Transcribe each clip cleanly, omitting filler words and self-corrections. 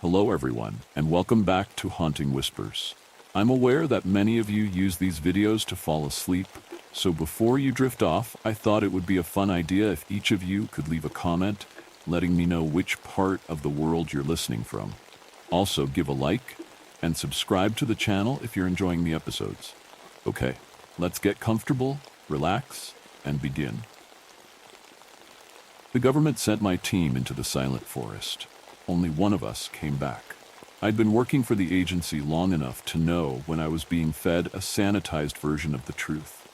Hello everyone, and welcome back to Haunting Whispers. I'm aware that many of you use these videos to fall asleep, so before you drift off, I thought it would be a fun idea if each of you could leave a comment letting me know which part of the world you're listening from. Also, give a like and subscribe to the channel if you're enjoying the episodes. Okay, let's get comfortable, relax, and begin. The government sent my team into the silent forest. Only one of us came back. I'd been working for the agency long enough to know when I was being fed a sanitized version of the truth.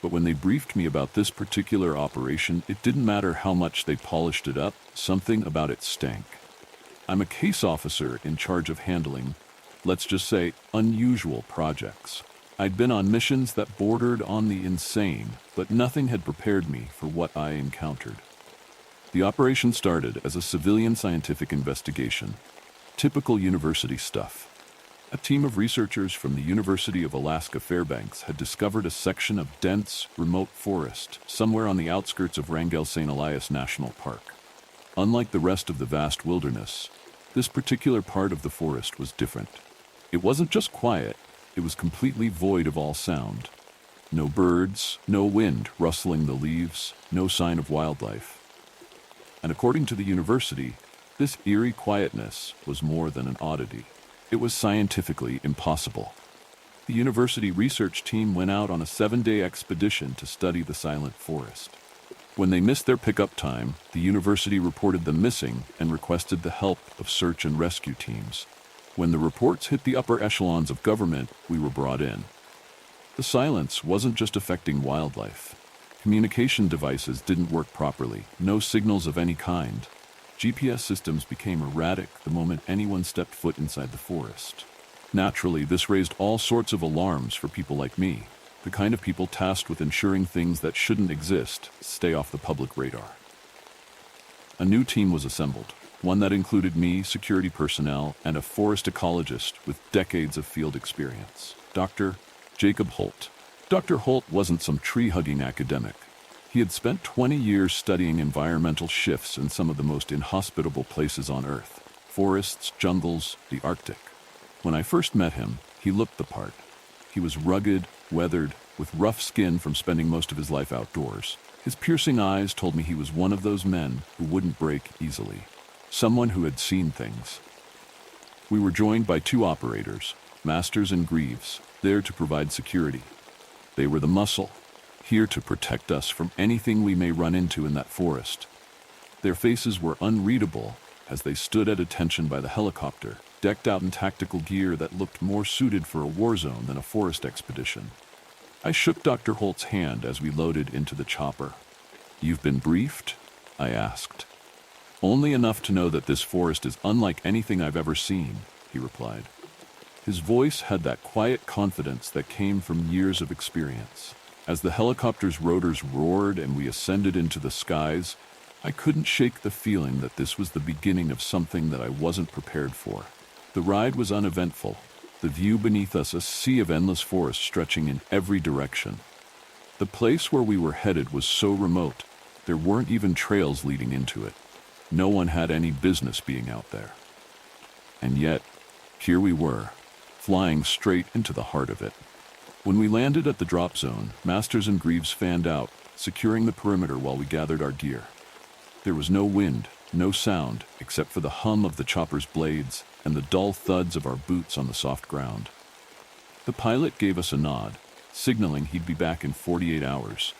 But when they briefed me about this particular operation, it didn't matter how much they polished it up, something about it stank. I'm a case officer in charge of handling, let's just say, unusual projects. I'd been on missions that bordered on the insane, but nothing had prepared me for what I encountered. The operation started as a civilian scientific investigation. Typical university stuff. A team of researchers from the University of Alaska Fairbanks had discovered a section of dense, remote forest somewhere on the outskirts of Wrangell St. Elias National Park. Unlike the rest of the vast wilderness, this particular part of the forest was different. It wasn't just quiet, it was completely void of all sound. No birds, no wind rustling the leaves, no sign of wildlife. And according to the university, this eerie quietness was more than an oddity. It was scientifically impossible. The university research team went out on a 7-day expedition to study the silent forest. When they missed their pickup time, the university reported them missing and requested the help of search and rescue teams. When the reports hit the upper echelons of government, we were brought in. The silence wasn't just affecting wildlife. Communication devices didn't work properly, no signals of any kind. GPS systems became erratic the moment anyone stepped foot inside the forest. Naturally, this raised all sorts of alarms for people like me, the kind of people tasked with ensuring things that shouldn't exist stay off the public radar. A new team was assembled, one that included me, security personnel, and a forest ecologist with decades of field experience, Dr. Jacob Holt. Dr. Holt wasn't some tree-hugging academic. He had spent 20 years studying environmental shifts in some of the most inhospitable places on Earth: forests, jungles, the Arctic. When I first met him, he looked the part. He was rugged, weathered, with rough skin from spending most of his life outdoors. His piercing eyes told me he was one of those men who wouldn't break easily. Someone who had seen things. We were joined by 2 operators, Masters and Greaves, there to provide security. They were the muscle, here to protect us from anything we may run into in that forest. Their faces were unreadable as they stood at attention by the helicopter, decked out in tactical gear that looked more suited for a war zone than a forest expedition. I shook Dr. Holt's hand as we loaded into the chopper. "You've been briefed?" I asked. "Only enough to know that this forest is unlike anything I've ever seen," he replied. His voice had that quiet confidence that came from years of experience. As the helicopter's rotors roared and we ascended into the skies, I couldn't shake the feeling that this was the beginning of something that I wasn't prepared for. The ride was uneventful, the view beneath us a sea of endless forest stretching in every direction. The place where we were headed was so remote, there weren't even trails leading into it. No one had any business being out there. And yet, here we were, flying straight into the heart of it. When we landed at the drop zone, Masters and Greaves fanned out, securing the perimeter while we gathered our gear. There was no wind, no sound, except for the hum of the chopper's blades and the dull thuds of our boots on the soft ground. The pilot gave us a nod, signaling he'd be back in 48 hours.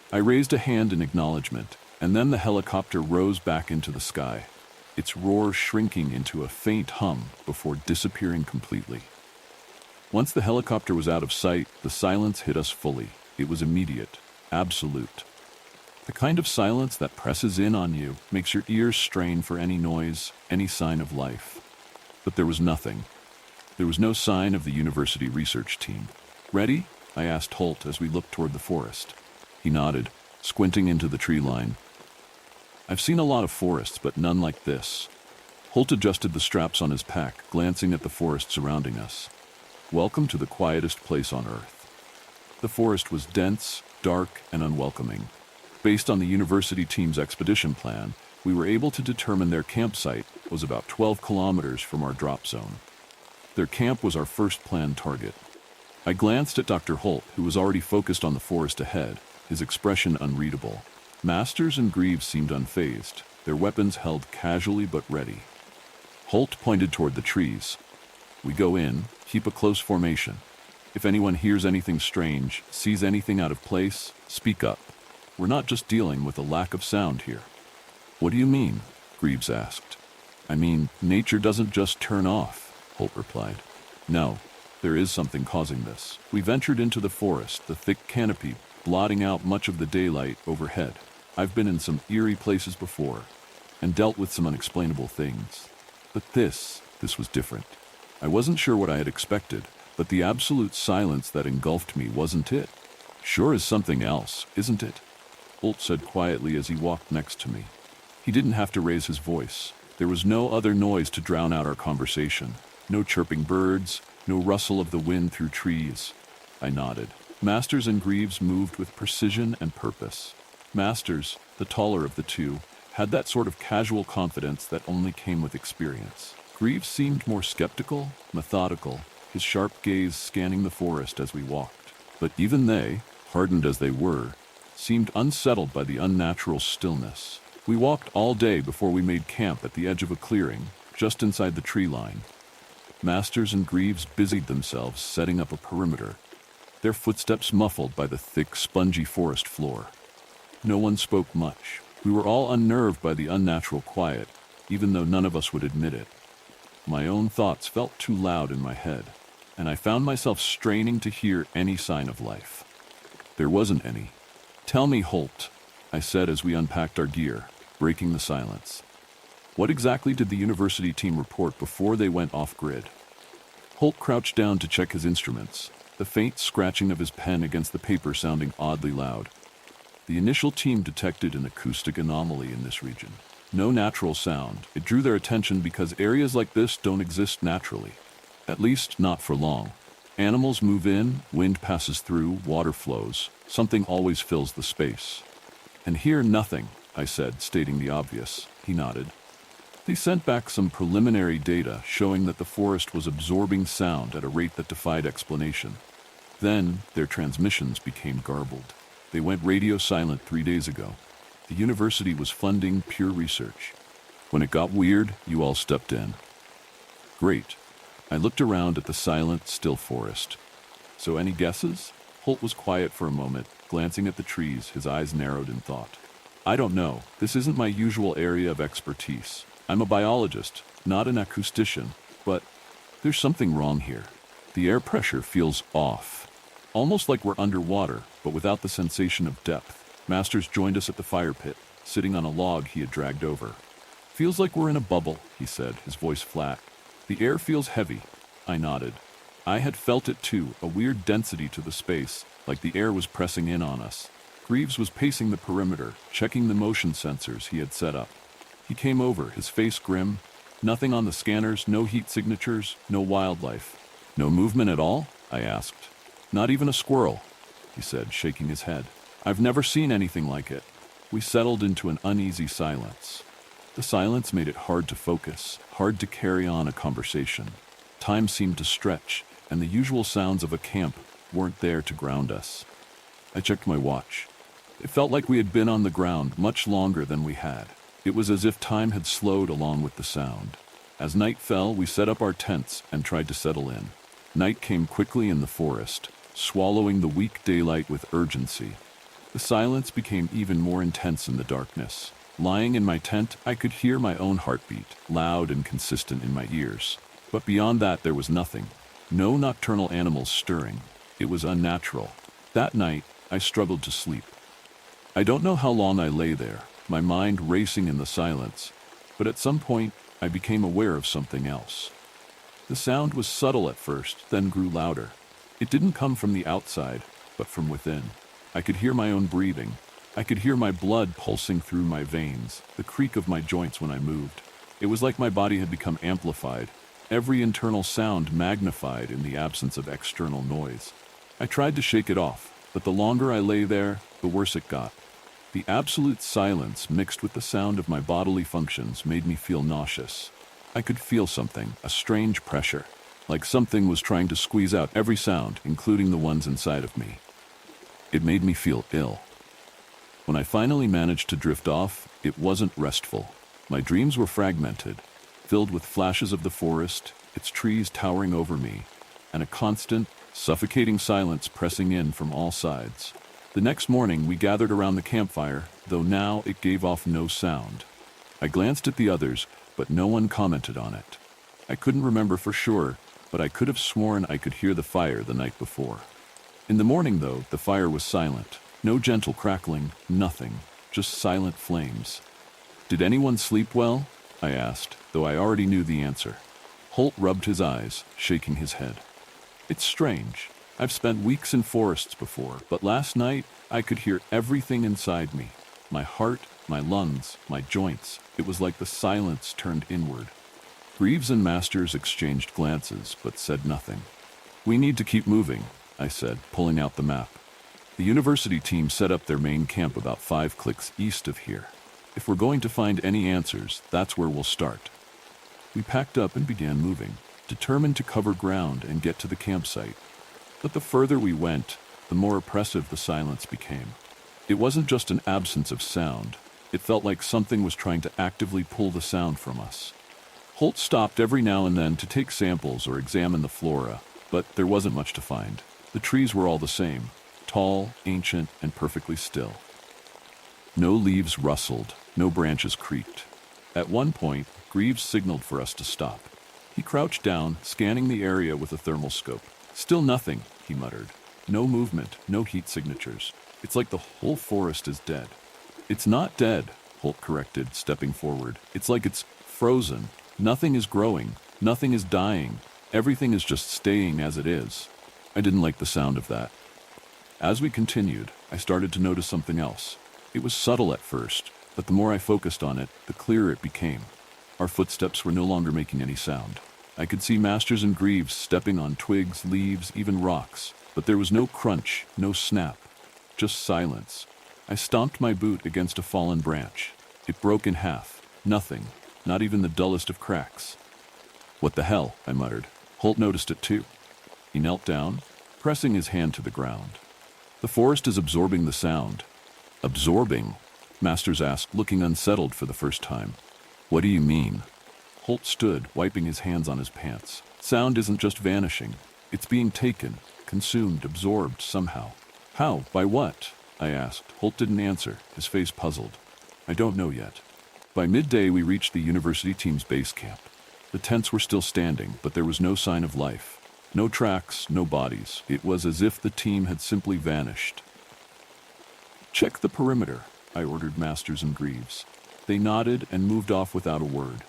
I raised a hand in acknowledgement, and then the helicopter rose back into the sky, its roar shrinking into a faint hum before disappearing completely. Once the helicopter was out of sight, the silence hit us fully. It was immediate, absolute. The kind of silence that presses in on you, makes your ears strain for any noise, any sign of life. But there was nothing. There was no sign of the university research team. "Ready?" I asked Holt as we looked toward the forest. He nodded, squinting into the tree line. "I've seen a lot of forests, but none like this." Holt adjusted the straps on his pack, glancing at the forest surrounding us. "Welcome to the quietest place on Earth." The forest was dense, dark, and unwelcoming. Based on the university team's expedition plan, we were able to determine their campsite was about 12 kilometers from our drop zone. Their camp was our first planned target. I glanced at Dr. Holt, who was already focused on the forest ahead, his expression unreadable. Masters and Greaves seemed unfazed, their weapons held casually but ready. Holt pointed toward the trees. We go in, keep a close formation. If anyone hears anything strange, sees anything out of place, speak up. We're not just dealing with a lack of sound here. What do you mean? Greaves asked. I mean, nature doesn't just turn off, Holt replied. No, there is something causing this. We ventured into the forest, the thick canopy blotting out much of the daylight overhead. I've been in some eerie places before, and dealt with some unexplainable things. But this was different. I wasn't sure what I had expected, but the absolute silence that engulfed me wasn't it. Sure is something else, isn't it? Holt said quietly as he walked next to me. He didn't have to raise his voice. There was no other noise to drown out our conversation. No chirping birds, no rustle of the wind through trees. I nodded. Masters and Greaves moved with precision and purpose. Masters, the taller of the two, had that sort of casual confidence that only came with experience. Greaves seemed more skeptical, methodical, his sharp gaze scanning the forest as we walked. But even they, hardened as they were, seemed unsettled by the unnatural stillness. We walked all day before we made camp at the edge of a clearing, just inside the tree line. Masters and Greaves busied themselves setting up a perimeter, their footsteps muffled by the thick, spongy forest floor. No one spoke much. We were all unnerved by the unnatural quiet, even though none of us would admit it. My own thoughts felt too loud in my head, and I found myself straining to hear any sign of life. There wasn't any. Tell me, Holt, I said as we unpacked our gear, breaking the silence. What exactly did the university team report before they went off-grid? Holt crouched down to check his instruments, the faint scratching of his pen against the paper sounding oddly loud. The initial team detected an acoustic anomaly in this region. No natural sound. It drew their attention because areas like this don't exist naturally. At least not for long. Animals move in, wind passes through, water flows. Something always fills the space. And here nothing, I said, stating the obvious. He nodded. They sent back some preliminary data showing that the forest was absorbing sound at a rate that defied explanation. Then their transmissions became garbled. They went radio silent 3 days ago. The university was funding pure research. When it got weird, you all stepped in. Great. I looked around at the silent, still forest. So any guesses? Holt was quiet for a moment, glancing at the trees, his eyes narrowed in thought. I don't know. This isn't my usual area of expertise. I'm a biologist, not an acoustician, but there's something wrong here. The air pressure feels off. Almost like we're underwater, but without the sensation of depth. Masters joined us at the fire pit, sitting on a log he had dragged over. Feels like we're in a bubble, he said, his voice flat. The air feels heavy. I nodded. I had felt it too, a weird density to the space, like the air was pressing in on us. Greaves was pacing the perimeter, checking the motion sensors he had set up. He came over, his face grim. Nothing on the scanners, no heat signatures, no wildlife. No movement at all? I asked. Not even a squirrel, he said, shaking his head. I've never seen anything like it. We settled into an uneasy silence. The silence made it hard to focus, hard to carry on a conversation. Time seemed to stretch, and the usual sounds of a camp weren't there to ground us. I checked my watch. It felt like we had been on the ground much longer than we had. It was as if time had slowed along with the sound. As night fell, we set up our tents and tried to settle in. Night came quickly in the forest, swallowing the weak daylight with urgency. The silence became even more intense in the darkness. Lying in my tent, I could hear my own heartbeat, loud and consistent in my ears. But beyond that, there was nothing. No nocturnal animals stirring. It was unnatural. That night, I struggled to sleep. I don't know how long I lay there, my mind racing in the silence, but at some point, I became aware of something else. The sound was subtle at first, then grew louder. It didn't come from the outside, but from within. I could hear my own breathing. I could hear my blood pulsing through my veins, the creak of my joints when I moved. It was like my body had become amplified, every internal sound magnified in the absence of external noise. I tried to shake it off, but the longer I lay there, the worse it got. The absolute silence mixed with the sound of my bodily functions made me feel nauseous. I could feel something, a strange pressure, like something was trying to squeeze out every sound, including the ones inside of me. It made me feel ill. When I finally managed to drift off, it wasn't restful. My dreams were fragmented, filled with flashes of the forest, its trees towering over me, and a constant, suffocating silence pressing in from all sides. The next morning, we gathered around the campfire, though now it gave off no sound. I glanced at the others, but no one commented on it. I couldn't remember for sure, but I could have sworn I could hear the fire the night before. In the morning, though, the fire was silent. No gentle crackling, nothing, just silent flames. "Did anyone sleep well?" I asked, though I already knew the answer. Holt rubbed his eyes, shaking his head. "It's strange. I've spent weeks in forests before, but last night I could hear everything inside me. My heart, my lungs, my joints. It was like the silence turned inward." Greaves and Masters exchanged glances, but said nothing. "We need to keep moving," I said, pulling out the map. "The university team set up their main camp about 5 clicks east of here. If we're going to find any answers, that's where we'll start." We packed up and began moving, determined to cover ground and get to the campsite. But the further we went, the more oppressive the silence became. It wasn't just an absence of sound. It felt like something was trying to actively pull the sound from us. Holt stopped every now and then to take samples or examine the flora, but there wasn't much to find. The trees were all the same, tall, ancient, and perfectly still. No leaves rustled, no branches creaked. At one point, Greaves signaled for us to stop. He crouched down, scanning the area with a thermal scope. "Still nothing," he muttered. "No movement, no heat signatures. It's like the whole forest is dead." "It's not dead," Holt corrected, stepping forward. "It's like it's frozen. Nothing is growing, nothing is dying. Everything is just staying as it is." I didn't like the sound of that. As we continued, I started to notice something else. It was subtle at first, but the more I focused on it, the clearer it became. Our footsteps were no longer making any sound. I could see Masters and Greaves stepping on twigs, leaves, even rocks, but there was no crunch, no snap, just silence. I stomped my boot against a fallen branch. It broke in half. Nothing, not even the dullest of cracks. "What the hell?" I muttered. Holt noticed it too. He knelt down, pressing his hand to the ground. "The forest is absorbing the sound." "Absorbing?" Masters asked, looking unsettled for the first time. "What do you mean?" Holt stood, wiping his hands on his pants. "Sound isn't just vanishing. It's being taken, consumed, absorbed somehow." "How? By what?" I asked. Holt didn't answer, his face puzzled. "I don't know yet." By midday, we reached the university team's base camp. The tents were still standing, but there was no sign of life. No tracks, no bodies. It was as if the team had simply vanished. "Check the perimeter," I ordered Masters and Greaves. They nodded and moved off without a word.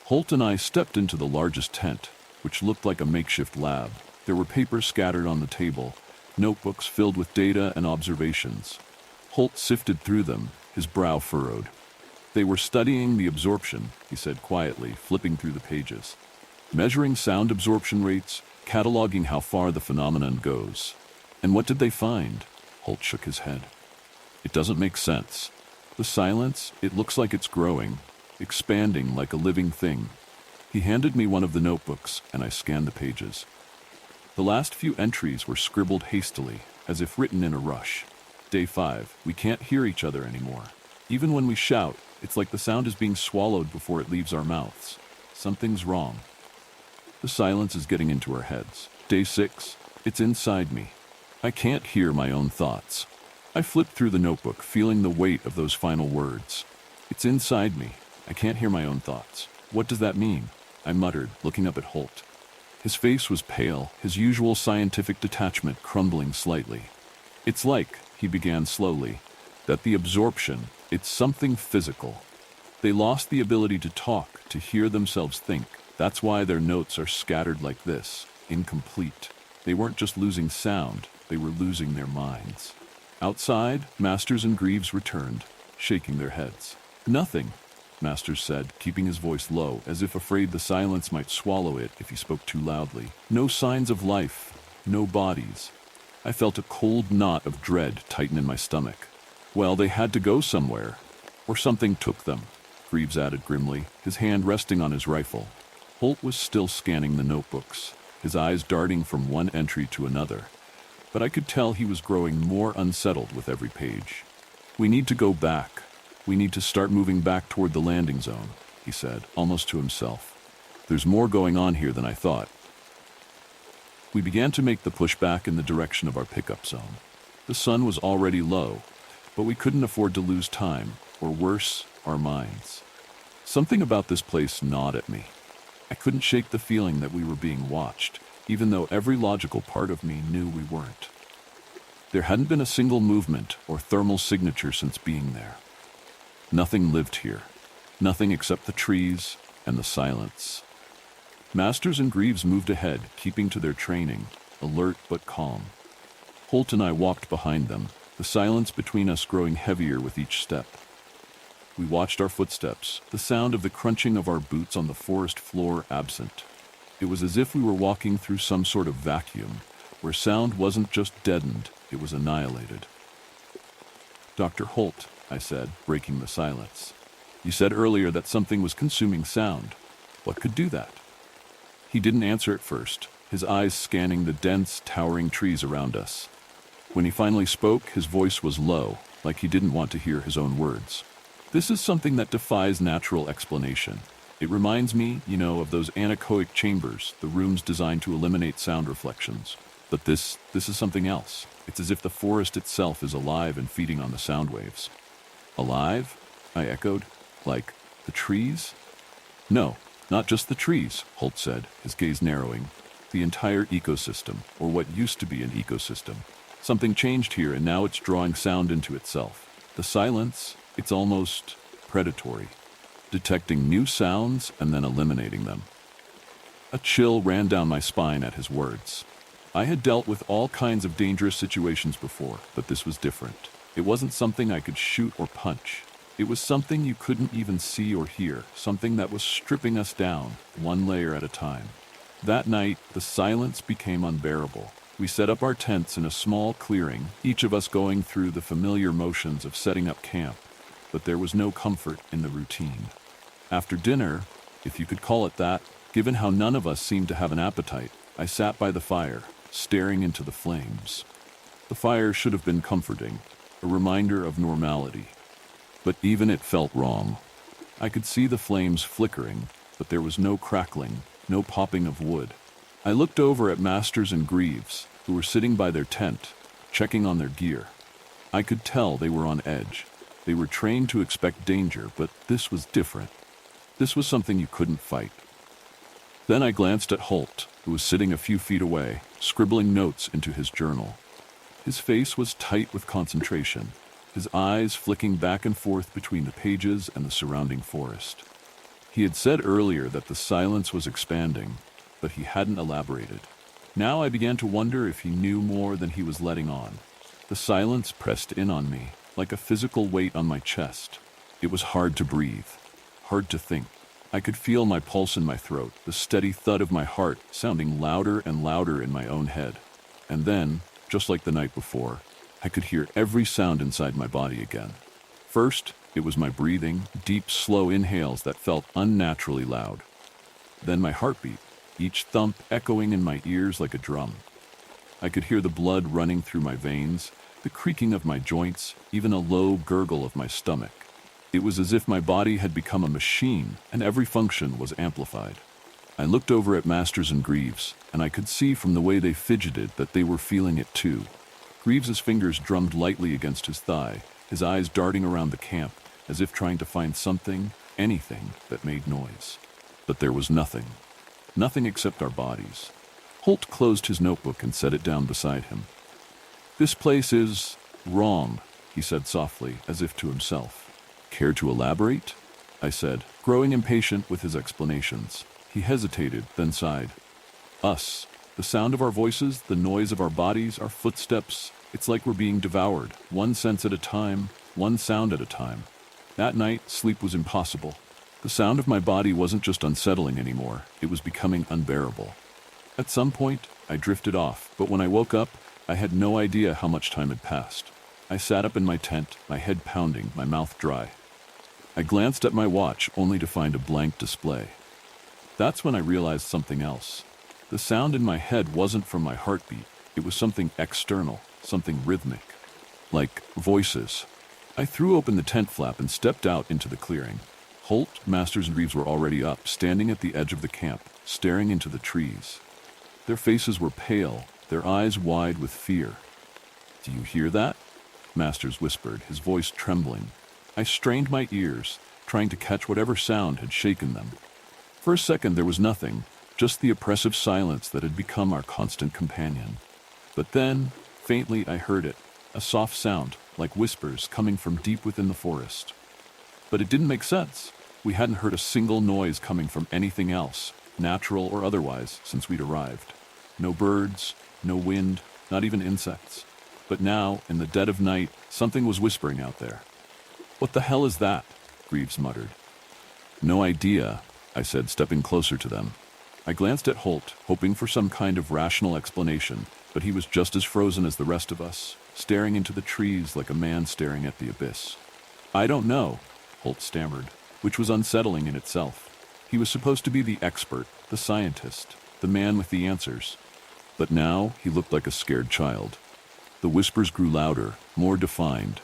Holt and I stepped into the largest tent, which looked like a makeshift lab. There were papers scattered on the table, notebooks filled with data and observations. Holt sifted through them, his brow furrowed. "They were studying the absorption," he said quietly, flipping through the pages. "Measuring sound absorption rates, cataloging how far the phenomenon goes." "And what did they find?" Holt shook his head. "It doesn't make sense. The silence, it looks like it's growing, expanding like a living thing." He handed me one of the notebooks, and I scanned the pages. The last few entries were scribbled hastily, as if written in a rush. Day 5, we can't hear each other anymore. Even when we shout, it's like the sound is being swallowed before it leaves our mouths. Something's wrong. The silence is getting into our heads. Day 6, it's inside me. I can't hear my own thoughts. I flipped through the notebook, feeling the weight of those final words. "It's inside me. I can't hear my own thoughts. What does that mean?" I muttered, looking up at Holt. His face was pale, his usual scientific detachment crumbling slightly. "It's like," he began slowly, "that the absorption, it's something physical. They lost the ability to talk, to hear themselves think. That's why their notes are scattered like this, incomplete. They weren't just losing sound, they were losing their minds." Outside, Masters and Greaves returned, shaking their heads. "Nothing," Masters said, keeping his voice low, as if afraid the silence might swallow it if he spoke too loudly. "No signs of life, no bodies." I felt a cold knot of dread tighten in my stomach. Well, they had to go somewhere, or something took them. Greaves added grimly, his hand resting on his rifle. Holt was still scanning the notebooks, his eyes darting from one entry to another, but I could tell he was growing more unsettled with every page. "We need to go back. We need to start moving back toward the landing zone," he said, almost to himself. "There's more going on here than I thought." We began to make the push back in the direction of our pickup zone. The sun was already low, but we couldn't afford to lose time, or worse, our minds. Something about this place gnawed at me. I couldn't shake the feeling that we were being watched, even though every logical part of me knew we weren't. There hadn't been a single movement or thermal signature since being there. Nothing lived here, nothing except the trees and the silence. Masters and Greaves moved ahead, keeping to their training, alert but calm. Holt and I walked behind them, the silence between us growing heavier with each step. We watched our footsteps, the sound of the crunching of our boots on the forest floor absent. It was as if we were walking through some sort of vacuum, where sound wasn't just deadened, it was annihilated. "Dr. Holt," I said, breaking the silence. "You said earlier that something was consuming sound. What could do that?" He didn't answer at first, his eyes scanning the dense, towering trees around us. When he finally spoke, his voice was low, like he didn't want to hear his own words. "This is something that defies natural explanation. It reminds me, of those anechoic chambers, the rooms designed to eliminate sound reflections. But this is something else. It's as if the forest itself is alive and feeding on the sound waves." "Alive?" I echoed. "Like the trees?" "No, not just the trees," Holt said, his gaze narrowing. "The entire ecosystem, or what used to be an ecosystem. Something changed here and now it's drawing sound into itself. The silence, it's almost predatory, detecting new sounds and then eliminating them." A chill ran down my spine at his words. I had dealt with all kinds of dangerous situations before, but this was different. It wasn't something I could shoot or punch. It was something you couldn't even see or hear, something that was stripping us down, one layer at a time. That night, the silence became unbearable. We set up our tents in a small clearing, each of us going through the familiar motions of setting up camp, but there was no comfort in the routine. After dinner, if you could call it that, given how none of us seemed to have an appetite, I sat by the fire, staring into the flames. The fire should have been comforting, a reminder of normality. But even it felt wrong. I could see the flames flickering, but there was no crackling, no popping of wood. I looked over at Masters and Greaves, who were sitting by their tent, checking on their gear. I could tell they were on edge. They were trained to expect danger, but this was different. This was something you couldn't fight. Then I glanced at Holt, who was sitting a few feet away, scribbling notes into his journal. His face was tight with concentration, his eyes flicking back and forth between the pages and the surrounding forest. He had said earlier that the silence was expanding, but he hadn't elaborated. Now I began to wonder if he knew more than he was letting on. The silence pressed in on me, like a physical weight on my chest. It was hard to breathe, hard to think. I could feel my pulse in my throat, the steady thud of my heart sounding louder and louder in my own head. And then, just like the night before, I could hear every sound inside my body again. First, it was my breathing, deep, slow inhales that felt unnaturally loud. Then my heartbeat, each thump echoing in my ears like a drum. I could hear the blood running through my veins, the creaking of my joints, even a low gurgle of my stomach. It was as if my body had become a machine, and every function was amplified. I looked over at Masters and Greaves, and I could see from the way they fidgeted that they were feeling it too. Greaves's fingers drummed lightly against his thigh, his eyes darting around the camp, as if trying to find something, anything, that made noise. But there was nothing. Nothing except our bodies. Holt closed his notebook and set it down beside him. "This place is wrong," he said softly, as if to himself. "Care to elaborate?" I said, growing impatient with his explanations. He hesitated, then sighed. "Us. The sound of our voices, the noise of our bodies, our footsteps, it's like we're being devoured, one sense at a time, one sound at a time. That night, sleep was impossible. The sound of my body wasn't just unsettling anymore, it was becoming unbearable. At some point, I drifted off, but when I woke up, I had no idea how much time had passed. I sat up in my tent, my head pounding, my mouth dry. I glanced at my watch only to find a blank display. That's when I realized something else. The sound in my head wasn't from my heartbeat. It was something external, something rhythmic. Like voices. I threw open the tent flap and stepped out into the clearing. Holt, Masters, and Greaves were already up, standing at the edge of the camp, staring into the trees. Their faces were pale, their eyes wide with fear. "Do you hear that?" Masters whispered, his voice trembling. I strained my ears, trying to catch whatever sound had shaken them. For a second there was nothing, just the oppressive silence that had become our constant companion. But then, faintly, I heard it, a soft sound, like whispers coming from deep within the forest. But it didn't make sense. We hadn't heard a single noise coming from anything else, natural or otherwise, since we'd arrived. No birds, no wind, not even insects. But now, in the dead of night, something was whispering out there. "What the hell is that?" Greaves muttered. "No idea," I said, stepping closer to them. I glanced at Holt, hoping for some kind of rational explanation, but he was just as frozen as the rest of us, staring into the trees like a man staring at the abyss. "I don't know," Holt stammered, which was unsettling in itself. He was supposed to be the expert, the scientist, the man with the answers. But now he looked like a scared child. The whispers grew louder, more defined.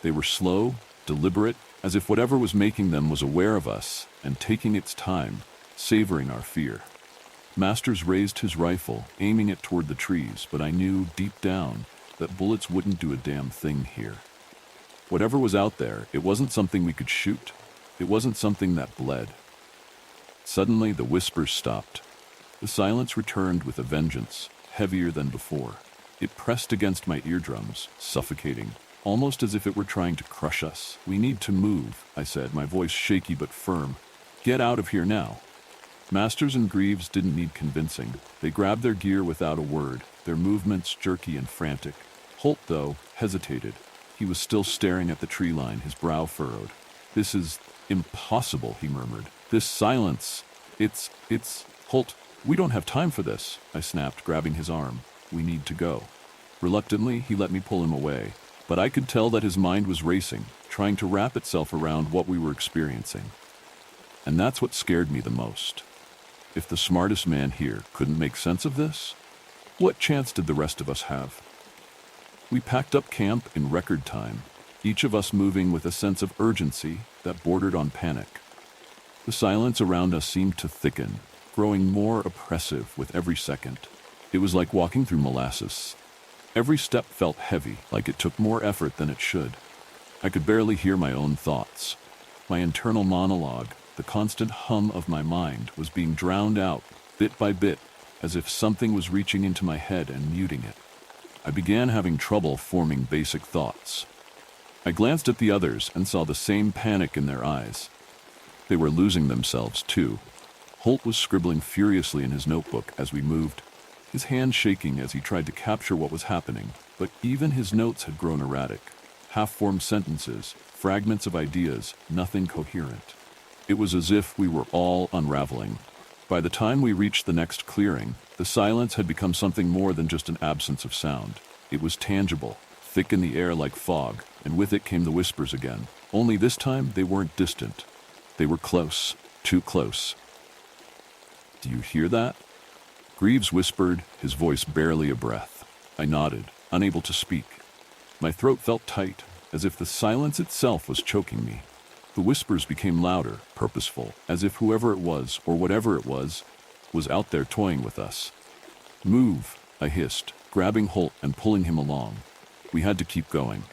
They were slow, deliberate, as if whatever was making them was aware of us and taking its time, savoring our fear. Masters raised his rifle, aiming it toward the trees, but I knew deep down that bullets wouldn't do a damn thing here. Whatever was out there, it wasn't something we could shoot. It wasn't something that bled. Suddenly, the whispers stopped. The silence returned with a vengeance, heavier than before. It pressed against my eardrums, suffocating, almost as if it were trying to crush us. "We need to move," I said, my voice shaky but firm. "Get out of here now." Masters and Greaves didn't need convincing. They grabbed their gear without a word, their movements jerky and frantic. Holt, though, hesitated. He was still staring at the tree line, his brow furrowed. "This is impossible," he murmured. "This silence, it's... Holt, we don't have time for this," I snapped, grabbing his arm. "We need to go." Reluctantly, he let me pull him away, but I could tell that his mind was racing, trying to wrap itself around what we were experiencing. And that's what scared me the most. If the smartest man here couldn't make sense of this, what chance did the rest of us have? We packed up camp in record time, each of us moving with a sense of urgency that bordered on panic. The silence around us seemed to thicken, growing more oppressive with every second. It was like walking through molasses. Every step felt heavy, like it took more effort than it should. I could barely hear my own thoughts. My internal monologue, the constant hum of my mind, was being drowned out, bit by bit, as if something was reaching into my head and muting it. I began having trouble forming basic thoughts. I glanced at the others and saw the same panic in their eyes. They were losing themselves, too. Holt was scribbling furiously in his notebook as we moved, his hand shaking as he tried to capture what was happening, but even his notes had grown erratic. Half-formed sentences, fragments of ideas, nothing coherent. It was as if we were all unraveling. By the time we reached the next clearing, the silence had become something more than just an absence of sound. It was tangible, thick in the air like fog, and with it came the whispers again. Only this time they weren't distant. They were close, too close. "Do you hear that?" Greaves whispered, his voice barely a breath. I nodded, unable to speak. My throat felt tight, as if the silence itself was choking me. The whispers became louder, purposeful, as if whoever it was, or whatever it was out there toying with us. "Move," I hissed, grabbing Holt and pulling him along. We had to keep going.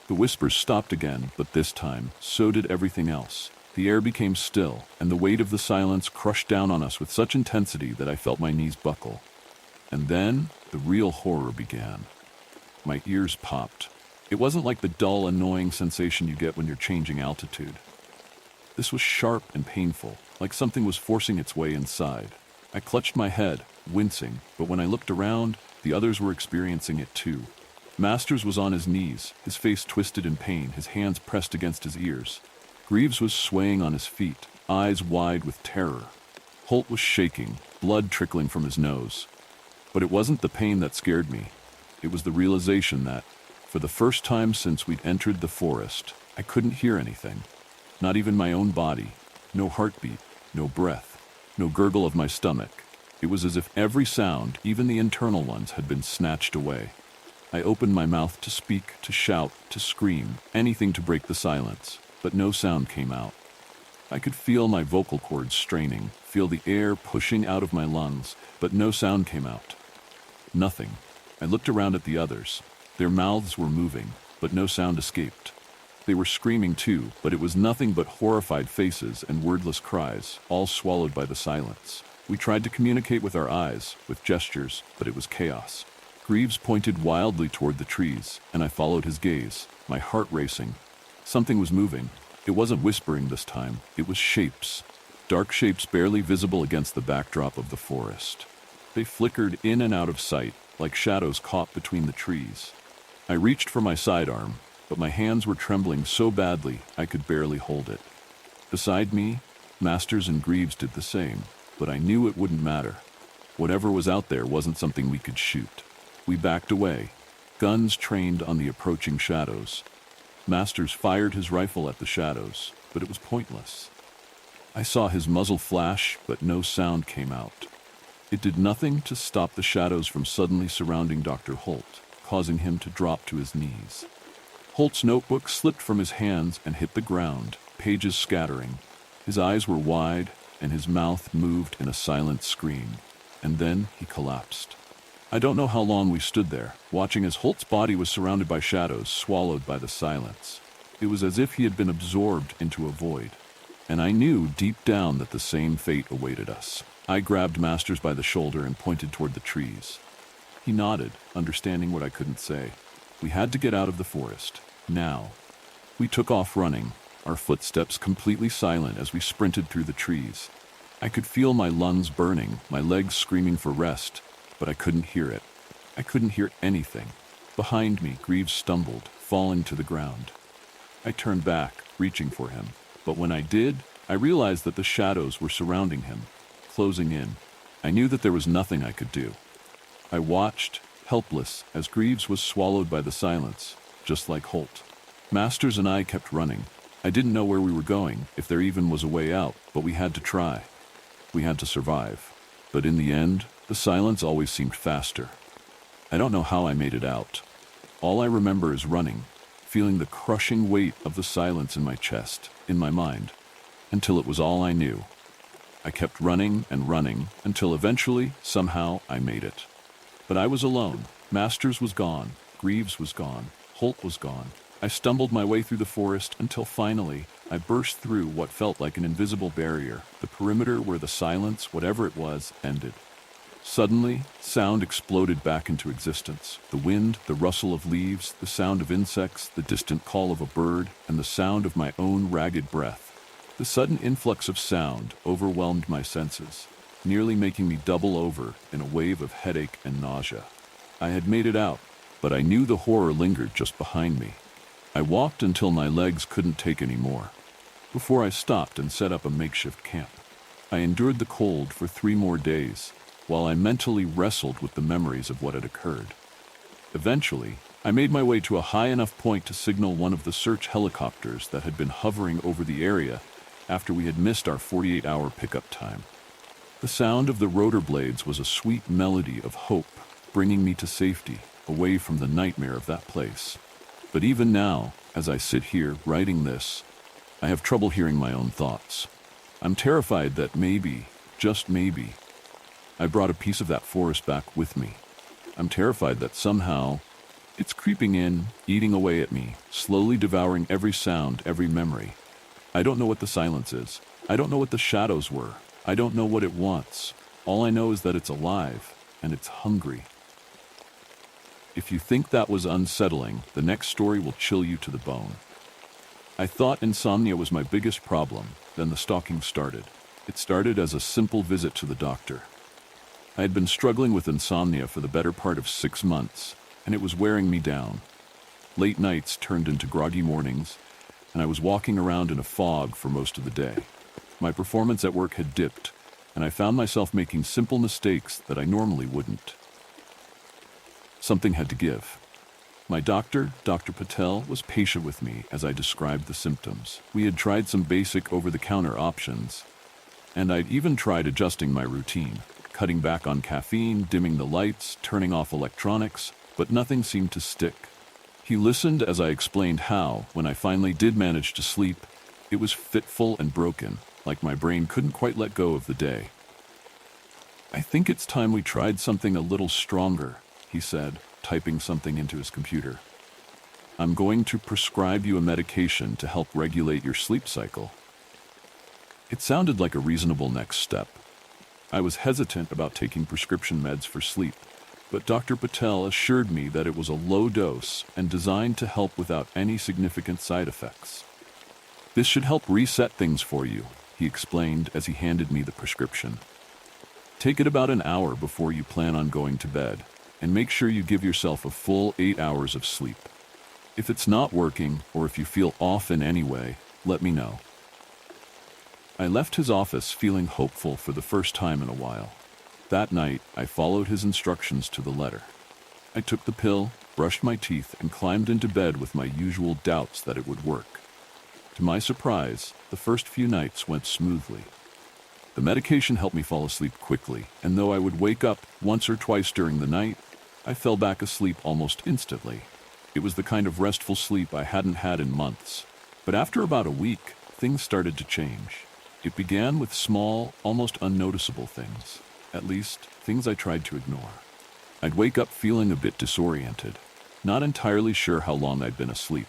The whispers stopped again, but this time, so did everything else. The air became still, and the weight of the silence crushed down on us with such intensity that I felt my knees buckle. And then, the real horror began. My ears popped. It wasn't like the dull, annoying sensation you get when you're changing altitude. This was sharp and painful, like something was forcing its way inside. I clutched my head, wincing, but when I looked around, the others were experiencing it too. Masters was on his knees, his face twisted in pain, his hands pressed against his ears. Greaves was swaying on his feet, eyes wide with terror. Holt was shaking, blood trickling from his nose. But it wasn't the pain that scared me. It was the realization that, for the first time since we'd entered the forest, I couldn't hear anything. Not even my own body. No heartbeat, no breath, no gurgle of my stomach. It was as if every sound, even the internal ones, had been snatched away. I opened my mouth to speak, to shout, to scream, anything to break the silence, but no sound came out. I could feel my vocal cords straining, feel the air pushing out of my lungs, but no sound came out. Nothing. I looked around at the others. Their mouths were moving, but no sound escaped. They were screaming too, but it was nothing but horrified faces and wordless cries, all swallowed by the silence. We tried to communicate with our eyes, with gestures, but it was chaos. Greaves pointed wildly toward the trees, and I followed his gaze, my heart racing. Something was moving. It wasn't whispering this time, it was shapes. Dark shapes barely visible against the backdrop of the forest. They flickered in and out of sight, like shadows caught between the trees. I reached for my sidearm, but my hands were trembling so badly I could barely hold it. Beside me, Masters and Greaves did the same, but I knew it wouldn't matter. Whatever was out there wasn't something we could shoot. We backed away, guns trained on the approaching shadows. Masters fired his rifle at the shadows, but it was pointless. I saw his muzzle flash, but no sound came out. It did nothing to stop the shadows from suddenly surrounding Dr. Holt, causing him to drop to his knees. Holt's notebook slipped from his hands and hit the ground, pages scattering. His eyes were wide, and his mouth moved in a silent scream. And then he collapsed. I don't know how long we stood there, watching as Holt's body was surrounded by shadows, swallowed by the silence. It was as if he had been absorbed into a void. And I knew deep down that the same fate awaited us. I grabbed Masters by the shoulder and pointed toward the trees. He nodded, understanding what I couldn't say. We had to get out of the forest. Now. We took off running, our footsteps completely silent as we sprinted through the trees. I could feel my lungs burning, my legs screaming for rest, but I couldn't hear it. I couldn't hear anything. Behind me, Greaves stumbled, falling to the ground. I turned back, reaching for him, but when I did, I realized that the shadows were surrounding him, closing in. I knew that there was nothing I could do. I watched, helpless, as Greaves was swallowed by the silence, just like Holt. Masters and I kept running. I didn't know where we were going, if there even was a way out, but we had to try. We had to survive. But in the end, the silence always seemed faster. I don't know how I made it out. All I remember is running, feeling the crushing weight of the silence in my chest, in my mind, until it was all I knew. I kept running and running, until eventually, somehow, I made it. But I was alone. Masters was gone. Greaves was gone. Holt was gone. I stumbled my way through the forest until finally, I burst through what felt like an invisible barrier, the perimeter where the silence, whatever it was, ended. Suddenly, sound exploded back into existence. The wind, the rustle of leaves, the sound of insects, the distant call of a bird, and the sound of my own ragged breath. The sudden influx of sound overwhelmed my senses, nearly making me double over in a wave of headache and nausea. I had made it out, but I knew the horror lingered just behind me. I walked until my legs couldn't take any more, before I stopped and set up a makeshift camp. I endured the cold for 3 more days, while I mentally wrestled with the memories of what had occurred. Eventually, I made my way to a high enough point to signal one of the search helicopters that had been hovering over the area after we had missed our 48-hour pickup time. The sound of the rotor blades was a sweet melody of hope, bringing me to safety, away from the nightmare of that place. But even now, as I sit here writing this, I have trouble hearing my own thoughts. I'm terrified that maybe, just maybe, I brought a piece of that forest back with me. I'm terrified that somehow it's creeping in, eating away at me, slowly devouring every sound, every memory. I don't know what the silence is. I don't know what the shadows were. I don't know what it wants. All I know is that it's alive, and it's hungry. If you think that was unsettling, the next story will chill you to the bone. I thought insomnia was my biggest problem, then the stalking started. It started as a simple visit to the doctor. I had been struggling with insomnia for the better part of 6 months, and it was wearing me down. Late nights turned into groggy mornings, and I was walking around in a fog for most of the day. My performance at work had dipped, and I found myself making simple mistakes that I normally wouldn't. Something had to give. My doctor, Dr. Patel, was patient with me as I described the symptoms. We had tried some basic over-the-counter options, and I'd even tried adjusting my routine, cutting back on caffeine, dimming the lights, turning off electronics, but nothing seemed to stick. He listened as I explained how, when I finally did manage to sleep, it was fitful and broken, like my brain couldn't quite let go of the day. "I think it's time we tried something a little stronger," he said, typing something into his computer. "I'm going to prescribe you a medication to help regulate your sleep cycle." It sounded like a reasonable next step. I was hesitant about taking prescription meds for sleep, but Dr. Patel assured me that it was a low dose and designed to help without any significant side effects. "This should help reset things for you," he explained as he handed me the prescription. "Take it about an hour before you plan on going to bed, and make sure you give yourself a full 8 hours of sleep. If it's not working, or if you feel off in any way, let me know." I left his office feeling hopeful for the first time in a while. That night, I followed his instructions to the letter. I took the pill, brushed my teeth, and climbed into bed with my usual doubts that it would work. To my surprise, the first few nights went smoothly. The medication helped me fall asleep quickly, and though I would wake up once or twice during the night, I fell back asleep almost instantly. It was the kind of restful sleep I hadn't had in months. But after about a week, things started to change. It began with small, almost unnoticeable things. At least, things I tried to ignore. I'd wake up feeling a bit disoriented, not entirely sure how long I'd been asleep.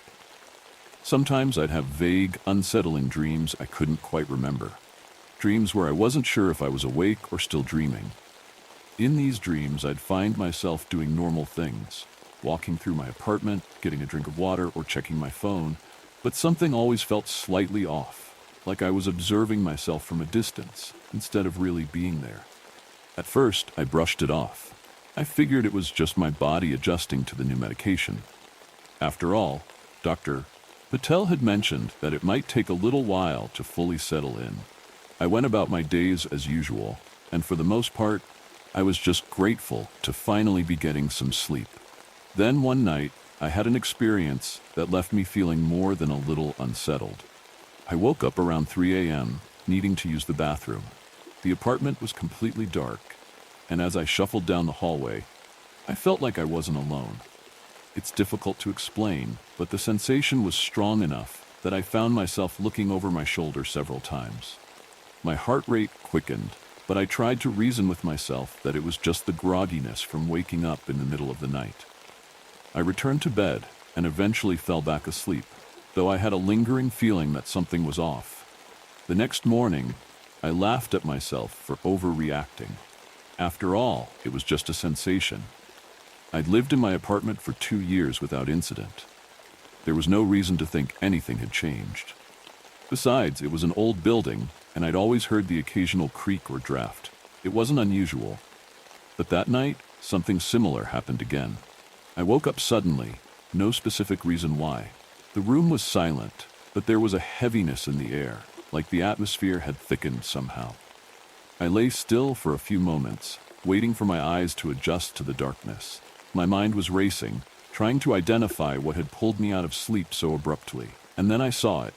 Sometimes I'd have vague, unsettling dreams I couldn't quite remember. Dreams where I wasn't sure if I was awake or still dreaming. In these dreams, I'd find myself doing normal things, walking through my apartment, getting a drink of water, or checking my phone, but something always felt slightly off, like I was observing myself from a distance instead of really being there. At first, I brushed it off. I figured it was just my body adjusting to the new medication. After all, Dr. Patel had mentioned that it might take a little while to fully settle in. I went about my days as usual, and for the most part, I was just grateful to finally be getting some sleep. Then one night, I had an experience that left me feeling more than a little unsettled. I woke up around 3 a.m., needing to use the bathroom. The apartment was completely dark, and as I shuffled down the hallway, I felt like I wasn't alone. It's difficult to explain, but the sensation was strong enough that I found myself looking over my shoulder several times. My heart rate quickened, but I tried to reason with myself that it was just the grogginess from waking up in the middle of the night. I returned to bed and eventually fell back asleep, though I had a lingering feeling that something was off. The next morning, I laughed at myself for overreacting. After all, it was just a sensation. I'd lived in my apartment for 2 years without incident. There was no reason to think anything had changed. Besides, it was an old building, and I'd always heard the occasional creak or draft. It wasn't unusual. But that night, something similar happened again. I woke up suddenly, no specific reason why. The room was silent, but there was a heaviness in the air, like the atmosphere had thickened somehow. I lay still for a few moments, waiting for my eyes to adjust to the darkness. My mind was racing, trying to identify what had pulled me out of sleep so abruptly. And then I saw it.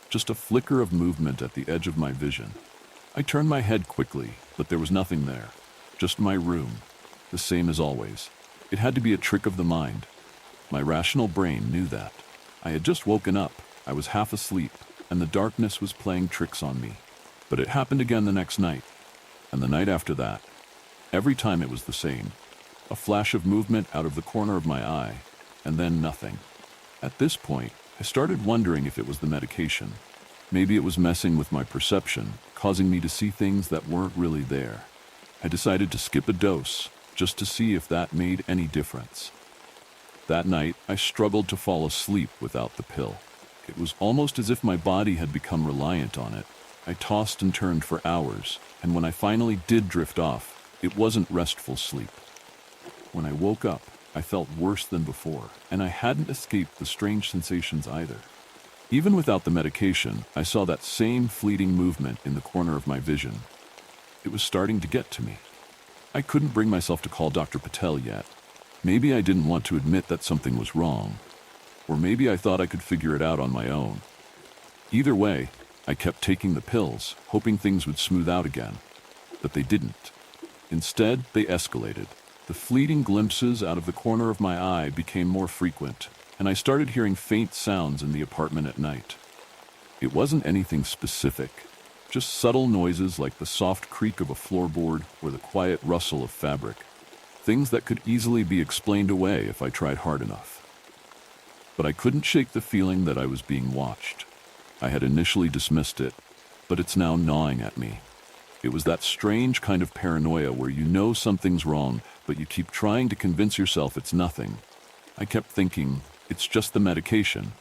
Just a flicker of movement at the edge of my vision. I turned my head quickly, but there was nothing there. Just my room, the same as always. It had to be a trick of the mind. My rational brain knew that. I had just woken up, I was half asleep, and the darkness was playing tricks on me. But it happened again the next night, and the night after that. Every time it was the same. A flash of movement out of the corner of my eye, and then nothing. At this point, I started wondering if it was the medication. Maybe it was messing with my perception, causing me to see things that weren't really there. I decided to skip a dose, just to see if that made any difference. That night, I struggled to fall asleep without the pill. It was almost as if my body had become reliant on it. I tossed and turned for hours, and when I finally did drift off, it wasn't restful sleep. When I woke up, I felt worse than before, and I hadn't escaped the strange sensations either. Even without the medication, I saw that same fleeting movement in the corner of my vision. It was starting to get to me. I couldn't bring myself to call Dr. Patel yet. Maybe I didn't want to admit that something was wrong, or maybe I thought I could figure it out on my own. Either way, I kept taking the pills, hoping things would smooth out again. But they didn't. Instead, they escalated. The fleeting glimpses out of the corner of my eye became more frequent, and I started hearing faint sounds in the apartment at night. It wasn't anything specific, just subtle noises like the soft creak of a floorboard or the quiet rustle of fabric. Things that could easily be explained away if I tried hard enough. But I couldn't shake the feeling that I was being watched. I had initially dismissed it, but it's now gnawing at me. It was that strange kind of paranoia where you know something's wrong, but you keep trying to convince yourself it's nothing. I kept thinking, it's just the medication.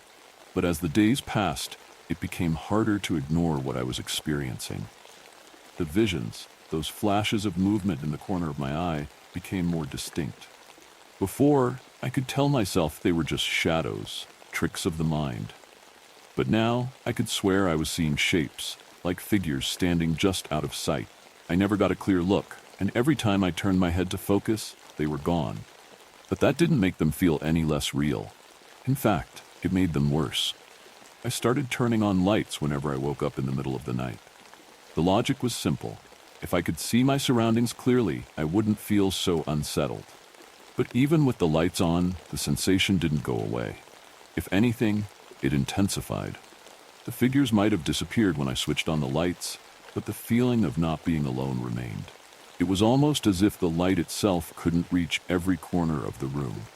But as the days passed, it became harder to ignore what I was experiencing. The visions, those flashes of movement in the corner of my eye, became more distinct. Before, I could tell myself they were just shadows, tricks of the mind. But now, I could swear I was seeing shapes, like figures standing just out of sight. I never got a clear look, and every time I turned my head to focus, they were gone. But that didn't make them feel any less real. In fact, it made them worse. I started turning on lights whenever I woke up in the middle of the night. The logic was simple. If I could see my surroundings clearly, I wouldn't feel so unsettled. But even with the lights on, the sensation didn't go away. If anything, it intensified. The figures might have disappeared when I switched on the lights, but the feeling of not being alone remained. It was almost as if the light itself couldn't reach every corner of the room.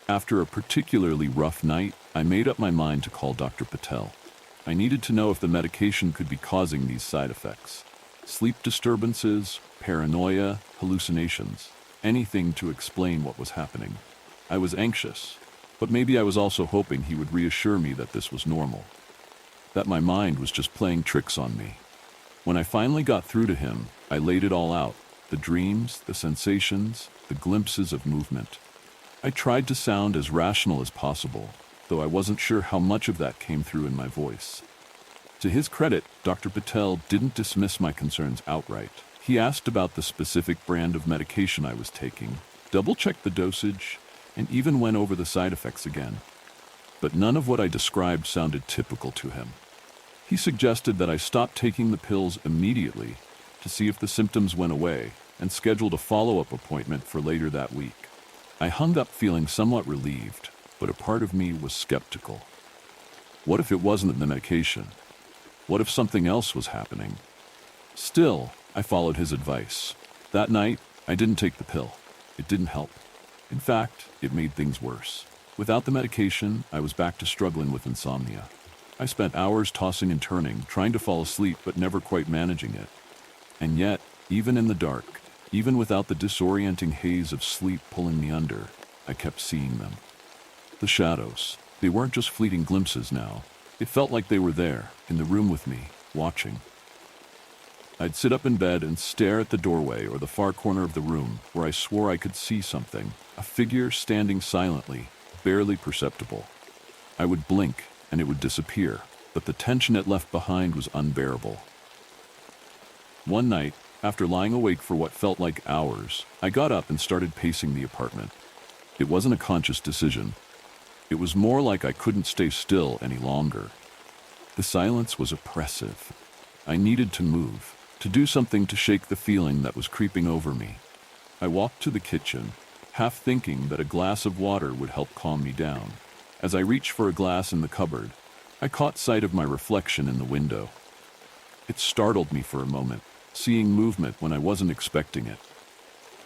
After a particularly rough night, I made up my mind to call Dr. Patel. I needed to know if the medication could be causing these side effects. Sleep disturbances, paranoia, hallucinations, anything to explain what was happening. I was anxious, but maybe I was also hoping he would reassure me that this was normal, that my mind was just playing tricks on me. When I finally got through to him, I laid it all out, the dreams, the sensations, the glimpses of movement. I tried to sound as rational as possible, though I wasn't sure how much of that came through in my voice. To his credit, Dr. Patel didn't dismiss my concerns outright. He asked about the specific brand of medication I was taking, double-checked the dosage, and even went over the side effects again. But none of what I described sounded typical to him. He suggested that I stop taking the pills immediately to see if the symptoms went away, and scheduled a follow-up appointment for later that week. I hung up feeling somewhat relieved, but a part of me was skeptical. What if it wasn't the medication? What if something else was happening? Still, I followed his advice. That night, I didn't take the pill. It didn't help. In fact, it made things worse. Without the medication, I was back to struggling with insomnia. I spent hours tossing and turning, trying to fall asleep but never quite managing it. And yet, even in the dark, even without the disorienting haze of sleep pulling me under, I kept seeing them. The shadows. They weren't just fleeting glimpses now. It felt like they were there, in the room with me, watching. I'd sit up in bed and stare at the doorway or the far corner of the room where I swore I could see something, a figure standing silently, barely perceptible. I would blink and it would disappear, but the tension it left behind was unbearable. One night, after lying awake for what felt like hours, I got up and started pacing the apartment. It wasn't a conscious decision. It was more like I couldn't stay still any longer. The silence was oppressive. I needed to move, to do something to shake the feeling that was creeping over me. I walked to the kitchen, half thinking that a glass of water would help calm me down. As I reached for a glass in the cupboard, I caught sight of my reflection in the window. It startled me for a moment, seeing movement when I wasn't expecting it.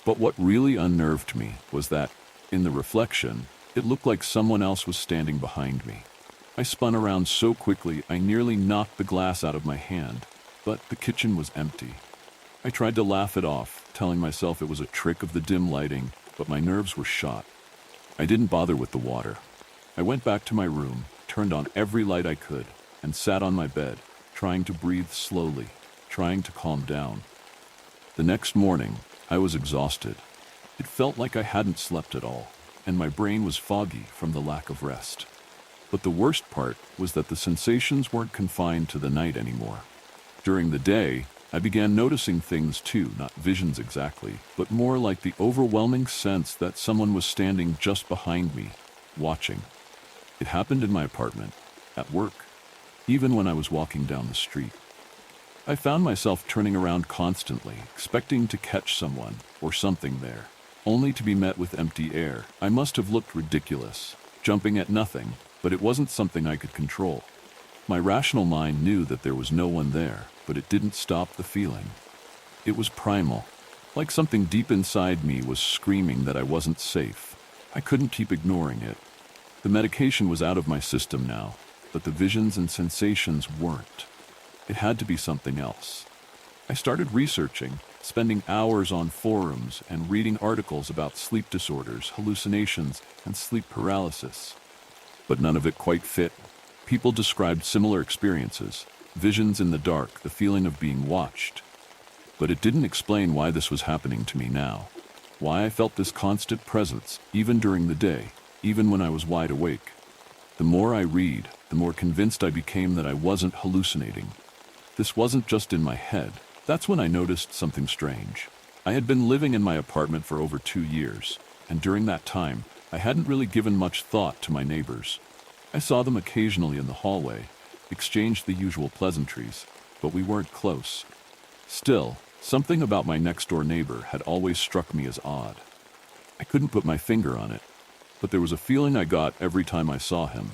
But what really unnerved me was that, in the reflection, it looked like someone else was standing behind me. I spun around so quickly I nearly knocked the glass out of my hand, but the kitchen was empty. I tried to laugh it off, telling myself it was a trick of the dim lighting, but my nerves were shot. I didn't bother with the water. I went back to my room, turned on every light I could, and sat on my bed, trying to breathe slowly, trying to calm down. The next morning, I was exhausted. It felt like I hadn't slept at all, and my brain was foggy from the lack of rest. But the worst part was that the sensations weren't confined to the night anymore. During the day, I began noticing things too, not visions exactly, but more like the overwhelming sense that someone was standing just behind me, watching. It happened in my apartment, at work, even when I was walking down the street. I found myself turning around constantly, expecting to catch someone or something there, only to be met with empty air. I must have looked ridiculous, jumping at nothing, but it wasn't something I could control. My rational mind knew that there was no one there, but it didn't stop the feeling. It was primal, like something deep inside me was screaming that I wasn't safe. I couldn't keep ignoring it. The medication was out of my system now, but the visions and sensations weren't. It had to be something else. I started researching, spending hours on forums and reading articles about sleep disorders, hallucinations, and sleep paralysis. But none of it quite fit. People described similar experiences, visions in the dark, the feeling of being watched. But it didn't explain why this was happening to me now, why I felt this constant presence, even during the day, even when I was wide awake. The more I read, the more convinced I became that I wasn't hallucinating. This wasn't just in my head. That's when I noticed something strange. I had been living in my apartment for over 2 years, and during that time, I hadn't really given much thought to my neighbors. I saw them occasionally in the hallway, exchanged the usual pleasantries, but we weren't close. Still, something about my next-door neighbor had always struck me as odd. I couldn't put my finger on it, but there was a feeling I got every time I saw him,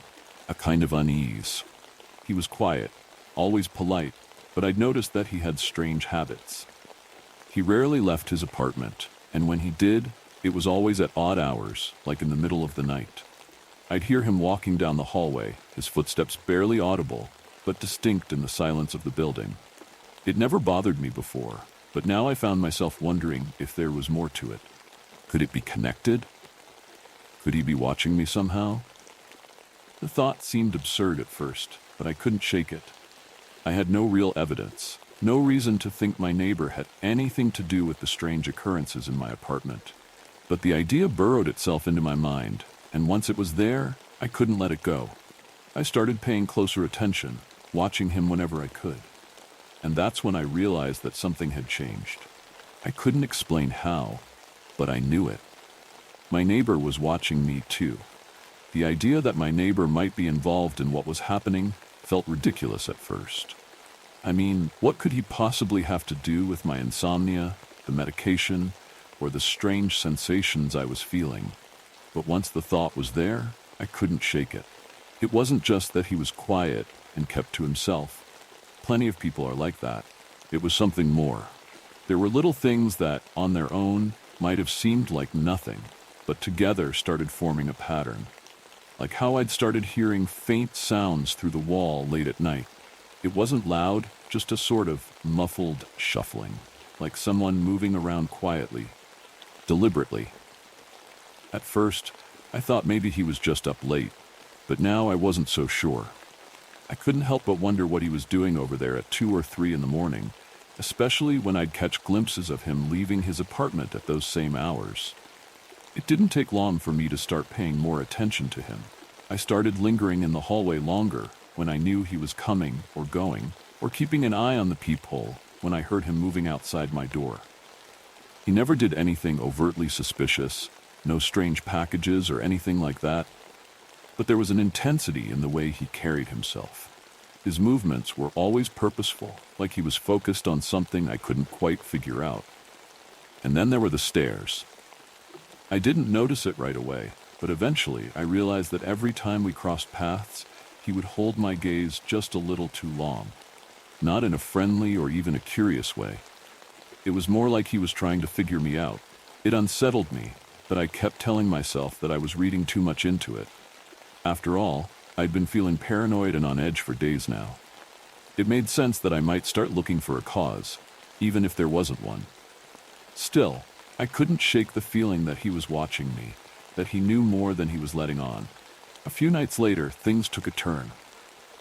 a kind of unease. He was quiet, always polite, but I'd noticed that he had strange habits. He rarely left his apartment, and when he did, it was always at odd hours, like in the middle of the night. I'd hear him walking down the hallway, his footsteps barely audible, but distinct in the silence of the building. It never bothered me before, but now I found myself wondering if there was more to it. Could it be connected? Could he be watching me somehow? The thought seemed absurd at first, but I couldn't shake it. I had no real evidence, no reason to think my neighbor had anything to do with the strange occurrences in my apartment. But the idea burrowed itself into my mind, and once it was there, I couldn't let it go. I started paying closer attention, watching him whenever I could. And that's when I realized that something had changed. I couldn't explain how, but I knew it. My neighbor was watching me too. The idea that my neighbor might be involved in what was happening felt ridiculous at first. I mean, what could he possibly have to do with my insomnia, the medication, or the strange sensations I was feeling? But once the thought was there, I couldn't shake it. It wasn't just that he was quiet and kept to himself. Plenty of people are like that. It was something more. There were little things that, on their own, might have seemed like nothing, but together started forming a pattern. Like how I'd started hearing faint sounds through the wall late at night. It wasn't loud, just a sort of muffled shuffling, like someone moving around quietly, deliberately. At first, I thought maybe he was just up late, but now I wasn't so sure. I couldn't help but wonder what he was doing over there at 2 or 3 in the morning, especially when I'd catch glimpses of him leaving his apartment at those same hours. It didn't take long for me to start paying more attention to him. I started lingering in the hallway longer when I knew he was coming or going, or keeping an eye on the peephole when I heard him moving outside my door. He never did anything overtly suspicious, no strange packages or anything like that, but there was an intensity in the way he carried himself. His movements were always purposeful, like he was focused on something I couldn't quite figure out. And then there were the stairs. I didn't notice it right away, but eventually I realized that every time we crossed paths, he would hold my gaze just a little too long. Not in a friendly or even a curious way. It was more like he was trying to figure me out. It unsettled me, but I kept telling myself that I was reading too much into it. After all, I'd been feeling paranoid and on edge for days now. It made sense that I might start looking for a cause, even if there wasn't one. Still, I couldn't shake the feeling that he was watching me, that he knew more than he was letting on. A few nights later, things took a turn.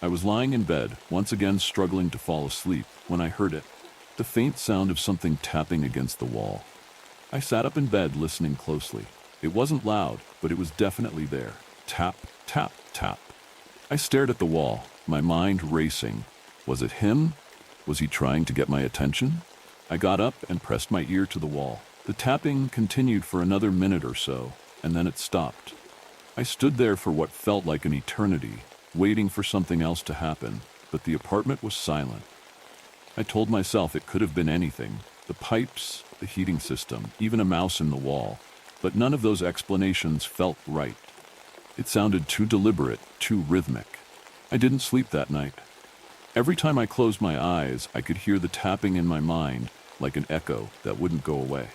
I was lying in bed, once again struggling to fall asleep, when I heard it, the faint sound of something tapping against the wall. I sat up in bed listening closely. It wasn't loud, but it was definitely there. Tap, tap, tap. I stared at the wall, my mind racing. Was it him? Was he trying to get my attention? I got up and pressed my ear to the wall. The tapping continued for another minute or so, and then it stopped. I stood there for what felt like an eternity, waiting for something else to happen, but the apartment was silent. I told myself it could have been anything, the pipes, the heating system, even a mouse in the wall, but none of those explanations felt right. It sounded too deliberate, too rhythmic. I didn't sleep that night. Every time I closed my eyes, I could hear the tapping in my mind, like an echo that wouldn't go away.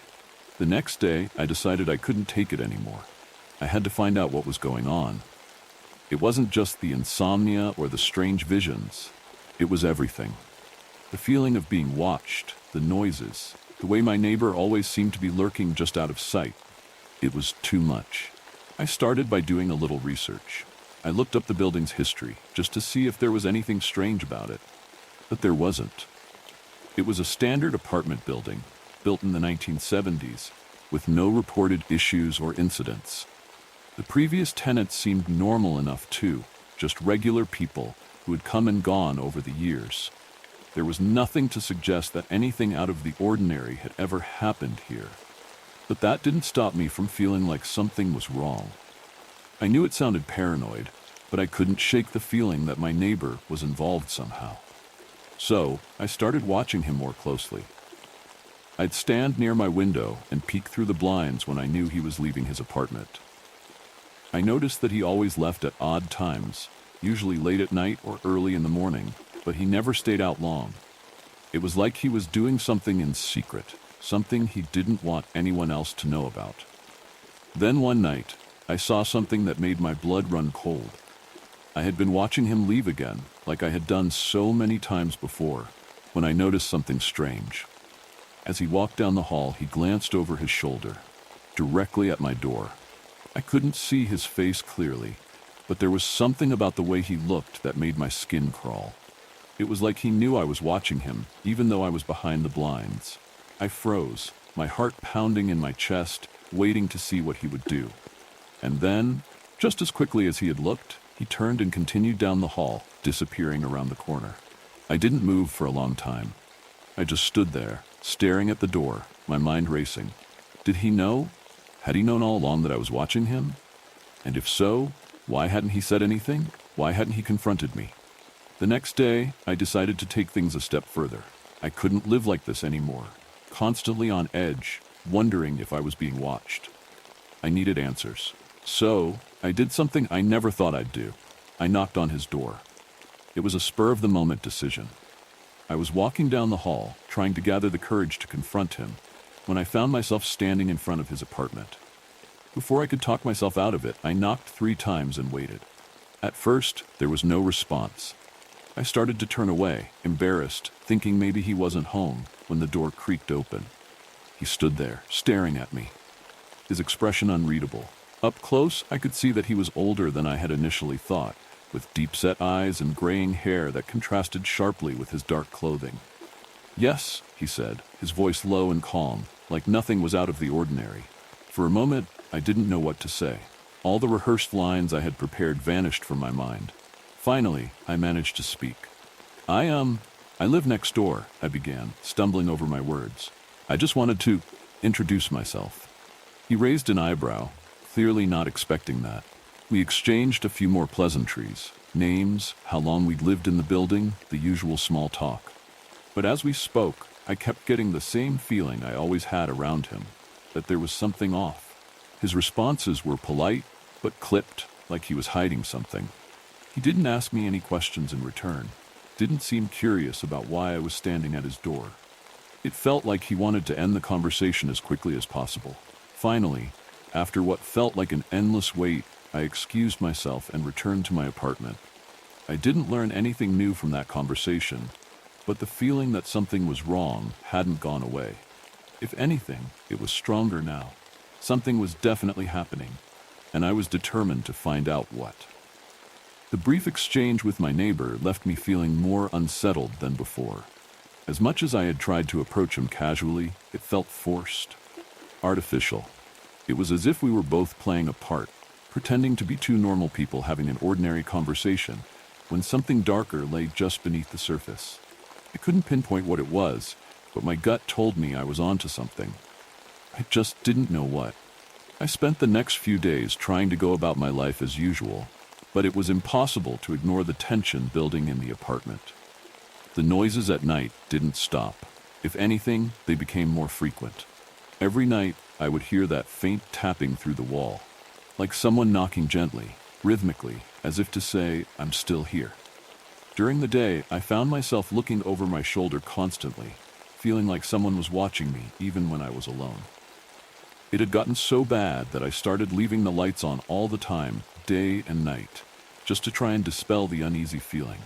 The next day, I decided I couldn't take it anymore. I had to find out what was going on. It wasn't just the insomnia or the strange visions. It was everything. The feeling of being watched, the noises, the way my neighbor always seemed to be lurking just out of sight. It was too much. I started by doing a little research. I looked up the building's history, just to see if there was anything strange about it. But there wasn't. It was a standard apartment building, built in the 1970s, with no reported issues or incidents. The previous tenants seemed normal enough too, just regular people who had come and gone over the years. There was nothing to suggest that anything out of the ordinary had ever happened here. But that didn't stop me from feeling like something was wrong. I knew it sounded paranoid, but I couldn't shake the feeling that my neighbor was involved somehow. So, I started watching him more closely. I'd stand near my window and peek through the blinds when I knew he was leaving his apartment. I noticed that he always left at odd times, usually late at night or early in the morning, but he never stayed out long. It was like he was doing something in secret, something he didn't want anyone else to know about. Then one night, I saw something that made my blood run cold. I had been watching him leave again, like I had done so many times before, when I noticed something strange. As he walked down the hall, he glanced over his shoulder, directly at my door. I couldn't see his face clearly, but there was something about the way he looked that made my skin crawl. It was like he knew I was watching him, even though I was behind the blinds. I froze, my heart pounding in my chest, waiting to see what he would do. And then, just as quickly as he had looked, he turned and continued down the hall, disappearing around the corner. I didn't move for a long time. I just stood there, staring at the door, my mind racing. Did he know? Had he known all along that I was watching him? And if so, why hadn't he said anything? Why hadn't he confronted me? The next day, I decided to take things a step further. I couldn't live like this anymore, constantly on edge, wondering if I was being watched. I needed answers. So, I did something I never thought I'd do. I knocked on his door. It was a spur-of-the-moment decision. I was walking down the hall, trying to gather the courage to confront him, when I found myself standing in front of his apartment. Before I could talk myself out of it, I knocked 3 times and waited. At first, there was no response. I started to turn away, embarrassed, thinking maybe he wasn't home, when the door creaked open. He stood there, staring at me, his expression unreadable. Up close, I could see that he was older than I had initially thought, with deep-set eyes and graying hair that contrasted sharply with his dark clothing. "Yes," he said, his voice low and calm, like nothing was out of the ordinary. For a moment, I didn't know what to say. All the rehearsed lines I had prepared vanished from my mind. Finally, I managed to speak. I live next door," I began, stumbling over my words. "I just wanted to introduce myself." He raised an eyebrow, clearly not expecting that. We exchanged a few more pleasantries, names, how long we'd lived in the building, the usual small talk. But as we spoke, I kept getting the same feeling I always had around him, that there was something off. His responses were polite, but clipped, like he was hiding something. He didn't ask me any questions in return, didn't seem curious about why I was standing at his door. It felt like he wanted to end the conversation as quickly as possible. Finally, after what felt like an endless wait, I excused myself and returned to my apartment. I didn't learn anything new from that conversation, but the feeling that something was wrong hadn't gone away. If anything, it was stronger now. Something was definitely happening, and I was determined to find out what. The brief exchange with my neighbor left me feeling more unsettled than before. As much as I had tried to approach him casually, it felt forced, artificial. It was as if we were both playing a part, pretending to be two normal people having an ordinary conversation, when something darker lay just beneath the surface. I couldn't pinpoint what it was, but my gut told me I was onto something. I just didn't know what. I spent the next few days trying to go about my life as usual, but it was impossible to ignore the tension building in the apartment. The noises at night didn't stop. If anything, they became more frequent. Every night, I would hear that faint tapping through the wall, like someone knocking gently, rhythmically, as if to say, "I'm still here." During the day, I found myself looking over my shoulder constantly, feeling like someone was watching me even when I was alone. It had gotten so bad that I started leaving the lights on all the time, day and night, just to try and dispel the uneasy feeling.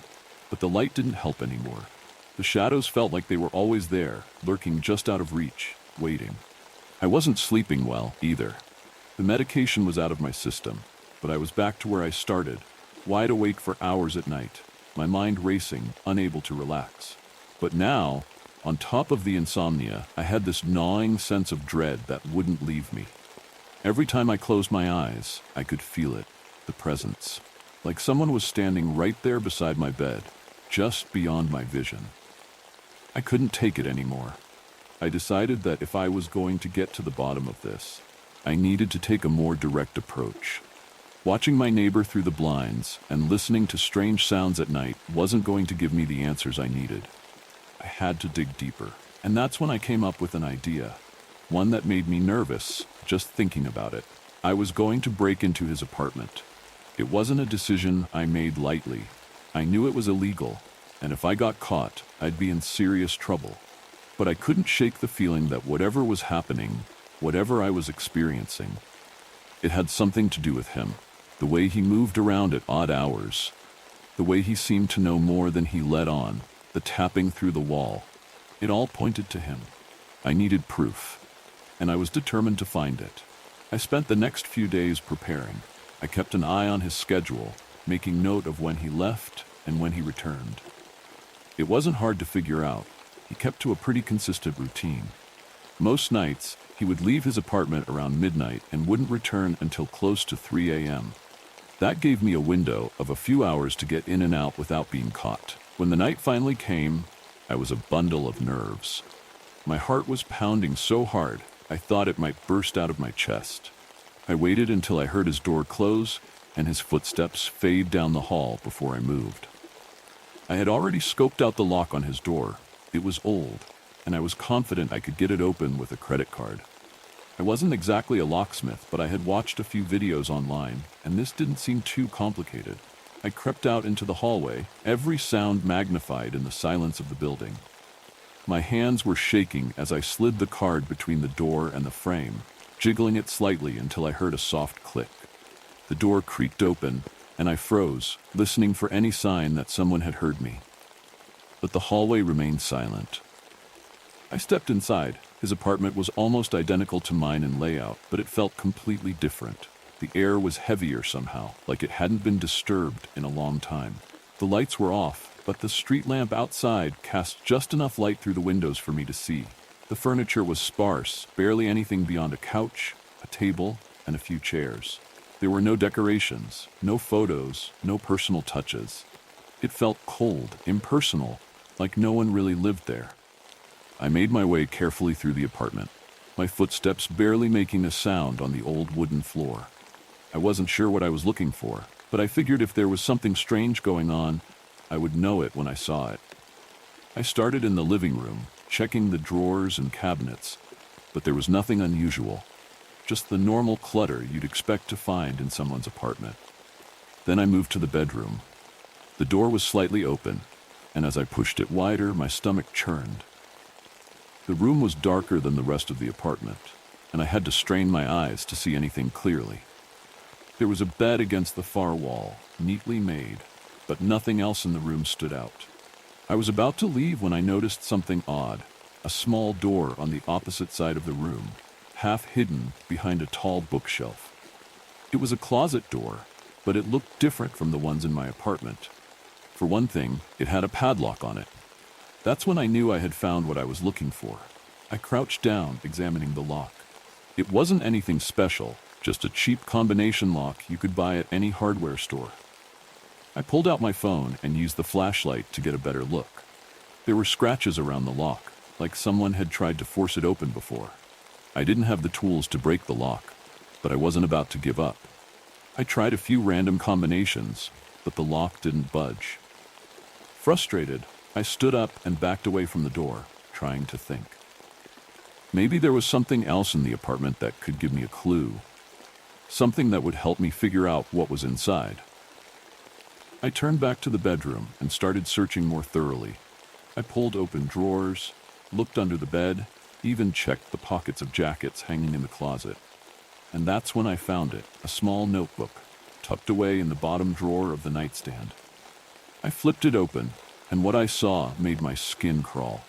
But the light didn't help anymore. The shadows felt like they were always there, lurking just out of reach, waiting. I wasn't sleeping well, either. The medication was out of my system, but I was back to where I started, wide awake for hours at night, my mind racing, unable to relax. But now, on top of the insomnia, I had this gnawing sense of dread that wouldn't leave me. Every time I closed my eyes, I could feel it, the presence. Like someone was standing right there beside my bed, just beyond my vision. I couldn't take it anymore. I decided that if I was going to get to the bottom of this, I needed to take a more direct approach. Watching my neighbor through the blinds and listening to strange sounds at night wasn't going to give me the answers I needed. I had to dig deeper, and that's when I came up with an idea, one that made me nervous just thinking about it. I was going to break into his apartment. It wasn't a decision I made lightly. I knew it was illegal, and if I got caught, I'd be in serious trouble. But I couldn't shake the feeling that whatever was happening, whatever I was experiencing, it had something to do with him. The way he moved around at odd hours, the way he seemed to know more than he let on, the tapping through the wall, it all pointed to him. I needed proof, and I was determined to find it. I spent the next few days preparing. I kept an eye on his schedule, making note of when he left and when he returned. It wasn't hard to figure out. He kept to a pretty consistent routine. Most nights, he would leave his apartment around midnight and wouldn't return until close to 3 a.m. That gave me a window of a few hours to get in and out without being caught. When the night finally came, I was a bundle of nerves. My heart was pounding so hard, I thought it might burst out of my chest. I waited until I heard his door close and his footsteps fade down the hall before I moved. I had already scoped out the lock on his door. It was old, and I was confident I could get it open with a credit card. I wasn't exactly a locksmith, but I had watched a few videos online, and this didn't seem too complicated. I crept out into the hallway, every sound magnified in the silence of the building. My hands were shaking as I slid the card between the door and the frame, jiggling it slightly until I heard a soft click. The door creaked open, and I froze, listening for any sign that someone had heard me. But the hallway remained silent. I stepped inside. His apartment was almost identical to mine in layout, but it felt completely different. The air was heavier somehow, like it hadn't been disturbed in a long time. The lights were off, but the street lamp outside cast just enough light through the windows for me to see. The furniture was sparse, barely anything beyond a couch, a table, and a few chairs. There were no decorations, no photos, no personal touches. It felt cold, impersonal, like no one really lived there. I made my way carefully through the apartment, my footsteps barely making a sound on the old wooden floor. I wasn't sure what I was looking for, but I figured if there was something strange going on, I would know it when I saw it. I started in the living room, checking the drawers and cabinets, but there was nothing unusual, just the normal clutter you'd expect to find in someone's apartment. Then I moved to the bedroom. The door was slightly open, and as I pushed it wider, my stomach churned. The room was darker than the rest of the apartment, and I had to strain my eyes to see anything clearly. There was a bed against the far wall, neatly made, but nothing else in the room stood out. I was about to leave when I noticed something odd, a small door on the opposite side of the room, half hidden behind a tall bookshelf. It was a closet door, but it looked different from the ones in my apartment. For one thing, it had a padlock on it. That's when I knew I had found what I was looking for. I crouched down, examining the lock. It wasn't anything special, just a cheap combination lock you could buy at any hardware store. I pulled out my phone and used the flashlight to get a better look. There were scratches around the lock, like someone had tried to force it open before. I didn't have the tools to break the lock, but I wasn't about to give up. I tried a few random combinations, but the lock didn't budge. Frustrated, I stood up and backed away from the door, trying to think. Maybe there was something else in the apartment that could give me a clue, something that would help me figure out what was inside. I turned back to the bedroom and started searching more thoroughly. I pulled open drawers, looked under the bed, even checked the pockets of jackets hanging in the closet. And that's when I found it, a small notebook, tucked away in the bottom drawer of the nightstand. I flipped it open, and what I saw made my skin crawl.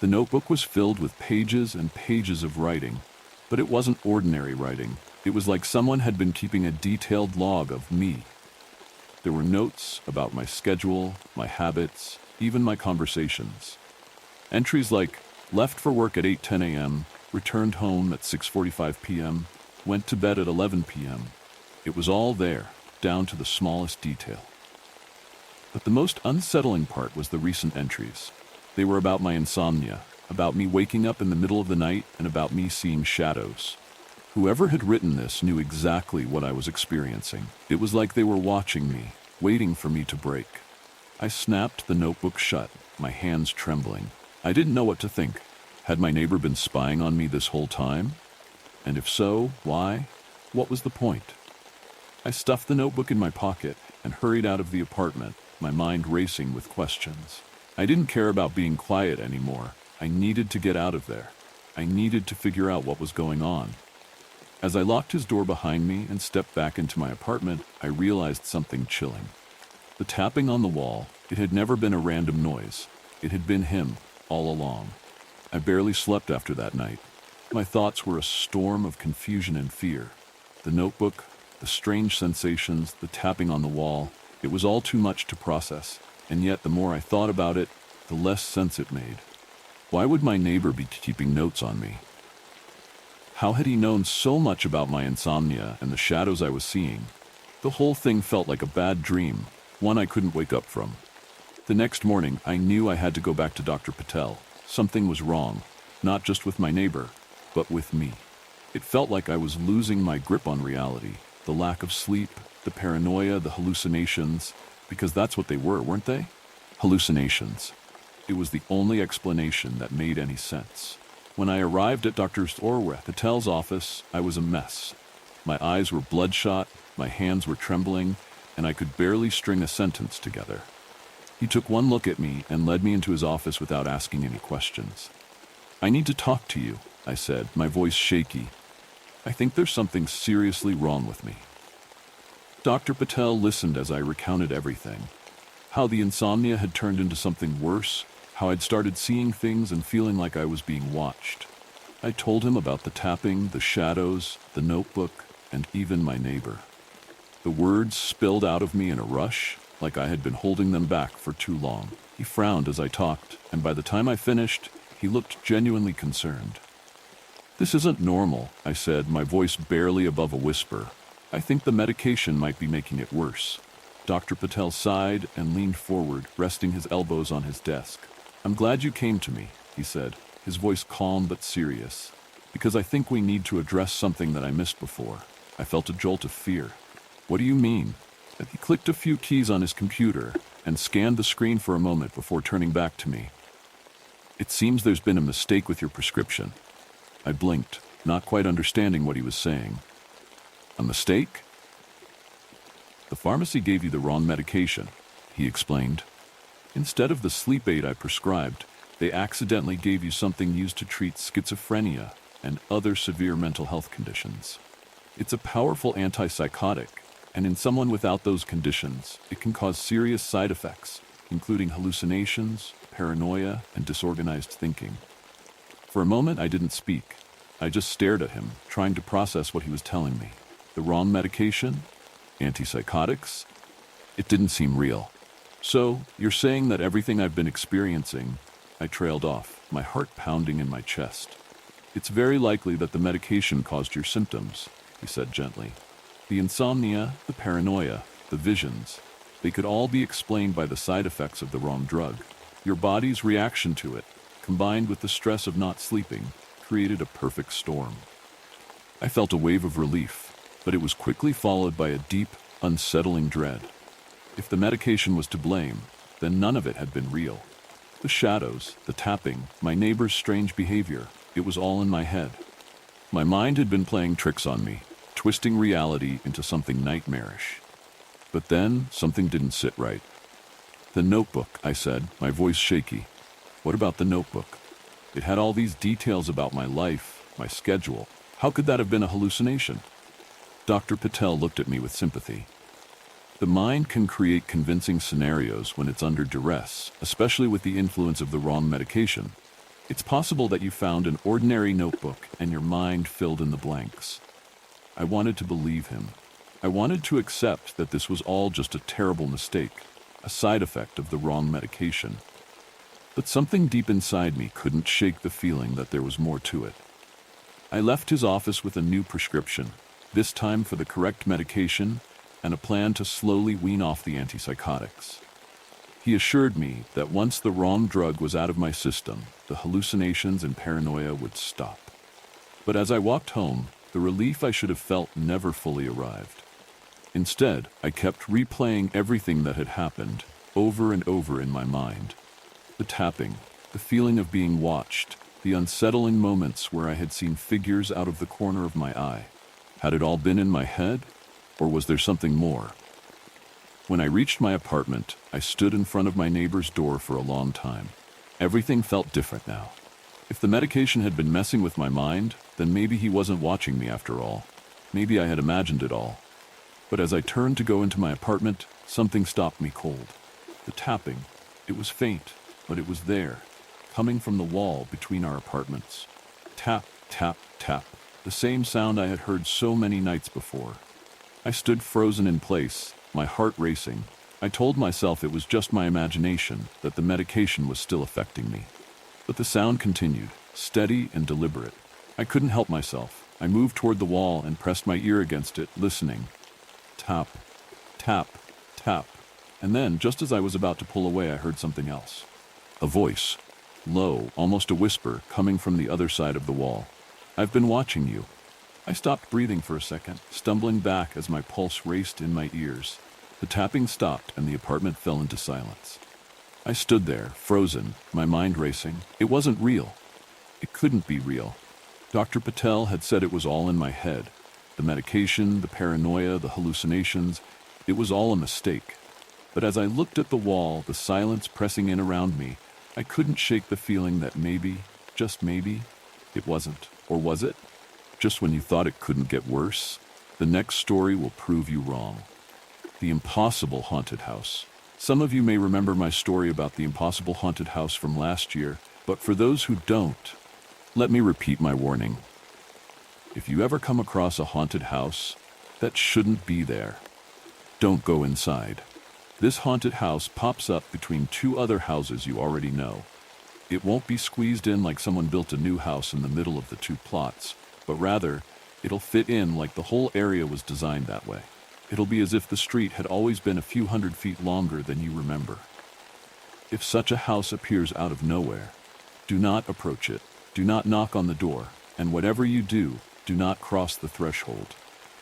The notebook was filled with pages and pages of writing, but it wasn't ordinary writing. It was like someone had been keeping a detailed log of me. There were notes about my schedule, my habits, even my conversations. Entries like, left for work at 8:10 a.m., returned home at 6:45 p.m., went to bed at 11 p.m. It was all there, down to the smallest detail. But the most unsettling part was the recent entries. They were about my insomnia, about me waking up in the middle of the night, and about me seeing shadows. Whoever had written this knew exactly what I was experiencing. It was like they were watching me, waiting for me to break. I snapped the notebook shut, my hands trembling. I didn't know what to think. Had my neighbor been spying on me this whole time? And if so, why? What was the point? I stuffed the notebook in my pocket and hurried out of the apartment, my mind racing with questions. I didn't care about being quiet anymore. I needed to get out of there. I needed to figure out what was going on. As I locked his door behind me and stepped back into my apartment, I realized something chilling. The tapping on the wall, it had never been a random noise. It had been him, all along. I barely slept after that night. My thoughts were a storm of confusion and fear. The notebook, the strange sensations, the tapping on the wall, it was all too much to process, and yet the more I thought about it, the less sense it made. Why would my neighbor be keeping notes on me? How had he known so much about my insomnia and the shadows I was seeing? The whole thing felt like a bad dream, one I couldn't wake up from. The next morning, I knew I had to go back to Dr. Patel. Something was wrong, not just with my neighbor, but with me. It felt like I was losing my grip on reality. The lack of sleep, the paranoia, the hallucinations, because that's what they were, weren't they? Hallucinations. It was the only explanation that made any sense. When I arrived at Dr. Patel's office, I was a mess. My eyes were bloodshot, my hands were trembling, and I could barely string a sentence together. He took one look at me and led me into his office without asking any questions. "I need to talk to you," I said, my voice shaky. "I think there's something seriously wrong with me." Dr. Patel listened as I recounted everything. How the insomnia had turned into something worse, how I'd started seeing things and feeling like I was being watched. I told him about the tapping, the shadows, the notebook, and even my neighbor. The words spilled out of me in a rush, like I had been holding them back for too long. He frowned as I talked, and by the time I finished, he looked genuinely concerned. "This isn't normal," I said, my voice barely above a whisper. "I think the medication might be making it worse." Dr. Patel sighed and leaned forward, resting his elbows on his desk. "I'm glad you came to me," he said, his voice calm but serious, "because I think we need to address something that I missed before." I felt a jolt of fear. "What do you mean?" And he clicked a few keys on his computer and scanned the screen for a moment before turning back to me. "It seems there's been a mistake with your prescription." I blinked, not quite understanding what he was saying. "A mistake?" "The pharmacy gave you the wrong medication," he explained. "Instead of the sleep aid I prescribed, they accidentally gave you something used to treat schizophrenia and other severe mental health conditions. It's a powerful antipsychotic, and in someone without those conditions, it can cause serious side effects, including hallucinations, paranoia, and disorganized thinking." For a moment, I didn't speak. I just stared at him, trying to process what he was telling me. The wrong medication? Antipsychotics? It didn't seem real. "So, you're saying that everything I've been experiencing..." I trailed off, my heart pounding in my chest. "It's very likely that the medication caused your symptoms," he said gently. "The insomnia, the paranoia, the visions, they could all be explained by the side effects of the wrong drug. Your body's reaction to it, combined with the stress of not sleeping, created a perfect storm. I felt a wave of relief, but it was quickly followed by a deep, unsettling dread. If the medication was to blame, then none of it had been real. The shadows, the tapping, my neighbor's strange behavior, it was all in my head. My mind had been playing tricks on me, twisting reality into something nightmarish. But then, something didn't sit right. "The notebook," I said, my voice shaky. "What about the notebook? It had all these details about my life, my schedule. How could that have been a hallucination?" Dr. Patel looked at me with sympathy. "The mind can create convincing scenarios when it's under duress, especially with the influence of the wrong medication. It's possible that you found an ordinary notebook and your mind filled in the blanks." I wanted to believe him. I wanted to accept that this was all just a terrible mistake, a side effect of the wrong medication. But something deep inside me couldn't shake the feeling that there was more to it. I left his office with a new prescription, this time for the correct medication and a plan to slowly wean off the antipsychotics. He assured me that once the wrong drug was out of my system, the hallucinations and paranoia would stop. But as I walked home, the relief I should have felt never fully arrived. Instead, I kept replaying everything that had happened, over and over in my mind. The tapping, the feeling of being watched, the unsettling moments where I had seen figures out of the corner of my eye. Had it all been in my head, or was there something more? When I reached my apartment, I stood in front of my neighbor's door for a long time. Everything felt different now. If the medication had been messing with my mind, then maybe he wasn't watching me after all. Maybe I had imagined it all. But as I turned to go into my apartment, something stopped me cold. The tapping. It was faint, but it was there, coming from the wall between our apartments. Tap, tap, tap. The same sound I had heard so many nights before. I stood frozen in place, my heart racing. I told myself it was just my imagination, that the medication was still affecting me. But the sound continued, steady and deliberate. I couldn't help myself. I moved toward the wall and pressed my ear against it, listening. Tap, tap, tap. And then, just as I was about to pull away, I heard something else. A voice, low, almost a whisper, coming from the other side of the wall. "I've been watching you." I stopped breathing for a second, stumbling back as my pulse raced in my ears. The tapping stopped and the apartment fell into silence. I stood there, frozen, my mind racing. It wasn't real. It couldn't be real. Dr. Patel had said it was all in my head. The medication, the paranoia, the hallucinations, it was all a mistake. But as I looked at the wall, the silence pressing in around me, I couldn't shake the feeling that maybe, just maybe, it wasn't. Or was it? Just when you thought it couldn't get worse, the next story will prove you wrong. The Impossible Haunted House. Some of you may remember my story about the Impossible Haunted House from last year, but for those who don't, let me repeat my warning. If you ever come across a haunted house that shouldn't be there, don't go inside. This haunted house pops up between two other houses you already know. It won't be squeezed in like someone built a new house in the middle of the two plots, but rather, it'll fit in like the whole area was designed that way. It'll be as if the street had always been a few hundred feet longer than you remember. If such a house appears out of nowhere, do not approach it, do not knock on the door, and whatever you do, do not cross the threshold.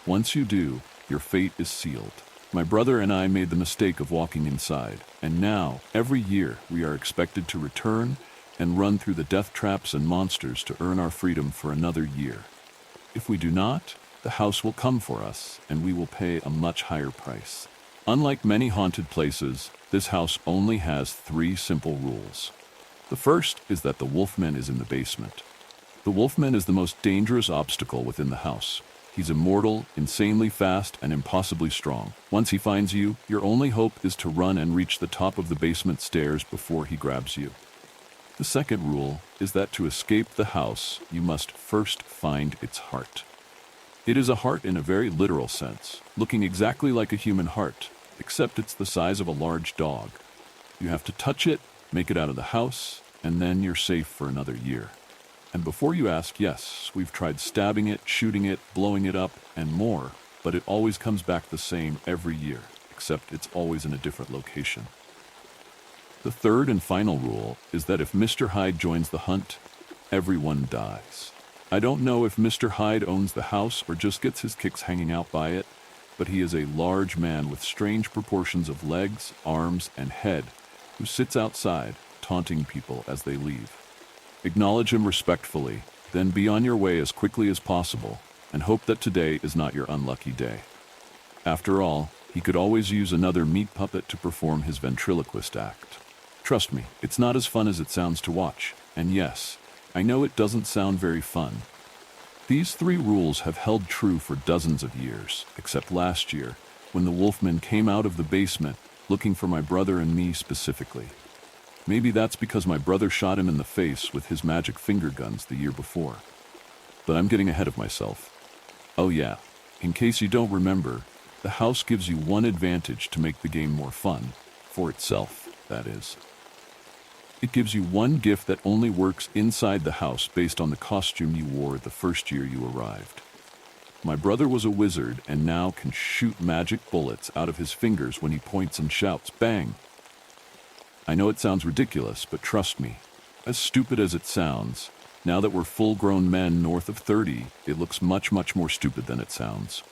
Once you do, your fate is sealed. My brother and I made the mistake of walking inside, and now, every year, we are expected to return and run through the death traps and monsters to earn our freedom for another year. If we do not, the house will come for us, and we will pay a much higher price. Unlike many haunted places, this house only has 3 simple rules. The first is that the Wolfman is in the basement. The Wolfman is the most dangerous obstacle within the house. He's immortal, insanely fast, and impossibly strong. Once he finds you, your only hope is to run and reach the top of the basement stairs before he grabs you. The second rule is that to escape the house, you must first find its heart. It is a heart in a very literal sense, looking exactly like a human heart, except it's the size of a large dog. You have to touch it, make it out of the house, and then you're safe for another year. And before you ask, yes, we've tried stabbing it, shooting it, blowing it up, and more, but it always comes back the same every year, except it's always in a different location. The third and final rule is that if Mr. Hyde joins the hunt, everyone dies. I don't know if Mr. Hyde owns the house or just gets his kicks hanging out by it, but he is a large man with strange proportions of legs, arms, and head who sits outside, taunting people as they leave. Acknowledge him respectfully, then be on your way as quickly as possible, and hope that today is not your unlucky day. After all, he could always use another meat puppet to perform his ventriloquist act. Trust me, it's not as fun as it sounds to watch, and yes, I know it doesn't sound very fun. These 3 rules have held true for dozens of years, except last year, when the wolfman came out of the basement looking for my brother and me specifically. Maybe that's because my brother shot him in the face with his magic finger guns the year before. But I'm getting ahead of myself. Oh yeah, in case you don't remember, the house gives you one advantage to make the game more fun, for itself, that is. It gives you one gift that only works inside the house based on the costume you wore the first year you arrived. My brother was a wizard and now can shoot magic bullets out of his fingers when he points and shouts, "Bang!" I know it sounds ridiculous, but trust me, as stupid as it sounds, now that we're full-grown men north of 30, it looks much, much more stupid than it sounds.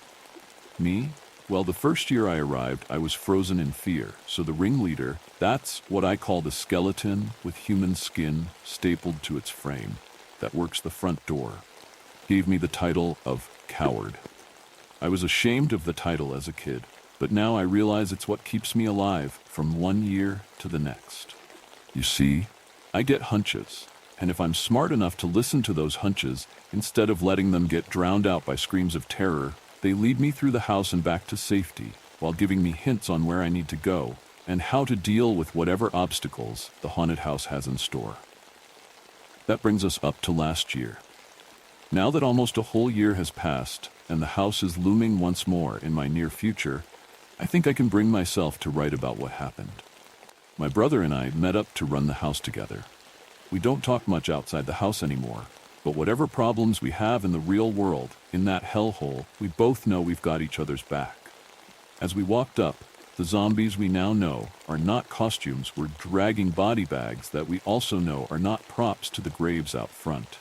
Me? Well, the first year I arrived, I was frozen in fear, so the ringleader, that's what I call the skeleton with human skin stapled to its frame, that works the front door, gave me the title of Coward. I was ashamed of the title as a kid, but now I realize it's what keeps me alive from one year to the next. You see, I get hunches, and if I'm smart enough to listen to those hunches, instead of letting them get drowned out by screams of terror, they lead me through the house and back to safety, while giving me hints on where I need to go and how to deal with whatever obstacles the haunted house has in store. That brings us up to last year. Now that almost a whole year has passed and the house is looming once more in my near future, I think I can bring myself to write about what happened. My brother and I met up to run the house together. We don't talk much outside the house anymore, but whatever problems we have in the real world, in that hellhole, we both know we've got each other's back. As we walked up, the zombies we now know are not costumes, we're dragging body bags that we also know are not props to the graves out front.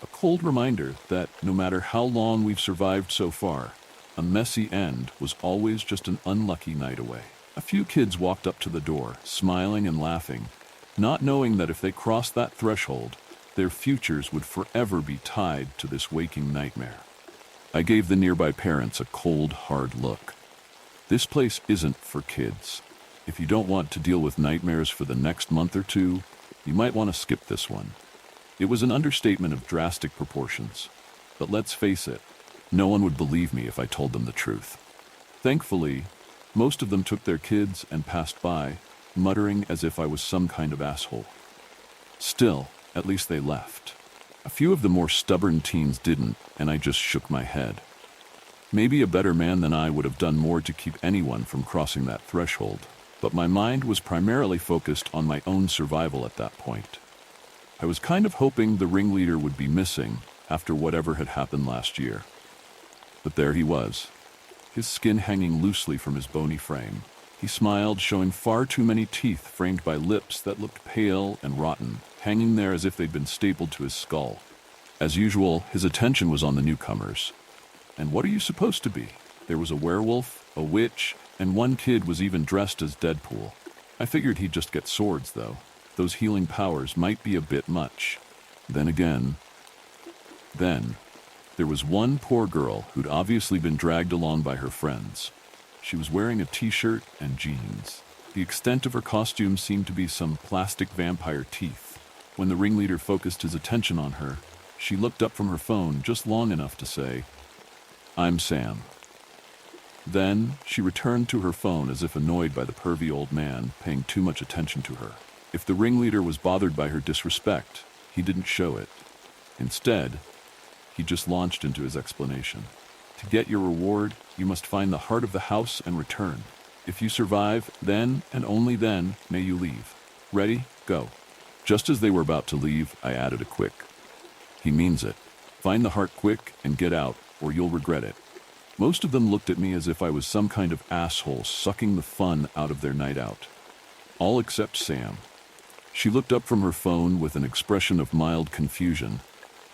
A cold reminder that no matter how long we've survived so far, a messy end was always just an unlucky night away. A few kids walked up to the door, smiling and laughing, not knowing that if they crossed that threshold, their futures would forever be tied to this waking nightmare. I gave the nearby parents a cold, hard look. This place isn't for kids. If you don't want to deal with nightmares for the next month or two, you might want to skip this one. It was an understatement of drastic proportions. But let's face it, no one would believe me if I told them the truth. Thankfully, most of them took their kids and passed by, muttering as if I was some kind of asshole. Still, at least they left. A few of the more stubborn teens didn't, and I just shook my head. Maybe a better man than I would have done more to keep anyone from crossing that threshold, but my mind was primarily focused on my own survival at that point. I was kind of hoping the ringleader would be missing after whatever had happened last year. But there he was, his skin hanging loosely from his bony frame. He smiled, showing far too many teeth framed by lips that looked pale and rotten, hanging there as if they'd been stapled to his skull. As usual, his attention was on the newcomers. And what are you supposed to be? There was a werewolf, a witch, and one kid was even dressed as Deadpool. I figured he'd just get swords, though. Those healing powers might be a bit much. Then there was one poor girl who'd obviously been dragged along by her friends. She was wearing a t-shirt and jeans. The extent of her costume seemed to be some plastic vampire teeth. When the ringleader focused his attention on her, she looked up from her phone just long enough to say, "I'm Sam." Then she returned to her phone as if annoyed by the pervy old man paying too much attention to her. If the ringleader was bothered by her disrespect, he didn't show it. Instead, he just launched into his explanation. To get your reward, you must find the heart of the house and return. If you survive, then and only then may you leave. Ready? Go. Just as they were about to leave, I added a quick, "He means it. Find the heart quick and get out, or you'll regret it." Most of them looked at me as if I was some kind of asshole sucking the fun out of their night out. all except Sam. She looked up from her phone with an expression of mild confusion.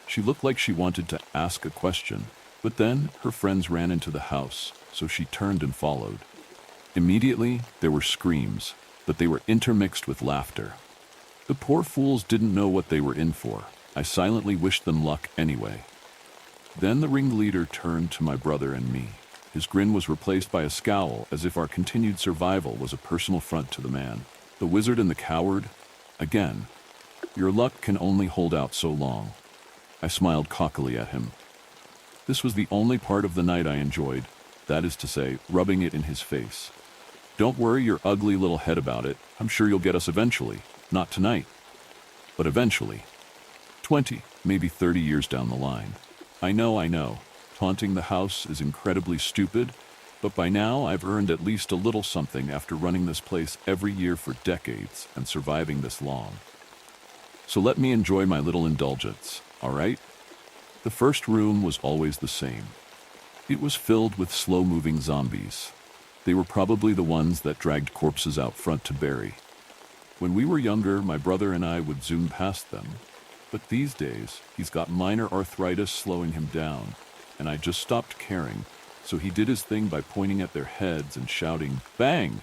She looked like she wanted to ask a question, but then her friends ran into the house, so she turned and followed. Immediately, there were screams, but they were intermixed with laughter. The poor fools didn't know what they were in for. I silently wished them luck anyway. Then the ringleader turned to my brother and me. His grin was replaced by a scowl, as if our continued survival was a personal affront to the man. The wizard and the coward? Again. Your luck can only hold out so long. I smiled cockily at him. This was the only part of the night I enjoyed, that is to say, rubbing it in his face. Don't worry your ugly little head about it. I'm sure you'll get us eventually. Not tonight, but eventually. 20, maybe 30 years down the line. I know. Haunting the house is incredibly stupid, but by now I've earned at least a little something after running this place every year for decades and surviving this long. So let me enjoy my little indulgence, all right? The first room was always the same. It was filled with slow-moving zombies. They were probably the ones that dragged corpses out front to bury. When we were younger, my brother and I would zoom past them. But these days, he's got minor arthritis slowing him down, and I just stopped caring, so he did his thing by pointing at their heads and shouting, "Bang!"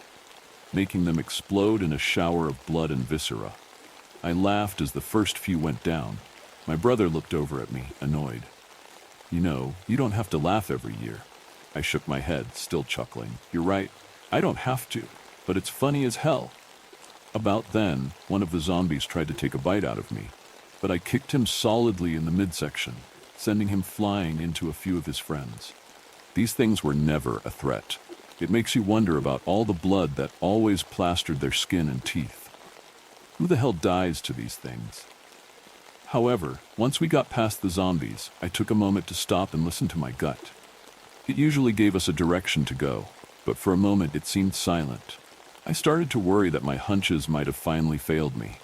making them explode in a shower of blood and viscera. I laughed as the first few went down. My brother looked over at me, annoyed. You don't have to laugh every year. I shook my head, still chuckling. You're right, I don't have to, but it's funny as hell. About then, one of the zombies tried to take a bite out of me, but I kicked him solidly in the midsection, sending him flying into a few of his friends. These things were never a threat. It makes you wonder about all the blood that always plastered their skin and teeth. Who the hell dies to these things? However, once we got past the zombies, I took a moment to stop and listen to my gut. It usually gave us a direction to go, but for a moment it seemed silent. I started to worry that my hunches might have finally failed me.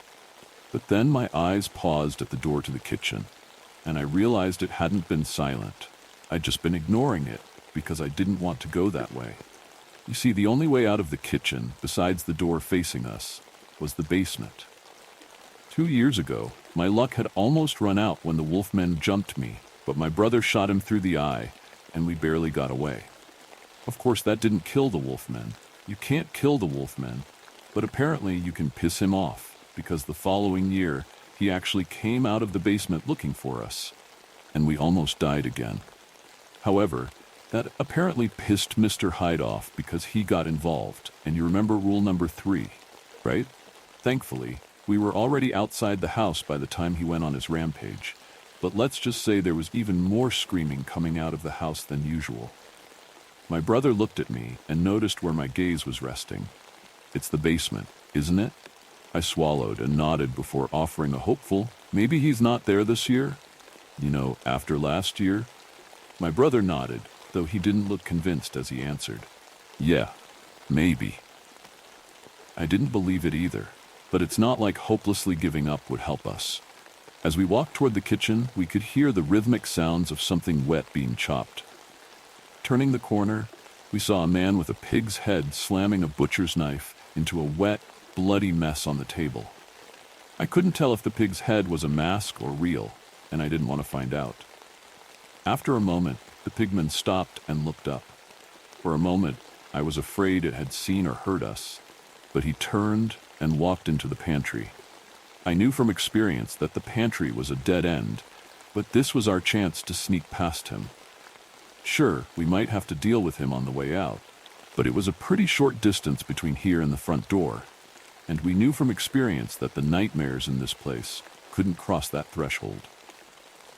But then my eyes paused at the door to the kitchen, and I realized it hadn't been silent. I'd just been ignoring it because I didn't want to go that way. You see, the only way out of the kitchen, besides the door facing us, was the basement. 2 years ago, my luck had almost run out when the wolfmen jumped me, but my brother shot him through the eye, and we barely got away. Of course, that didn't kill the wolfmen. You can't kill the wolfmen, but apparently you can piss him off, because the following year, he actually came out of the basement looking for us, and we almost died again. However, that apparently pissed Mr. Hyde off because he got involved, and you remember rule number 3, right? Thankfully, we were already outside the house by the time he went on his rampage, but let's just say there was even more screaming coming out of the house than usual. My brother looked at me and noticed where my gaze was resting. It's the basement, isn't it? I swallowed and nodded before offering a hopeful, maybe he's not there this year? After last year? My brother nodded, though he didn't look convinced as he answered. Yeah, maybe. I didn't believe it either, but it's not like hopelessly giving up would help us. As we walked toward the kitchen, we could hear the rhythmic sounds of something wet being chopped. Turning the corner, we saw a man with a pig's head slamming a butcher's knife into a wet, bloody mess on the table. I couldn't tell if the pig's head was a mask or real, and I didn't want to find out. After a moment, the pigman stopped and looked up. For a moment, I was afraid it had seen or heard us, but he turned and walked into the pantry. I knew from experience that the pantry was a dead end, but this was our chance to sneak past him. Sure, we might have to deal with him on the way out, but it was a pretty short distance between here and the front door, and we knew from experience that the nightmares in this place couldn't cross that threshold.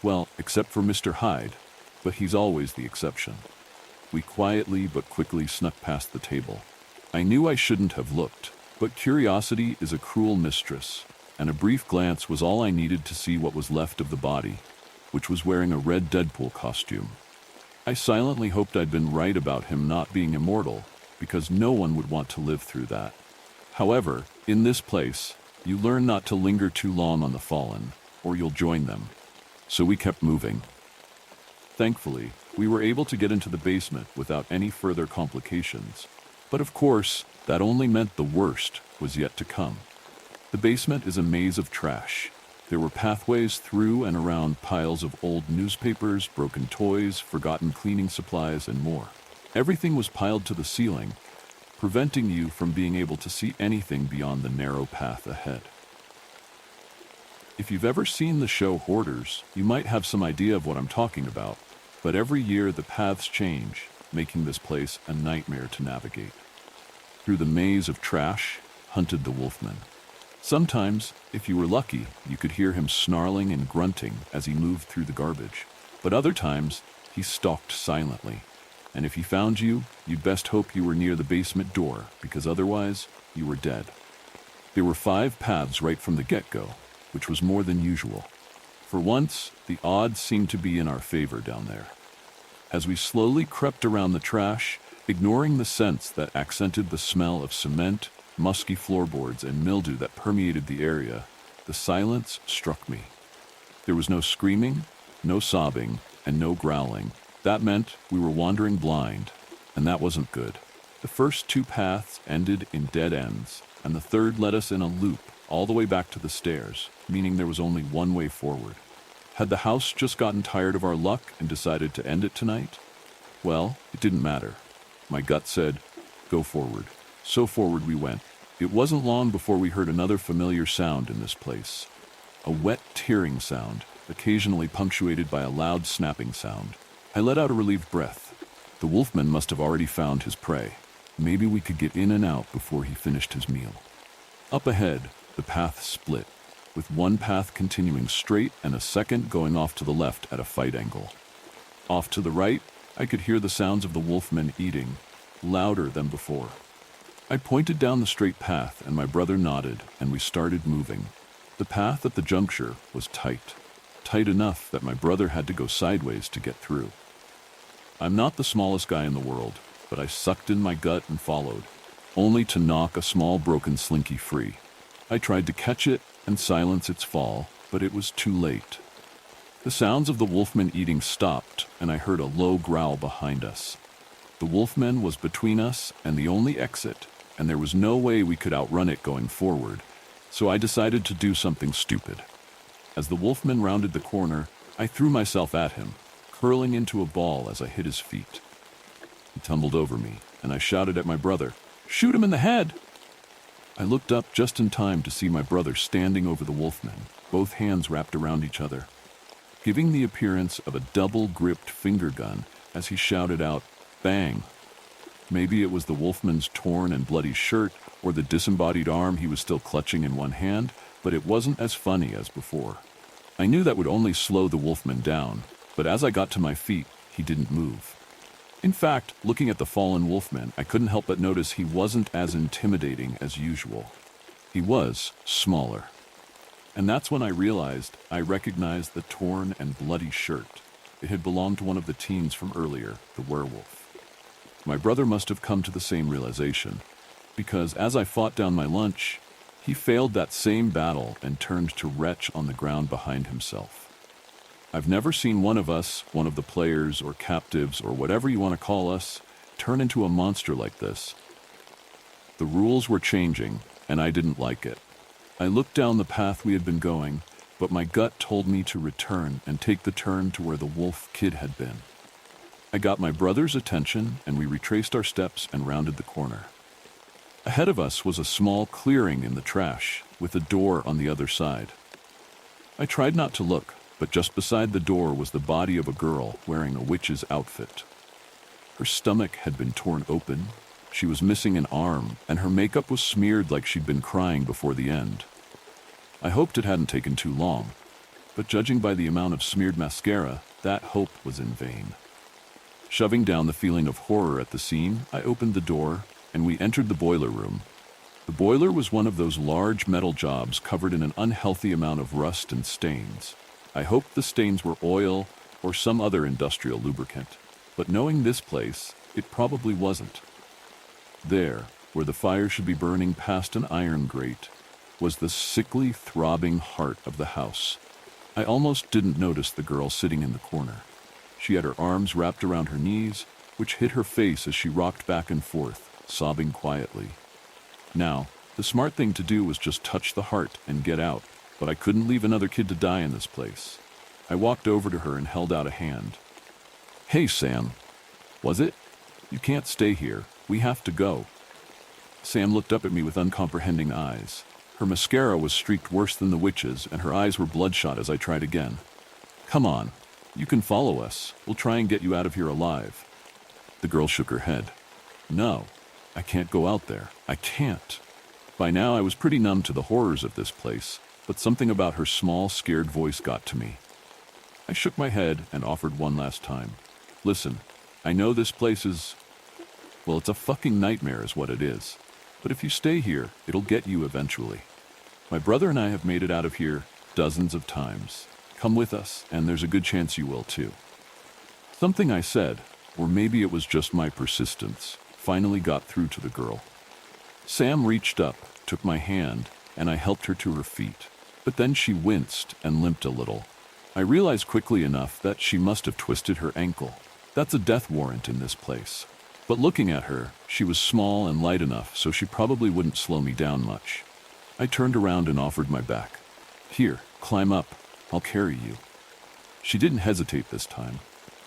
Well, except for Mr. Hyde, but he's always the exception. We quietly but quickly snuck past the table. I knew I shouldn't have looked, but curiosity is a cruel mistress, and a brief glance was all I needed to see what was left of the body, which was wearing a red Deadpool costume. I silently hoped I'd been right about him not being immortal, because no one would want to live through that. However, in this place, you learn not to linger too long on the fallen, or you'll join them. So we kept moving. Thankfully, we were able to get into the basement without any further complications. But of course, That only meant the worst was yet to come. The basement is a maze of trash. There were pathways through and around piles of old newspapers, broken toys, forgotten cleaning supplies, and more. Everything was piled to the ceiling, preventing you from being able to see anything beyond the narrow path ahead. If you've ever seen the show Hoarders, you might have some idea of what I'm talking about, but every year the paths change, making this place a nightmare to navigate. Through the maze of trash hunted the wolfman. Sometimes, if you were lucky, you could hear him snarling and grunting as he moved through the garbage. But other times, he stalked silently. And if he found you, you'd best hope you were near the basement door, because otherwise, you were dead. There were 5 paths right from the get-go, which was more than usual. For once, the odds seemed to be in our favor down there. As we slowly crept around the trash, ignoring the scents that accented the smell of cement, musky floorboards, and mildew that permeated the area, the silence struck me. There was no screaming, no sobbing, and no growling. That meant we were wandering blind, and that wasn't good. The first 2 paths ended in dead ends, and the third led us in a loop all the way back to the stairs, meaning there was only one way forward. Had the house just gotten tired of our luck and decided to end it tonight? Well, it didn't matter. My gut said, go forward. So forward we went. It wasn't long before we heard another familiar sound in this place. A wet tearing sound, occasionally punctuated by a loud snapping sound. I let out a relieved breath. The wolfman must have already found his prey. Maybe we could get in and out before he finished his meal. Up ahead, the path split, with one path continuing straight and a second going off to the left at a fight angle. Off to the right, I could hear the sounds of the wolfmen eating, louder than before. I pointed down the straight path and my brother nodded and we started moving. The path at the juncture was tight enough that my brother had to go sideways to get through. I'm not the smallest guy in the world, but I sucked in my gut and followed, only to knock a small broken slinky free. I tried to catch it and silence its fall, but it was too late. The sounds of the wolfman eating stopped and I heard a low growl behind us. The wolfman was between us and the only exit, and there was no way we could outrun it going forward, so I decided to do something stupid. As the wolfman rounded the corner, I threw myself at him, curling into a ball as I hit his feet. He tumbled over me, and I shouted at my brother, "Shoot him in the head!" I looked up just in time to see my brother standing over the wolfman, both hands wrapped around each other, giving the appearance of a double-gripped finger gun as he shouted out, "Bang!" Maybe it was the wolfman's torn and bloody shirt or the disembodied arm he was still clutching in one hand, but it wasn't as funny as before. I knew that would only slow the wolfman down, but as I got to my feet, he didn't move. In fact, looking at the fallen wolfman, I couldn't help but notice he wasn't as intimidating as usual. He was smaller. And that's when I realized I recognized the torn and bloody shirt. It had belonged to one of the teens from earlier, the werewolf. My brother must have come to the same realization, because as I fought down my lunch, he failed that same battle and turned to retch on the ground behind himself. I've never seen one of us, one of the players or captives or whatever you want to call us, turn into a monster like this. The rules were changing, and I didn't like it. I looked down the path we had been going, but my gut told me to return and take the turn to where the wolf kid had been. I got my brother's attention, and we retraced our steps and rounded the corner. Ahead of us was a small clearing in the trash, with a door on the other side. I tried not to look, but just beside the door was the body of a girl wearing a witch's outfit. Her stomach had been torn open, she was missing an arm, and her makeup was smeared like she'd been crying before the end. I hoped it hadn't taken too long, but judging by the amount of smeared mascara, that hope was in vain. Shoving down the feeling of horror at the scene, I opened the door, and we entered the boiler room. The boiler was one of those large metal jobs covered in an unhealthy amount of rust and stains. I hoped the stains were oil or some other industrial lubricant, but knowing this place, it probably wasn't. There, where the fire should be burning past an iron grate, was the sickly, throbbing heart of the house. I almost didn't notice the girl sitting in the corner. She had her arms wrapped around her knees, which hid her face as she rocked back and forth, sobbing quietly. Now, the smart thing to do was just touch the heart and get out, but I couldn't leave another kid to die in this place. I walked over to her and held out a hand. "Hey, Sam. Was it? You can't stay here. We have to go." Sam looked up at me with uncomprehending eyes. Her mascara was streaked worse than the witch's, and her eyes were bloodshot as I tried again. "Come on. You can follow us. We'll try and get you out of here alive." The girl shook her head. "No, I can't go out there. I can't." By now I was pretty numb to the horrors of this place, but something about her small, scared voice got to me. I shook my head and offered one last time. "Listen, I know this place is... well, it's a fucking nightmare is what it is. But if you stay here, it'll get you eventually. My brother and I have made it out of here dozens of times. Come with us, and there's a good chance you will too." Something I said, or maybe it was just my persistence, finally got through to the girl. Sam reached up, took my hand, and I helped her to her feet. But then she winced and limped a little. I realized quickly enough that she must have twisted her ankle. That's a death warrant in this place. But looking at her, she was small and light enough, so she probably wouldn't slow me down much. I turned around and offered my back. "Here, climb up. I'll carry you." She didn't hesitate this time.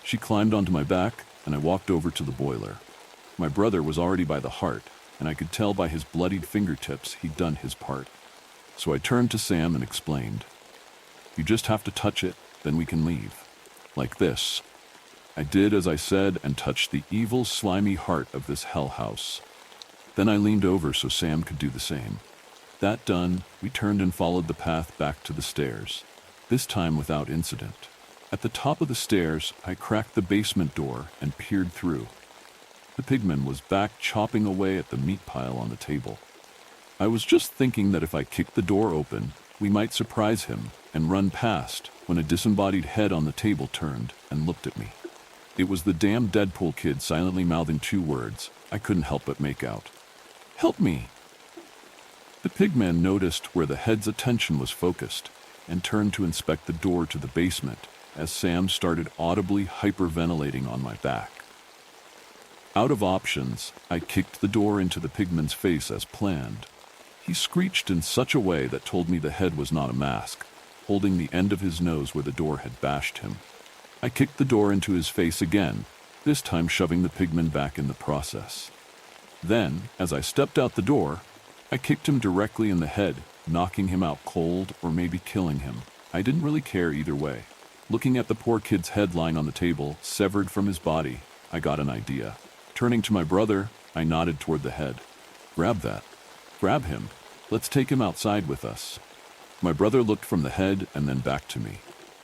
She climbed onto my back, and I walked over to the boiler. My brother was already by the heart, and I could tell by his bloodied fingertips he'd done his part. So I turned to Sam and explained. "You just have to touch it, then we can leave. Like this." I did as I said and touched the evil, slimy heart of this hell house. Then I leaned over so Sam could do the same. That done, we turned and followed the path back to the stairs, this time without incident. At the top of the stairs, I cracked the basement door and peered through. The pigman was back chopping away at the meat pile on the table. I was just thinking that if I kicked the door open, we might surprise him and run past when a disembodied head on the table turned and looked at me. It was the damn Deadpool kid silently mouthing two words I couldn't help but make out. "Help me!" The pigman noticed where the head's attention was focused and turned to inspect the door to the basement as Sam started audibly hyperventilating on my back. Out of options, I kicked the door into the pigman's face as planned. He screeched in such a way that told me the head was not a mask, holding the end of his nose where the door had bashed him. I kicked the door into his face again, this time shoving the pigman back in the process. Then, as I stepped out the door, I kicked him directly in the head, knocking him out cold or maybe killing him. I didn't really care either way. Looking at the poor kid's head lying on the table, severed from his body, I got an idea. Turning to my brother, I nodded toward the head. "Grab that. Grab him. Let's take him outside with us." My brother looked from the head and then back to me.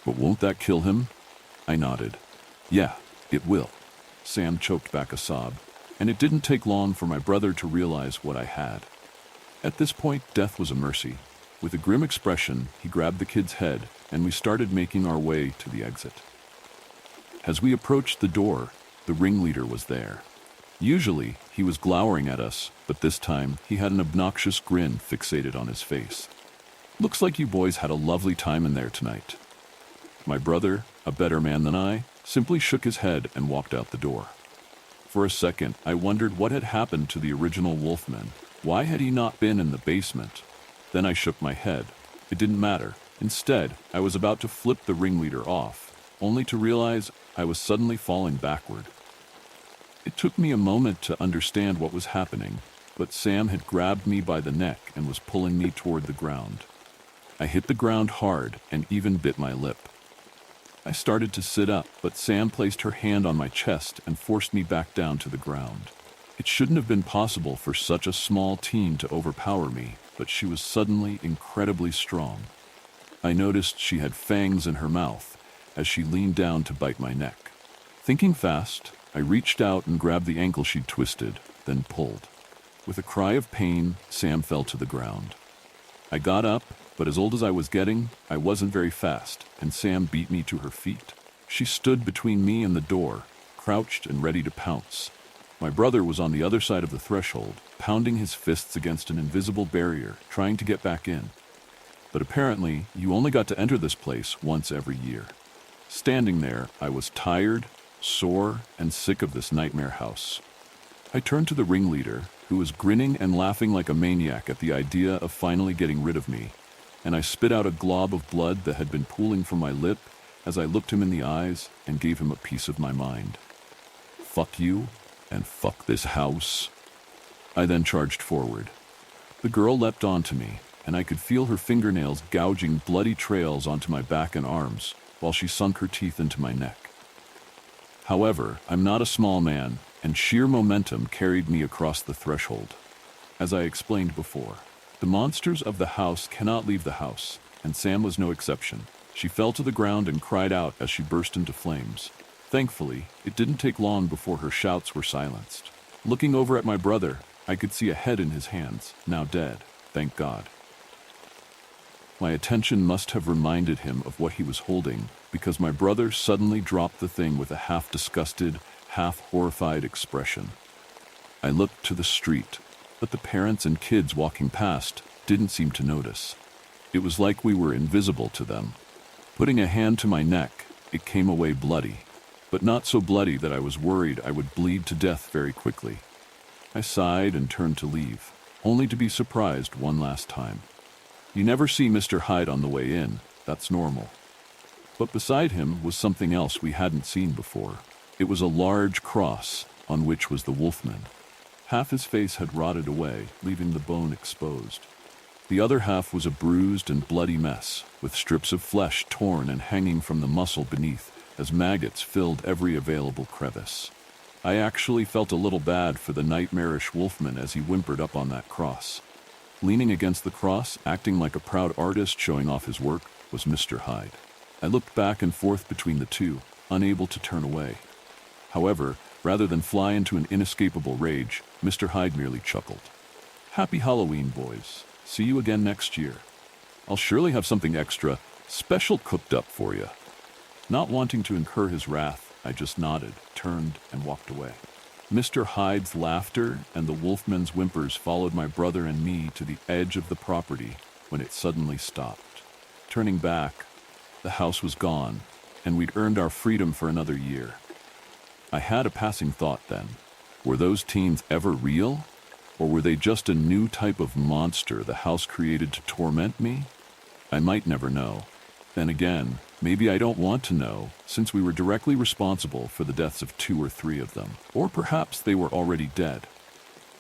"But won't that kill him?" I nodded. "Yeah, it will." Sam choked back a sob, and it didn't take long for my brother to realize what I had. At this point, death was a mercy. With a grim expression, he grabbed the kid's head, and we started making our way to the exit. As we approached the door, the ringleader was there. Usually, he was glowering at us, but this time, he had an obnoxious grin fixated on his face. "Looks like you boys had a lovely time in there tonight." My brother, a better man than I, simply shook his head and walked out the door. For a second, I wondered what had happened to the original Wolfman. Why had he not been in the basement? Then I shook my head. It didn't matter. Instead, I was about to flip the ringleader off, only to realize I was suddenly falling backward. It took me a moment to understand what was happening, but Sam had grabbed me by the neck and was pulling me toward the ground. I hit the ground hard and even bit my lip. I started to sit up, but Sam placed her hand on my chest and forced me back down to the ground. It shouldn't have been possible for such a small teen to overpower me, but she was suddenly incredibly strong. I noticed she had fangs in her mouth as she leaned down to bite my neck. Thinking fast, I reached out and grabbed the ankle she'd twisted, then pulled. With a cry of pain, Sam fell to the ground. I got up, but as old as I was getting, I wasn't very fast, and Sam beat me to her feet. She stood between me and the door, crouched and ready to pounce. My brother was on the other side of the threshold, pounding his fists against an invisible barrier, trying to get back in. But apparently, you only got to enter this place once every year. Standing there, I was tired, sore, and sick of this nightmare house. I turned to the ringleader, who was grinning and laughing like a maniac at the idea of finally getting rid of me, and I spit out a glob of blood that had been pooling from my lip as I looked him in the eyes and gave him a piece of my mind. Fuck you, and fuck this house. I then charged forward. The girl leapt onto me, and I could feel her fingernails gouging bloody trails onto my back and arms while she sunk her teeth into my neck. However, I'm not a small man, and sheer momentum carried me across the threshold. As I explained before, the monsters of the house cannot leave the house, and Sam was no exception. She fell to the ground and cried out as she burst into flames. Thankfully, it didn't take long before her shouts were silenced. Looking over at my brother, I could see a head in his hands, now dead, thank God. My attention must have reminded him of what he was holding, because my brother suddenly dropped the thing with a half-disgusted, half-horrified expression. I looked to the street, but the parents and kids walking past didn't seem to notice. It was like we were invisible to them. Putting a hand to my neck, it came away bloody, but not so bloody that I was worried I would bleed to death very quickly. I sighed and turned to leave, only to be surprised one last time. You never see Mr. Hyde on the way in, that's normal. But beside him was something else we hadn't seen before. It was a large cross, on which was the wolfman. Half his face had rotted away, leaving the bone exposed. The other half was a bruised and bloody mess, with strips of flesh torn and hanging from the muscle beneath, as maggots filled every available crevice. I actually felt a little bad for the nightmarish wolfman as he whimpered up on that cross. Leaning against the cross, acting like a proud artist showing off his work, was Mr. Hyde. I looked back and forth between the two, unable to turn away. However, rather than fly into an inescapable rage, Mr. Hyde merely chuckled. Happy Halloween, boys. See you again next year. I'll surely have something extra, special cooked up for you. Not wanting to incur his wrath, I just nodded, turned, and walked away. Mr. Hyde's laughter and the wolfman's whimpers followed my brother and me to the edge of the property when it suddenly stopped. Turning back, the house was gone, and we'd earned our freedom for another year. I had a passing thought then. Were those teens ever real? Or were they just a new type of monster the house created to torment me? I might never know. Then again, maybe I don't want to know, since we were directly responsible for the deaths of 2 or 3 of them. Or perhaps they were already dead.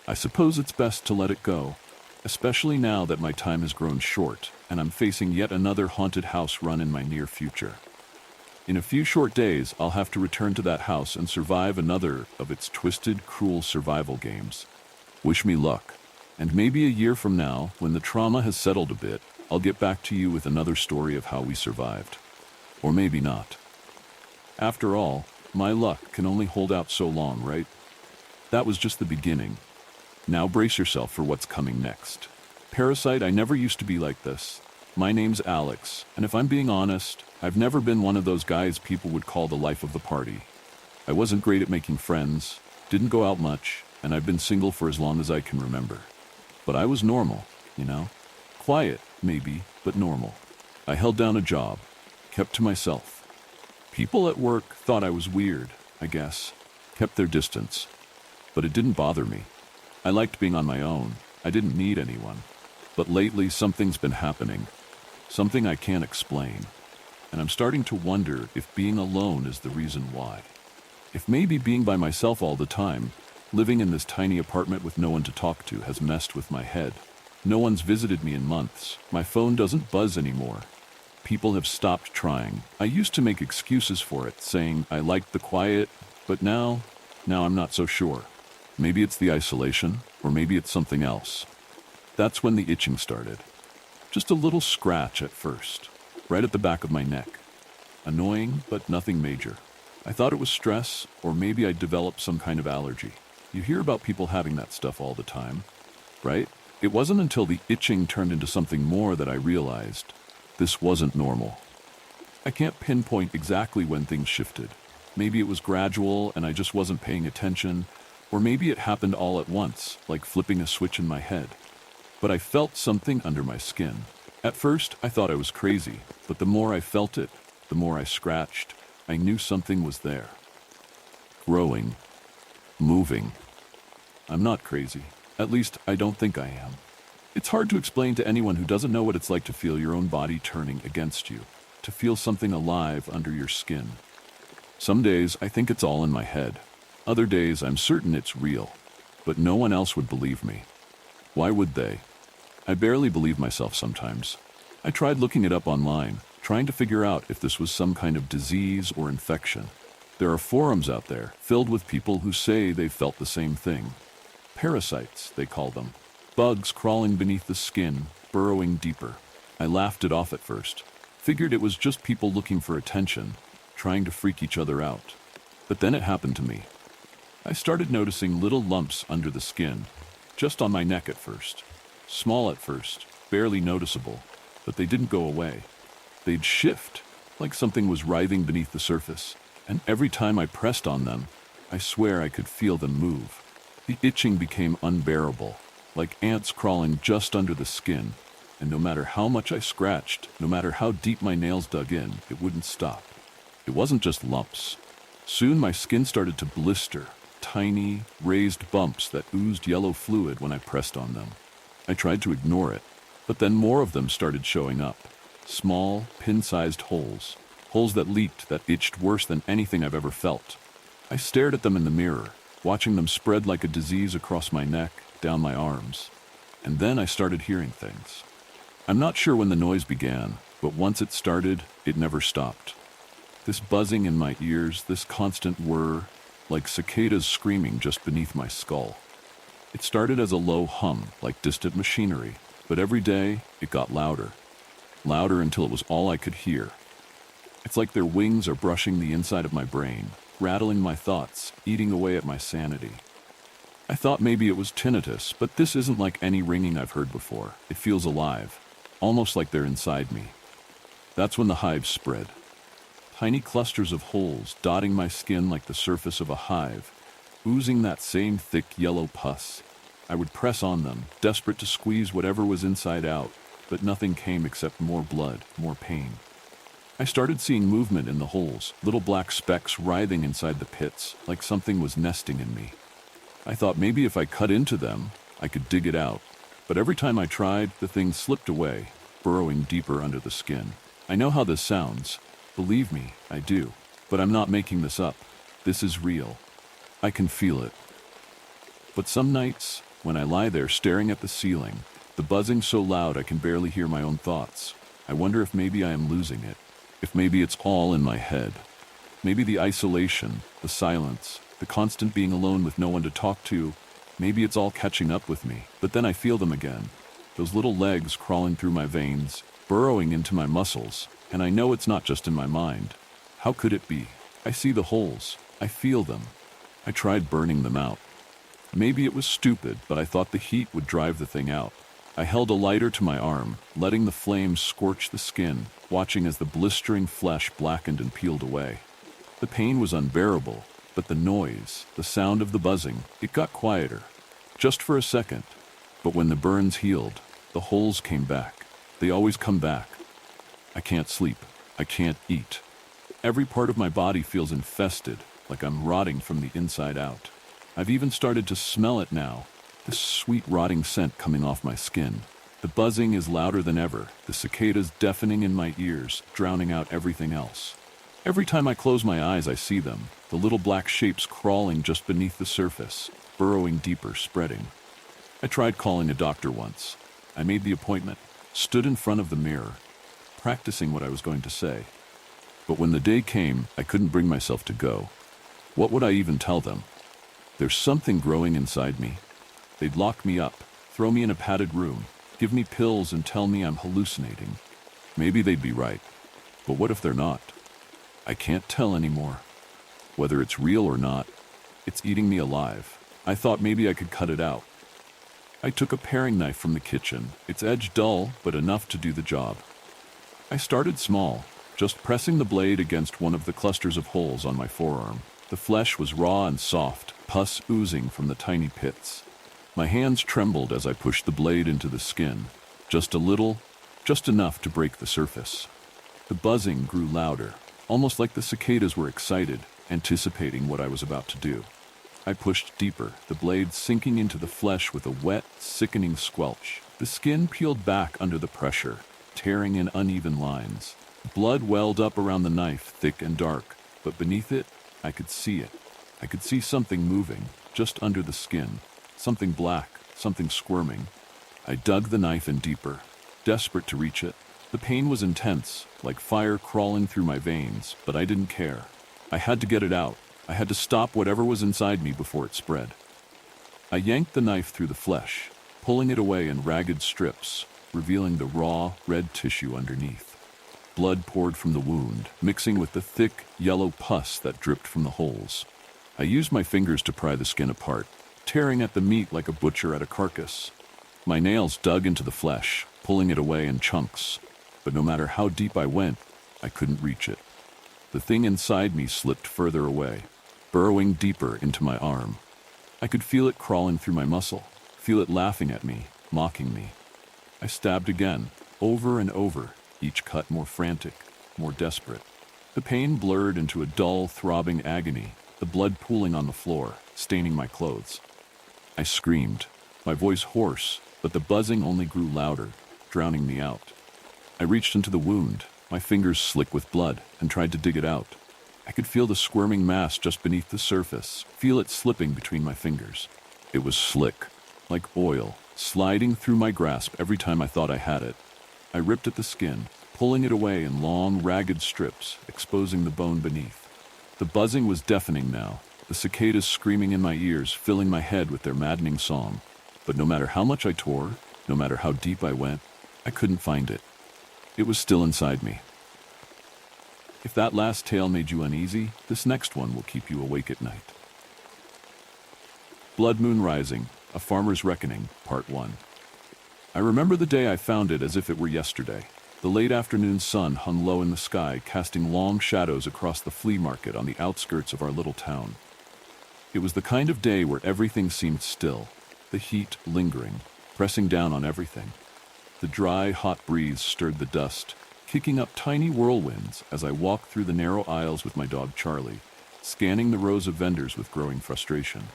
I suppose it's best to let it go, especially now that my time has grown short and I'm facing yet another haunted house run in my near future. In a few short days, I'll have to return to that house and survive another of its twisted, cruel survival games. Wish me luck. And maybe a year from now, when the trauma has settled a bit, I'll get back to you with another story of how we survived. Or maybe not. After all, my luck can only hold out so long, right? That was just the beginning. Now brace yourself for what's coming next. Parasite, I never used to be like this. My name's Alex, and if I'm being honest, I've never been one of those guys people would call the life of the party. I wasn't great at making friends, didn't go out much, and I've been single for as long as I can remember. But I was normal, you know? Quiet, maybe, but normal. I held down a job, kept to myself. People at work thought I was weird, I guess, kept their distance. But it didn't bother me. I liked being on my own. I didn't need anyone. But lately, something's been happening. Something I can't explain. And I'm starting to wonder if being alone is the reason why. If maybe being by myself all the time, living in this tiny apartment with no one to talk to, has messed with my head. No one's visited me in months. My phone doesn't buzz anymore. People have stopped trying. I used to make excuses for it, saying I liked the quiet, but now I'm not so sure. Maybe it's the isolation, or maybe it's something else. That's when the itching started. Just a little scratch at first, right at the back of my neck. Annoying, but nothing major. I thought it was stress, or maybe I'd developed some kind of allergy. You hear about people having that stuff all the time, right? It wasn't until the itching turned into something more that I realized this wasn't normal. I can't pinpoint exactly when things shifted. Maybe it was gradual and I just wasn't paying attention, or maybe it happened all at once, like flipping a switch in my head. But I felt something under my skin. At first, I thought I was crazy, but the more I felt it, the more I scratched, I knew something was there. Growing. Moving. I'm not crazy. At least, I don't think I am. It's hard to explain to anyone who doesn't know what it's like to feel your own body turning against you, to feel something alive under your skin. Some days, I think it's all in my head. Other days, I'm certain it's real. But no one else would believe me. Why would they? I barely believe myself sometimes. I tried looking it up online, trying to figure out if this was some kind of disease or infection. There are forums out there filled with people who say they've felt the same thing. Parasites, they call them. Bugs crawling beneath the skin, burrowing deeper. I laughed it off at first. Figured it was just people looking for attention, trying to freak each other out. But then it happened to me. I started noticing little lumps under the skin, just on my neck at first. Small at first, barely noticeable, but they didn't go away. They'd shift, like something was writhing beneath the surface, and every time I pressed on them, I swear I could feel them move. The itching became unbearable, like ants crawling just under the skin, and no matter how much I scratched, no matter how deep my nails dug in, it wouldn't stop. It wasn't just lumps. Soon my skin started to blister, tiny, raised bumps that oozed yellow fluid when I pressed on them. I tried to ignore it, but then more of them started showing up. Small, pin-sized holes. Holes that leaked, that itched worse than anything I've ever felt. I stared at them in the mirror, watching them spread like a disease across my neck, down my arms. And then I started hearing things. I'm not sure when the noise began, but once it started, it never stopped. This buzzing in my ears, this constant whir, like cicadas screaming just beneath my skull. It started as a low hum, like distant machinery, but every day it got louder. Louder until it was all I could hear. It's like their wings are brushing the inside of my brain, rattling my thoughts, eating away at my sanity. I thought maybe it was tinnitus, but this isn't like any ringing I've heard before. It feels alive, almost like they're inside me. That's when the hives spread. Tiny clusters of holes dotting my skin like the surface of a hive, oozing that same thick yellow pus. I would press on them, desperate to squeeze whatever was inside out, but nothing came except more blood, more pain. I started seeing movement in the holes, little black specks writhing inside the pits, like something was nesting in me. I thought maybe if I cut into them, I could dig it out, but every time I tried, the thing slipped away, burrowing deeper under the skin. I know how this sounds. Believe me, I do. But I'm not making this up. This is real. I can feel it. But some nights, when I lie there staring at the ceiling, the buzzing so loud I can barely hear my own thoughts, I wonder if maybe I am losing it. If maybe it's all in my head. Maybe the isolation, the silence, the constant being alone with no one to talk to, maybe it's all catching up with me. But then I feel them again. Those little legs crawling through my veins, burrowing into my muscles, and I know it's not just in my mind. How could it be? I see the holes. I feel them. I tried burning them out. Maybe it was stupid, but I thought the heat would drive the thing out. I held a lighter to my arm, letting the flames scorch the skin, watching as the blistering flesh blackened and peeled away. The pain was unbearable, but the noise, the sound of the buzzing, it got quieter. Just for a second. But when the burns healed, the holes came back. They always come back. I can't sleep. I can't eat. Every part of my body feels infested, like I'm rotting from the inside out. I've even started to smell it now, this sweet rotting scent coming off my skin. The buzzing is louder than ever, the cicadas deafening in my ears, drowning out everything else. Every time I close my eyes, I see them, the little black shapes crawling just beneath the surface, burrowing deeper, spreading. I tried calling a doctor once. I made the appointment, stood in front of the mirror, practicing what I was going to say. But when the day came, I couldn't bring myself to go. What would I even tell them? There's something growing inside me. They'd lock me up, throw me in a padded room, give me pills and tell me I'm hallucinating. Maybe they'd be right. But what if they're not? I can't tell anymore. Whether it's real or not, it's eating me alive. I thought maybe I could cut it out. I took a paring knife from the kitchen, its edge dull, but enough to do the job. I started small, just pressing the blade against one of the clusters of holes on my forearm. The flesh was raw and soft, pus oozing from the tiny pits. My hands trembled as I pushed the blade into the skin. Just a little, just enough to break the surface. The buzzing grew louder, almost like the cicadas were excited, anticipating what I was about to do. I pushed deeper, the blade sinking into the flesh with a wet, sickening squelch. The skin peeled back under the pressure, tearing in uneven lines. Blood welled up around the knife, thick and dark, but beneath it, I could see it. I could see something moving, just under the skin. Something black, something squirming. I dug the knife in deeper, desperate to reach it. The pain was intense, like fire crawling through my veins, but I didn't care. I had to get it out. I had to stop whatever was inside me before it spread. I yanked the knife through the flesh, pulling it away in ragged strips, revealing the raw, red tissue underneath. Blood poured from the wound, mixing with the thick, yellow pus that dripped from the holes. I used my fingers to pry the skin apart, tearing at the meat like a butcher at a carcass. My nails dug into the flesh, pulling it away in chunks, but no matter how deep I went, I couldn't reach it. The thing inside me slipped further away, burrowing deeper into my arm. I could feel it crawling through my muscle, feel it laughing at me, mocking me. I stabbed again, over and over, each cut more frantic, more desperate. The pain blurred into a dull, throbbing agony, the blood pooling on the floor, staining my clothes. I screamed, my voice hoarse, but the buzzing only grew louder, drowning me out. I reached into the wound, my fingers slick with blood, and tried to dig it out. I could feel the squirming mass just beneath the surface, feel it slipping between my fingers. It was slick, like oil, sliding through my grasp every time I thought I had it. I ripped at the skin, pulling it away in long, ragged strips, exposing the bone beneath. The buzzing was deafening now, the cicadas screaming in my ears, filling my head with their maddening song. But no matter how much I tore, no matter how deep I went, I couldn't find it. It was still inside me. If that last tale made you uneasy, this next one will keep you awake at night. Blood Moon Rising, A Farmer's Reckoning, Part 1. I remember the day I found it as if it were yesterday. The late afternoon sun hung low in the sky, casting long shadows across the flea market on the outskirts of our little town. It was the kind of day where everything seemed still, the heat lingering, pressing down on everything. The dry, hot breeze stirred the dust, kicking up tiny whirlwinds as I walked through the narrow aisles with my dog Charlie, scanning the rows of vendors with growing frustration.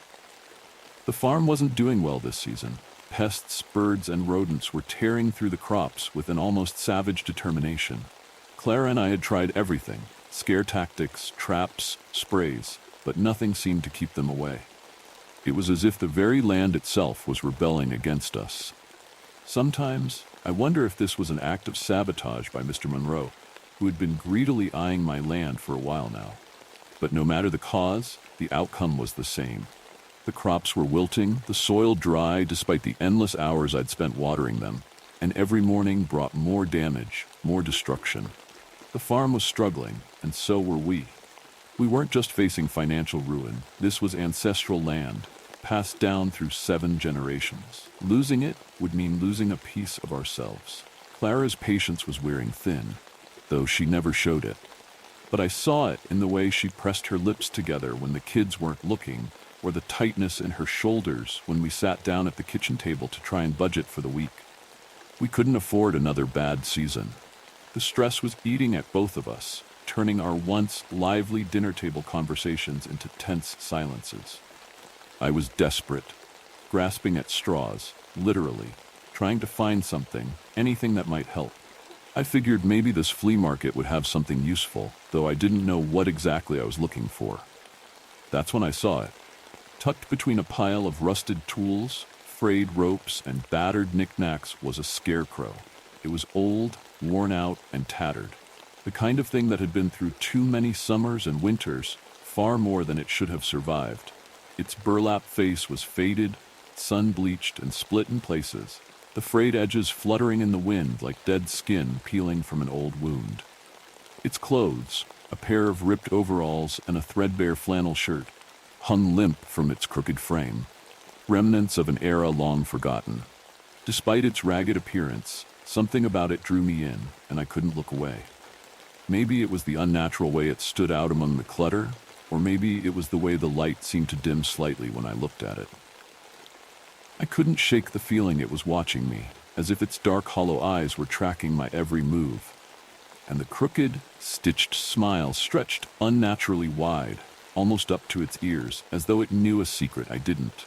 The farm wasn't doing well this season. Pests, birds, and rodents were tearing through the crops with an almost savage determination. Clara and I had tried everything, scare tactics, traps, sprays, but nothing seemed to keep them away. It was as if the very land itself was rebelling against us. Sometimes, I wonder if this was an act of sabotage by Mr. Monroe, who had been greedily eyeing my land for a while now. But no matter the cause, the outcome was the same. The crops were wilting, the soil dry despite the endless hours I'd spent watering them, and every morning brought more damage, more destruction. The farm was struggling, and so were we. We weren't just facing financial ruin. This was ancestral land, passed down through 7 generations. Losing it would mean losing a piece of ourselves. Clara's patience was wearing thin, though she never showed it. But I saw it in the way she pressed her lips together when the kids weren't looking, or the tightness in her shoulders when we sat down at the kitchen table to try and budget for the week. We couldn't afford another bad season. The stress was eating at both of us, turning our once lively dinner table conversations into tense silences. I was desperate, grasping at straws, literally, trying to find something, anything that might help. I figured maybe this flea market would have something useful, though I didn't know what exactly I was looking for. That's when I saw it. Tucked between a pile of rusted tools, frayed ropes, and battered knickknacks was a scarecrow. It was old, worn out, and tattered. The kind of thing that had been through too many summers and winters, far more than it should have survived. Its burlap face was faded, sun-bleached, and split in places, the frayed edges fluttering in the wind like dead skin peeling from an old wound. Its clothes, a pair of ripped overalls and a threadbare flannel shirt, hung limp from its crooked frame, remnants of an era long forgotten. Despite its ragged appearance, something about it drew me in, and I couldn't look away. Maybe it was the unnatural way it stood out among the clutter, or maybe it was the way the light seemed to dim slightly when I looked at it. I couldn't shake the feeling it was watching me, as if its dark, hollow eyes were tracking my every move. And the crooked, stitched smile stretched unnaturally wide, almost up to its ears, as though it knew a secret I didn't.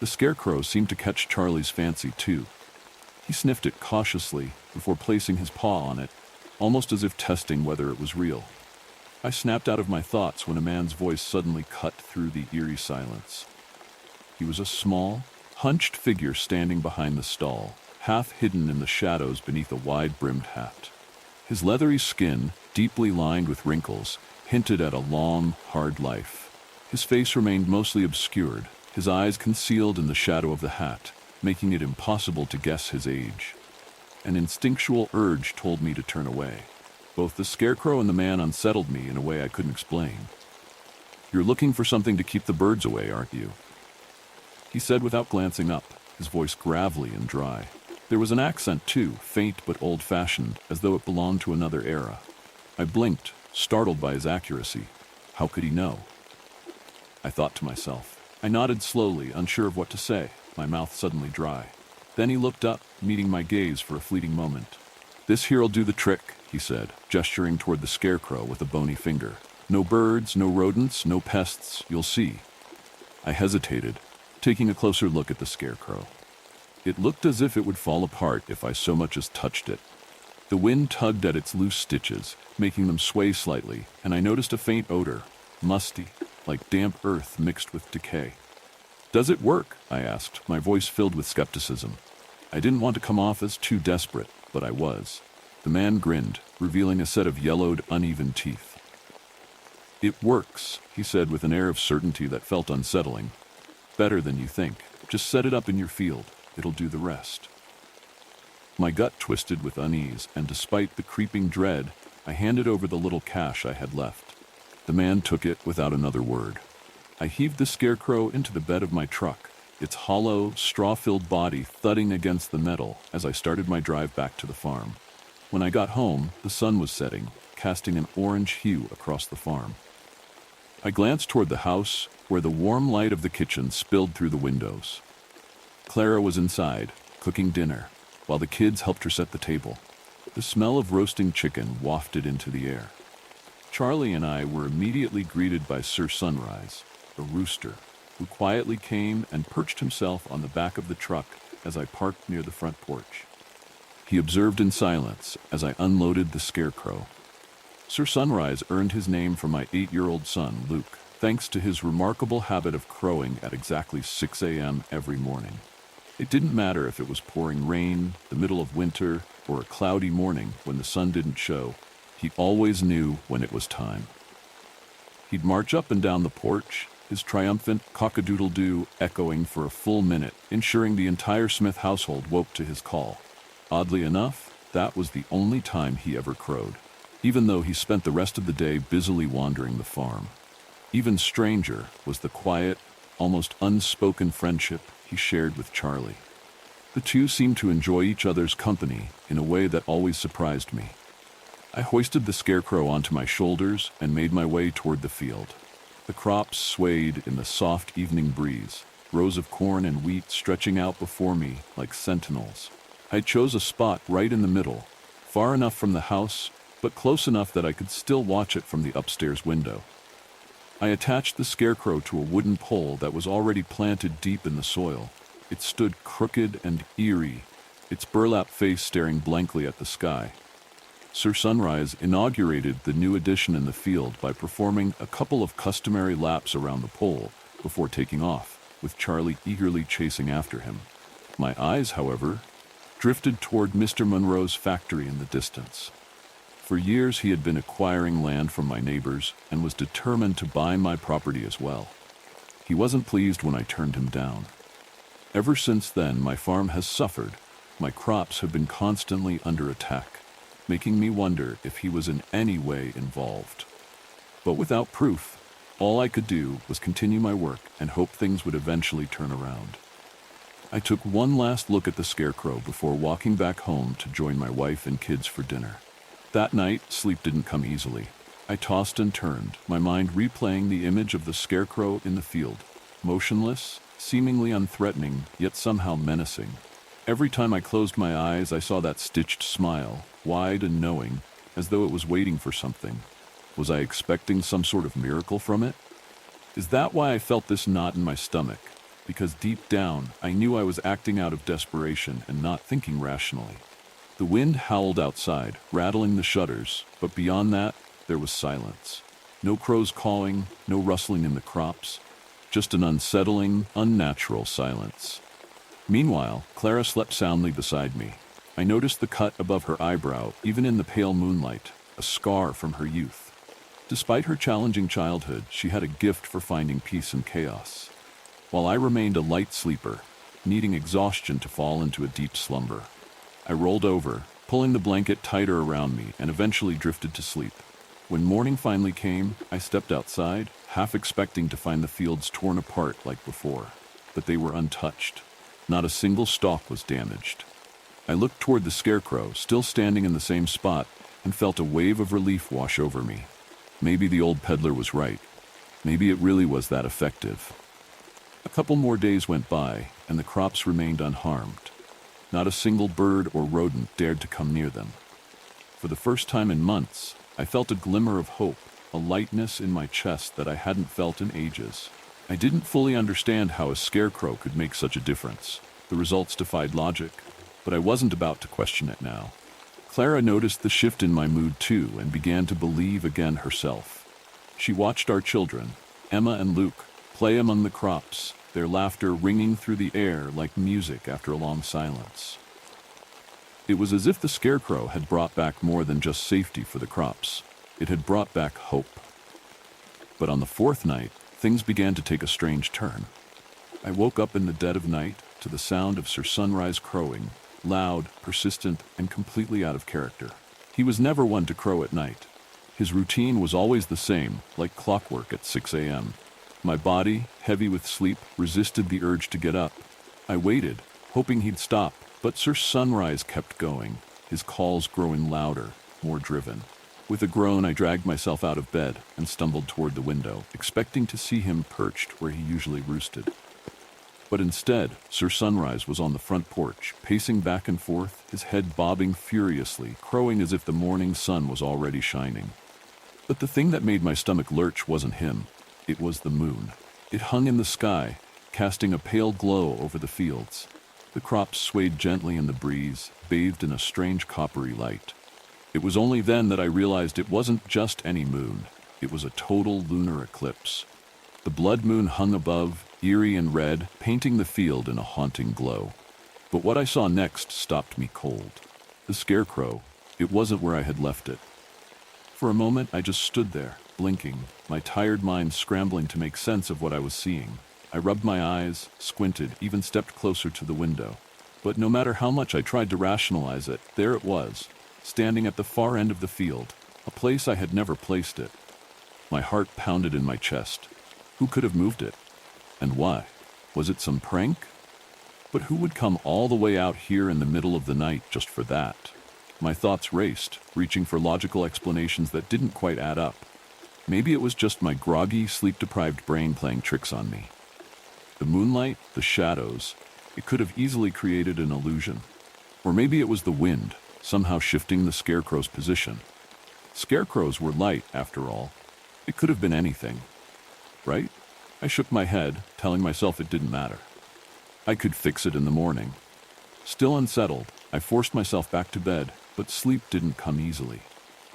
The scarecrow seemed to catch Charlie's fancy, too. He sniffed it cautiously before placing his paw on it, almost as if testing whether it was real. I snapped out of my thoughts when a man's voice suddenly cut through the eerie silence. He was a small, hunched figure standing behind the stall, half hidden in the shadows beneath a wide-brimmed hat. His leathery skin, deeply lined with wrinkles, hinted at a long, hard life. His face remained mostly obscured, his eyes concealed in the shadow of the hat, making it impossible to guess his age. An instinctual urge told me to turn away. Both the scarecrow and the man unsettled me in a way I couldn't explain. "You're looking for something to keep the birds away, aren't you?" he said without glancing up, his voice gravelly and dry. There was an accent, too, faint but old-fashioned, as though it belonged to another era. I blinked, startled by his accuracy. How could he know? I thought to myself. I nodded slowly, unsure of what to say, my mouth suddenly dry. Then he looked up, meeting my gaze for a fleeting moment. "This here'll do the trick," he said, gesturing toward the scarecrow with a bony finger. "No birds, no rodents, no pests, you'll see." I hesitated, taking a closer look at the scarecrow. It looked as if it would fall apart if I so much as touched it. The wind tugged at its loose stitches, making them sway slightly, and I noticed a faint odor, musty, like damp earth mixed with decay. "Does it work?" I asked, my voice filled with skepticism. I didn't want to come off as too desperate, but I was. The man grinned, revealing a set of yellowed, uneven teeth. "It works," he said with an air of certainty that felt unsettling. "Better than you think. Just set it up in your field. It'll do the rest." My gut twisted with unease, and despite the creeping dread, I handed over the little cash I had left. The man took it without another word. I heaved the scarecrow into the bed of my truck, its hollow, straw-filled body thudding against the metal as I started my drive back to the farm. When I got home, the sun was setting, casting an orange hue across the farm. I glanced toward the house, where the warm light of the kitchen spilled through the windows. Clara was inside, cooking dinner, while the kids helped her set the table. The smell of roasting chicken wafted into the air. Charlie and I were immediately greeted by Sir Sunrise, a rooster, who quietly came and perched himself on the back of the truck as I parked near the front porch. He observed in silence as I unloaded the scarecrow. Sir Sunrise earned his name from my 8-year-old son, Luke, thanks to his remarkable habit of crowing at exactly 6 a.m. every morning. It didn't matter if it was pouring rain, the middle of winter, or a cloudy morning when the sun didn't show, he always knew when it was time. He'd march up and down the porch, his triumphant cock-a-doodle-doo echoing for a full minute, ensuring the entire Smith household woke to his call. Oddly enough, that was the only time he ever crowed, even though he spent the rest of the day busily wandering the farm. Even stranger was the quiet, almost unspoken friendship he shared with Charlie. The two seemed to enjoy each other's company in a way that always surprised me. I hoisted the scarecrow onto my shoulders and made my way toward the field. The crops swayed in the soft evening breeze, rows of corn and wheat stretching out before me like sentinels. I chose a spot right in the middle, far enough from the house, but close enough that I could still watch it from the upstairs window. I attached the scarecrow to a wooden pole that was already planted deep in the soil. It stood crooked and eerie, its burlap face staring blankly at the sky. Sir Sunrise inaugurated the new addition in the field by performing a couple of customary laps around the pole before taking off, with Charlie eagerly chasing after him. My eyes, however, drifted toward Mr. Monroe's factory in the distance. For years he had been acquiring land from my neighbors and was determined to buy my property as well. He wasn't pleased when I turned him down. Ever since then, my farm has suffered. My crops have been constantly under attack, making me wonder if he was in any way involved. But without proof, all I could do was continue my work and hope things would eventually turn around. I took one last look at the scarecrow before walking back home to join my wife and kids for dinner. That night, sleep didn't come easily. I tossed and turned, my mind replaying the image of the scarecrow in the field, motionless, seemingly unthreatening, yet somehow menacing. Every time I closed my eyes, I saw that stitched smile, wide and knowing, as though it was waiting for something. Was I expecting some sort of miracle from it? Is that why I felt this knot in my stomach? Because deep down, I knew I was acting out of desperation and not thinking rationally. The wind howled outside, rattling the shutters, but beyond that, there was silence. No crows cawing, no rustling in the crops, just an unsettling, unnatural silence. Meanwhile, Clara slept soundly beside me. I noticed the cut above her eyebrow, even in the pale moonlight, a scar from her youth. Despite her challenging childhood, she had a gift for finding peace in chaos, while I remained a light sleeper, needing exhaustion to fall into a deep slumber. I rolled over, pulling the blanket tighter around me, and eventually drifted to sleep. When morning finally came, I stepped outside, half expecting to find the fields torn apart like before, but they were untouched. Not a single stalk was damaged. I looked toward the scarecrow, still standing in the same spot, and felt a wave of relief wash over me. Maybe the old peddler was right. Maybe it really was that effective. A couple more days went by, and the crops remained unharmed. Not a single bird or rodent dared to come near them. For the first time in months, I felt a glimmer of hope, a lightness in my chest that I hadn't felt in ages. I didn't fully understand how a scarecrow could make such a difference. The results defied logic, but I wasn't about to question it now. Clara noticed the shift in my mood too and began to believe again herself. She watched our children, Emma and Luke, play among the crops, their laughter ringing through the air like music after a long silence. It was as if the scarecrow had brought back more than just safety for the crops. It had brought back hope. But on the fourth night, things began to take a strange turn. I woke up in the dead of night to the sound of Sir Sunrise crowing, loud, persistent, and completely out of character. He was never one to crow at night. His routine was always the same, like clockwork at 6 a.m. My body, heavy with sleep, resisted the urge to get up. I waited, hoping he'd stop, but Sir Sunrise kept going, his calls growing louder, more driven. With a groan, I dragged myself out of bed and stumbled toward the window, expecting to see him perched where he usually roosted. But instead, Sir Sunrise was on the front porch, pacing back and forth, his head bobbing furiously, crowing as if the morning sun was already shining. But the thing that made my stomach lurch wasn't him. It was the moon. It hung in the sky, casting a pale glow over the fields. The crops swayed gently in the breeze, bathed in a strange coppery light. It was only then that I realized it wasn't just any moon. It was a total lunar eclipse. The blood moon hung above, eerie and red, painting the field in a haunting glow. But what I saw next stopped me cold. The scarecrow, it wasn't where I had left it. For a moment, I just stood there, blinking, my tired mind scrambling to make sense of what I was seeing. I rubbed my eyes, squinted, even stepped closer to the window. But no matter how much I tried to rationalize it, there it was, standing at the far end of the field, a place I had never placed it. My heart pounded in my chest. Who could have moved it? And why? Was it some prank? But who would come all the way out here in the middle of the night just for that? My thoughts raced, reaching for logical explanations that didn't quite add up. Maybe it was just my groggy, sleep-deprived brain playing tricks on me. The moonlight, the shadows, it could have easily created an illusion. Or maybe it was the wind, somehow shifting the scarecrow's position. Scarecrows were light, after all. It could have been anything. Right? I shook my head, telling myself it didn't matter. I could fix it in the morning. Still unsettled, I forced myself back to bed, but sleep didn't come easily.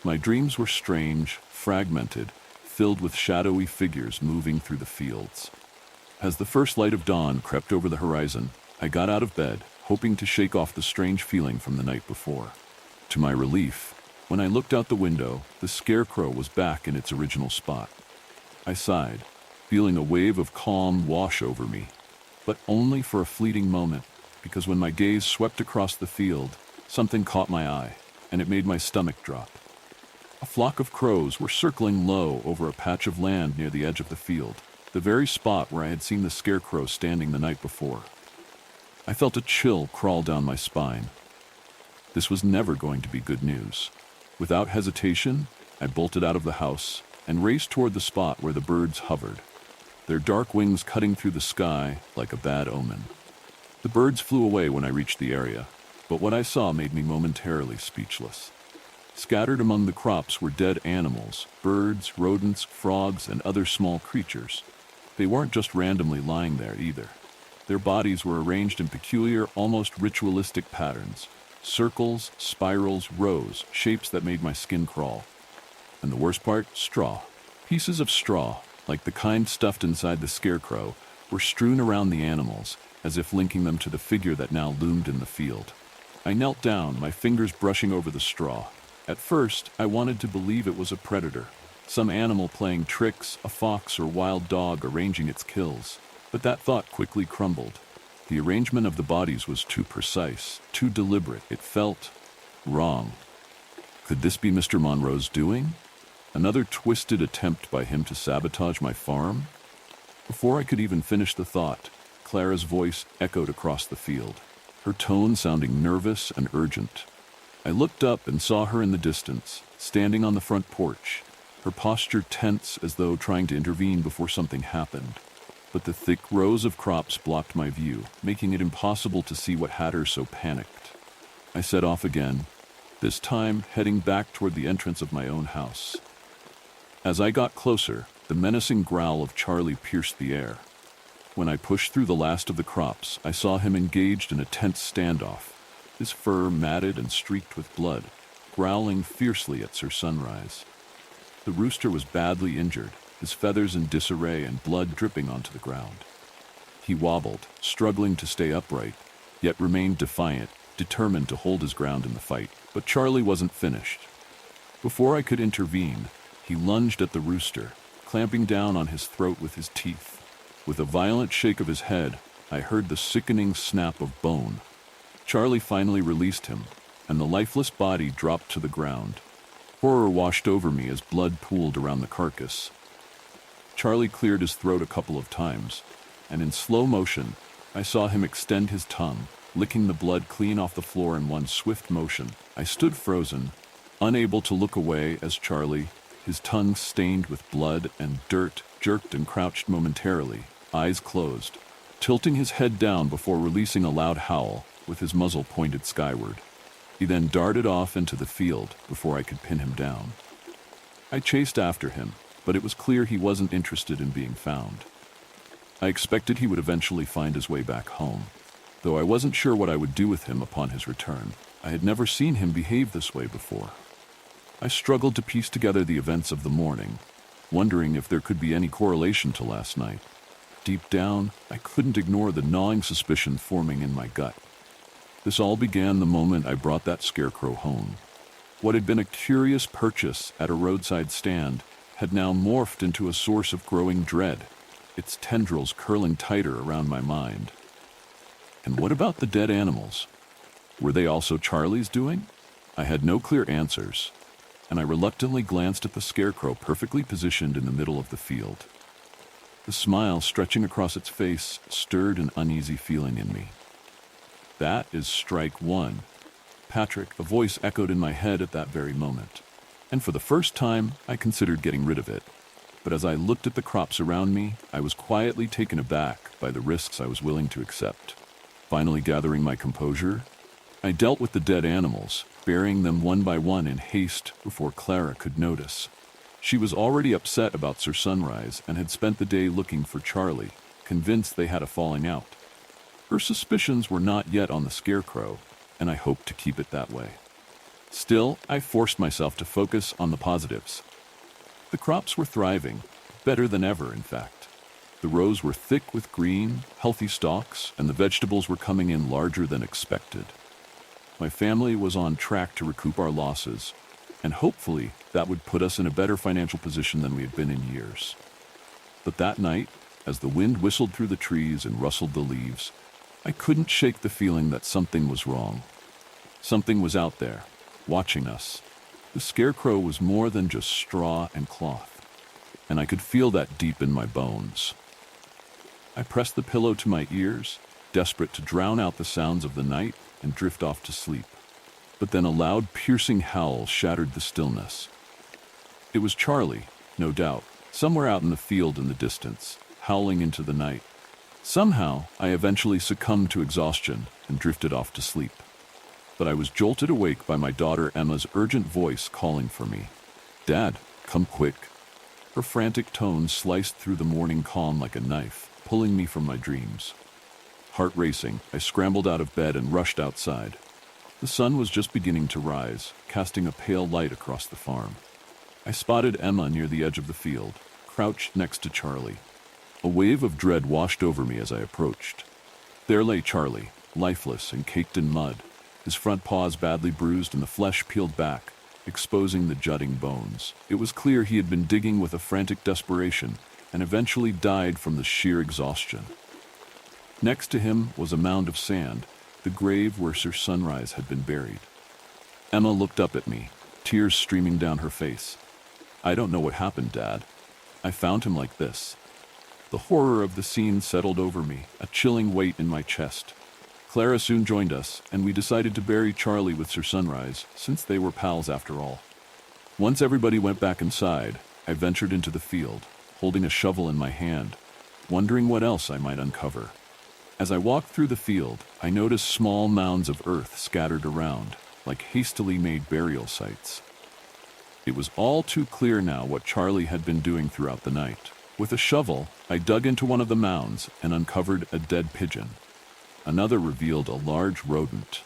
My dreams were strange, fragmented, filled with shadowy figures moving through the fields. As the first light of dawn crept over the horizon, I got out of bed, hoping to shake off the strange feeling from the night before. To my relief, when I looked out the window, the scarecrow was back in its original spot. I sighed, feeling a wave of calm wash over me, but only for a fleeting moment, because when my gaze swept across the field, something caught my eye, and it made my stomach drop. A flock of crows were circling low over a patch of land near the edge of the field, the very spot where I had seen the scarecrow standing the night before. I felt a chill crawl down my spine. This was never going to be good news. Without hesitation, I bolted out of the house and raced toward the spot where the birds hovered, their dark wings cutting through the sky like a bad omen. The birds flew away when I reached the area, but what I saw made me momentarily speechless. Scattered among the crops were dead animals, birds, rodents, frogs, and other small creatures. They weren't just randomly lying there either. Their bodies were arranged in peculiar, almost ritualistic patterns. Circles, spirals, rows, shapes that made my skin crawl. And the worst part? Straw. Pieces of straw, like the kind stuffed inside the scarecrow, were strewn around the animals, as if linking them to the figure that now loomed in the field. I knelt down, my fingers brushing over the straw. At first, I wanted to believe it was a predator, some animal playing tricks, a fox or wild dog arranging its kills. But that thought quickly crumbled. The arrangement of the bodies was too precise, too deliberate. It felt wrong. Could this be Mr. Monroe's doing? Another twisted attempt by him to sabotage my farm? Before I could even finish the thought, Clara's voice echoed across the field, her tone sounding nervous and urgent. I looked up and saw her in the distance, standing on the front porch, her posture tense as though trying to intervene before something happened. But the thick rows of crops blocked my view, making it impossible to see what had her so panicked. I set off again, this time heading back toward the entrance of my own house. As I got closer, the menacing growl of Charlie pierced the air. When I pushed through the last of the crops, I saw him engaged in a tense standoff, his fur matted and streaked with blood, growling fiercely at Sir Sunrise. The rooster was badly injured, his feathers in disarray and blood dripping onto the ground. He wobbled, struggling to stay upright, yet remained defiant, determined to hold his ground in the fight. But Charlie wasn't finished. Before I could intervene, he lunged at the rooster, clamping down on his throat with his teeth. With a violent shake of his head, I heard the sickening snap of bone. Charlie finally released him, and the lifeless body dropped to the ground. Horror washed over me as blood pooled around the carcass. Charlie cleared his throat a couple of times, and in slow motion, I saw him extend his tongue, licking the blood clean off the floor in one swift motion. I stood frozen, unable to look away as Charlie, his tongue stained with blood and dirt, jerked and crouched momentarily, eyes closed, tilting his head down before releasing a loud howl, with his muzzle pointed skyward. He then darted off into the field before I could pin him down. I chased after him, but it was clear he wasn't interested in being found. I expected he would eventually find his way back home, though I wasn't sure what I would do with him upon his return. I had never seen him behave this way before. I struggled to piece together the events of the morning, wondering if there could be any correlation to last night. Deep down, I couldn't ignore the gnawing suspicion forming in my gut. This all began the moment I brought that scarecrow home. What had been a curious purchase at a roadside stand had now morphed into a source of growing dread, its tendrils curling tighter around my mind. And what about the dead animals? Were they also Charlie's doing? I had no clear answers, and I reluctantly glanced at the scarecrow perfectly positioned in the middle of the field. The smile stretching across its face stirred an uneasy feeling in me. That is strike one. Patrick, a voice echoed in my head at that very moment. And for the first time, I considered getting rid of it. But as I looked at the crops around me, I was quietly taken aback by the risks I was willing to accept. Finally gathering my composure, I dealt with the dead animals, burying them one by one in haste before Clara could notice. She was already upset about Sir Sunrise and had spent the day looking for Charlie, convinced they had a falling out. Her suspicions were not yet on the scarecrow, and I hoped to keep it that way. Still, I forced myself to focus on the positives. The crops were thriving, better than ever, in fact. The rows were thick with green, healthy stalks, and the vegetables were coming in larger than expected. My family was on track to recoup our losses, and hopefully that would put us in a better financial position than we had been in years. But that night, as the wind whistled through the trees and rustled the leaves, I couldn't shake the feeling that something was wrong. Something was out there, watching us. The scarecrow was more than just straw and cloth, and I could feel that deep in my bones. I pressed the pillow to my ears, desperate to drown out the sounds of the night and drift off to sleep. But then a loud, piercing howl shattered the stillness. It was Charlie, no doubt, somewhere out in the field in the distance, howling into the night. Somehow, I eventually succumbed to exhaustion and drifted off to sleep. But I was jolted awake by my daughter Emma's urgent voice calling for me. "Dad, come quick." Her frantic tones sliced through the morning calm like a knife, pulling me from my dreams. Heart racing, I scrambled out of bed and rushed outside. The sun was just beginning to rise, casting a pale light across the farm. I spotted Emma near the edge of the field, crouched next to Charlie. A wave of dread washed over me as I approached. There lay Charlie, lifeless and caked in mud, his front paws badly bruised and the flesh peeled back, exposing the jutting bones. It was clear he had been digging with a frantic desperation and eventually died from the sheer exhaustion. Next to him was a mound of sand, the grave where Sir Sunrise had been buried. Emma looked up at me, tears streaming down her face. "I don't know what happened, Dad. I found him like this." The horror of the scene settled over me, a chilling weight in my chest. Clara soon joined us, and we decided to bury Charlie with Sir Sunrise, since they were pals after all. Once everybody went back inside, I ventured into the field, holding a shovel in my hand, wondering what else I might uncover. As I walked through the field, I noticed small mounds of earth scattered around, like hastily made burial sites. It was all too clear now what Charlie had been doing throughout the night. With a shovel, I dug into one of the mounds and uncovered a dead pigeon. Another revealed a large rodent.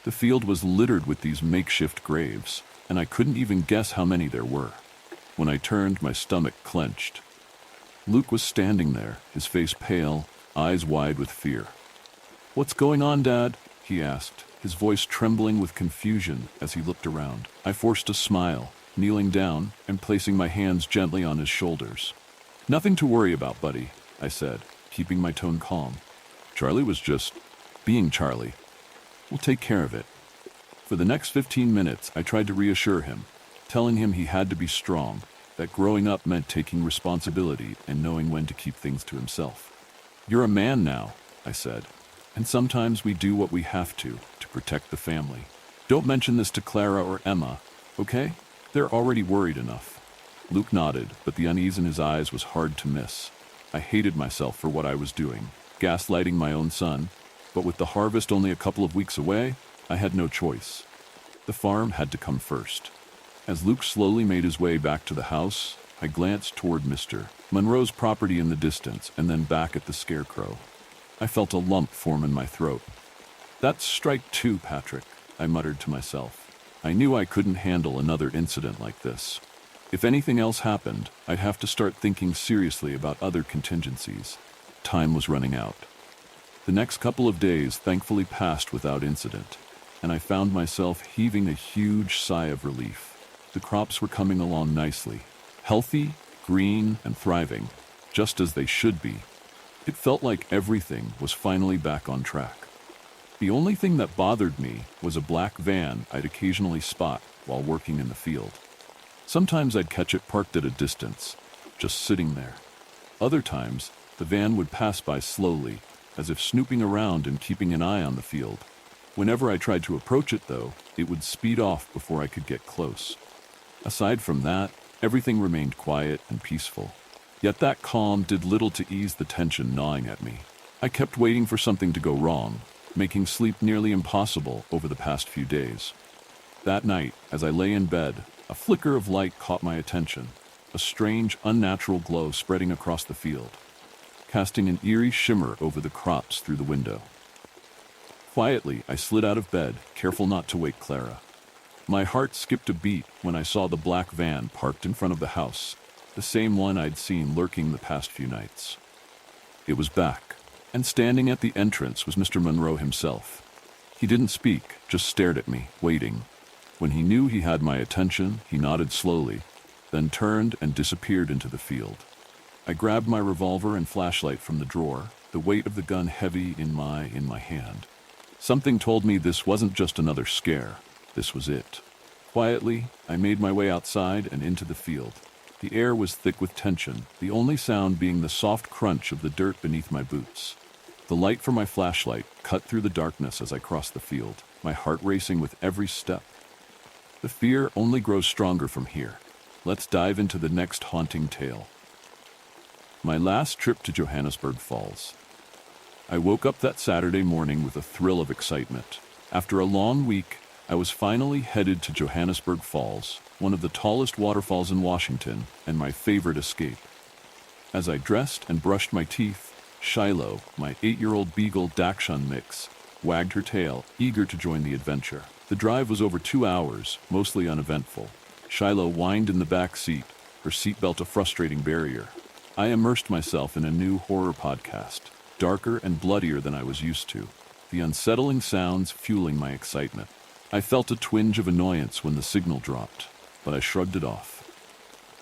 The field was littered with these makeshift graves, and I couldn't even guess how many there were. When I turned, my stomach clenched. Luke was standing there, his face pale, eyes wide with fear. "What's going on, Dad?" he asked, his voice trembling with confusion as he looked around. I forced a smile, kneeling down and placing my hands gently on his shoulders. "Nothing to worry about, buddy," I said, keeping my tone calm. "Charlie was just being Charlie. We'll take care of it." For the next 15 minutes, I tried to reassure him, telling him he had to be strong, that growing up meant taking responsibility and knowing when to keep things to himself. "You're a man now," I said, "and sometimes we do what we have to protect the family. Don't mention this to Clara or Emma, okay? They're already worried enough." Luke nodded, but the unease in his eyes was hard to miss. I hated myself for what I was doing, gaslighting my own son, but with the harvest only a couple of weeks away, I had no choice. The farm had to come first. As Luke slowly made his way back to the house, I glanced toward Mr. Monroe's property in the distance and then back at the scarecrow. I felt a lump form in my throat. "That's strike two, Patrick," I muttered to myself. I knew I couldn't handle another incident like this. If anything else happened, I'd have to start thinking seriously about other contingencies. Time was running out. The next couple of days thankfully passed without incident, and I found myself heaving a huge sigh of relief. The crops were coming along nicely, healthy, green, and thriving, just as they should be. It felt like everything was finally back on track. The only thing that bothered me was a black van I'd occasionally spot while working in the field. Sometimes I'd catch it parked at a distance, just sitting there. Other times, the van would pass by slowly, as if snooping around and keeping an eye on the field. Whenever I tried to approach it, though, it would speed off before I could get close. Aside from that, everything remained quiet and peaceful. Yet that calm did little to ease the tension gnawing at me. I kept waiting for something to go wrong, making sleep nearly impossible over the past few days. That night, as I lay in bed, a flicker of light caught my attention, a strange, unnatural glow spreading across the field, casting an eerie shimmer over the crops through the window. Quietly, I slid out of bed, careful not to wake Clara. My heart skipped a beat when I saw the black van parked in front of the house, the same one I'd seen lurking the past few nights. It was back, and standing at the entrance was Mr. Monroe himself. He didn't speak, just stared at me, waiting. When he knew he had my attention, he nodded slowly, then turned and disappeared into the field. I grabbed my revolver and flashlight from the drawer, the weight of the gun heavy in my hand. Something told me this wasn't just another scare. This was it. Quietly, I made my way outside and into the field. The air was thick with tension, the only sound being the soft crunch of the dirt beneath my boots. The light from my flashlight cut through the darkness as I crossed the field, my heart racing with every step. The fear only grows stronger from here. Let's dive into the next haunting tale. My last trip to Johannesburg Falls. I woke up that Saturday morning with a thrill of excitement. After a long week, I was finally headed to Johannesburg Falls, one of the tallest waterfalls in Washington, and my favorite escape. As I dressed and brushed my teeth, Shiloh, my 8-year-old beagle Dachshund mix, wagged her tail, eager to join the adventure. The drive was over 2 hours, mostly uneventful. Shiloh whined in the back seat, her seatbelt a frustrating barrier. I immersed myself in a new horror podcast, darker and bloodier than I was used to, the unsettling sounds fueling my excitement. I felt a twinge of annoyance when the signal dropped, but I shrugged it off.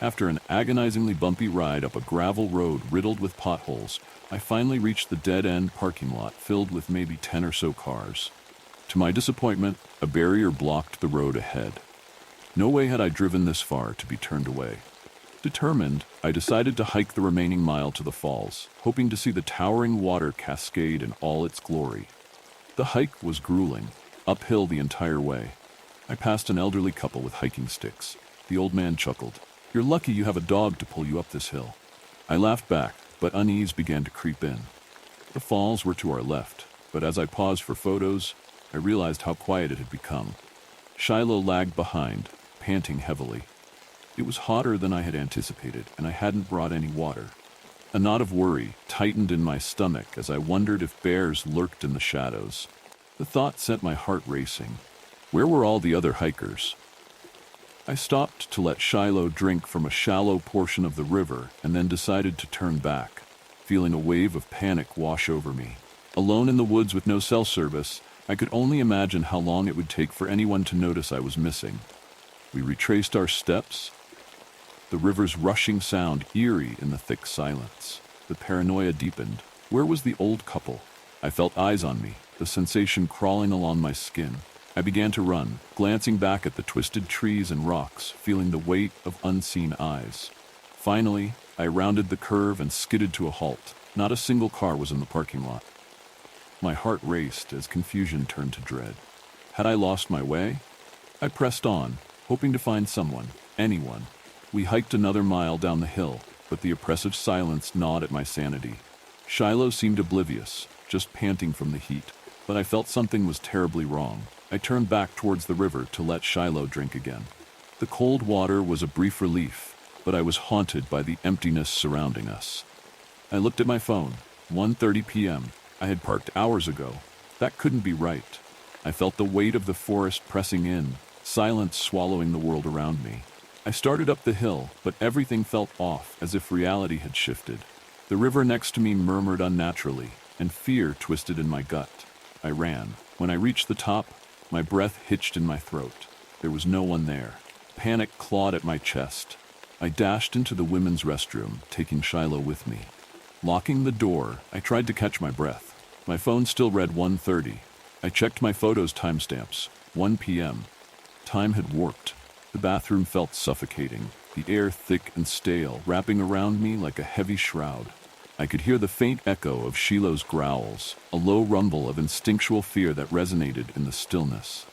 After an agonizingly bumpy ride up a gravel road riddled with potholes, I finally reached the dead-end parking lot filled with maybe 10 or so cars. To my disappointment, a barrier blocked the road ahead. No way had I driven this far to be turned away. Determined, I decided to hike the remaining mile to the falls, hoping to see the towering water cascade in all its glory. The hike was grueling, uphill the entire way. I passed an elderly couple with hiking sticks. The old man chuckled. "You're lucky you have a dog to pull you up this hill." I laughed back, but unease began to creep in. The falls were to our left, but as I paused for photos, I realized how quiet it had become. Shiloh lagged behind, panting heavily. It was hotter than I had anticipated, and I hadn't brought any water. A knot of worry tightened in my stomach as I wondered if bears lurked in the shadows. The thought sent my heart racing. Where were all the other hikers? I stopped to let Shiloh drink from a shallow portion of the river and then decided to turn back, feeling a wave of panic wash over me. Alone in the woods with no cell service, I could only imagine how long it would take for anyone to notice I was missing. We retraced our steps, the river's rushing sound eerie in the thick silence. The paranoia deepened. Where was the old couple? I felt eyes on me, the sensation crawling along my skin. I began to run, glancing back at the twisted trees and rocks, feeling the weight of unseen eyes. Finally, I rounded the curve and skidded to a halt. Not a single car was in the parking lot. My heart raced as confusion turned to dread. Had I lost my way? I pressed on, hoping to find someone, anyone. We hiked another mile down the hill, but the oppressive silence gnawed at my sanity. Shiloh seemed oblivious, just panting from the heat, but I felt something was terribly wrong. I turned back towards the river to let Shiloh drink again. The cold water was a brief relief, but I was haunted by the emptiness surrounding us. I looked at my phone. 1:30 p.m. I had parked hours ago. That couldn't be right. I felt the weight of the forest pressing in, silence swallowing the world around me. I started up the hill, but everything felt off, as if reality had shifted. The river next to me murmured unnaturally, and fear twisted in my gut. I ran. When I reached the top, my breath hitched in my throat. There was no one there. Panic clawed at my chest. I dashed into the women's restroom, taking Shiloh with me. Locking the door, I tried to catch my breath. My phone still read 1:30. I checked my photos' timestamps. 1 p.m. Time had warped. The bathroom felt suffocating, the air thick and stale, wrapping around me like a heavy shroud. I could hear the faint echo of Shiloh's growls, a low rumble of instinctual fear that resonated in the stillness.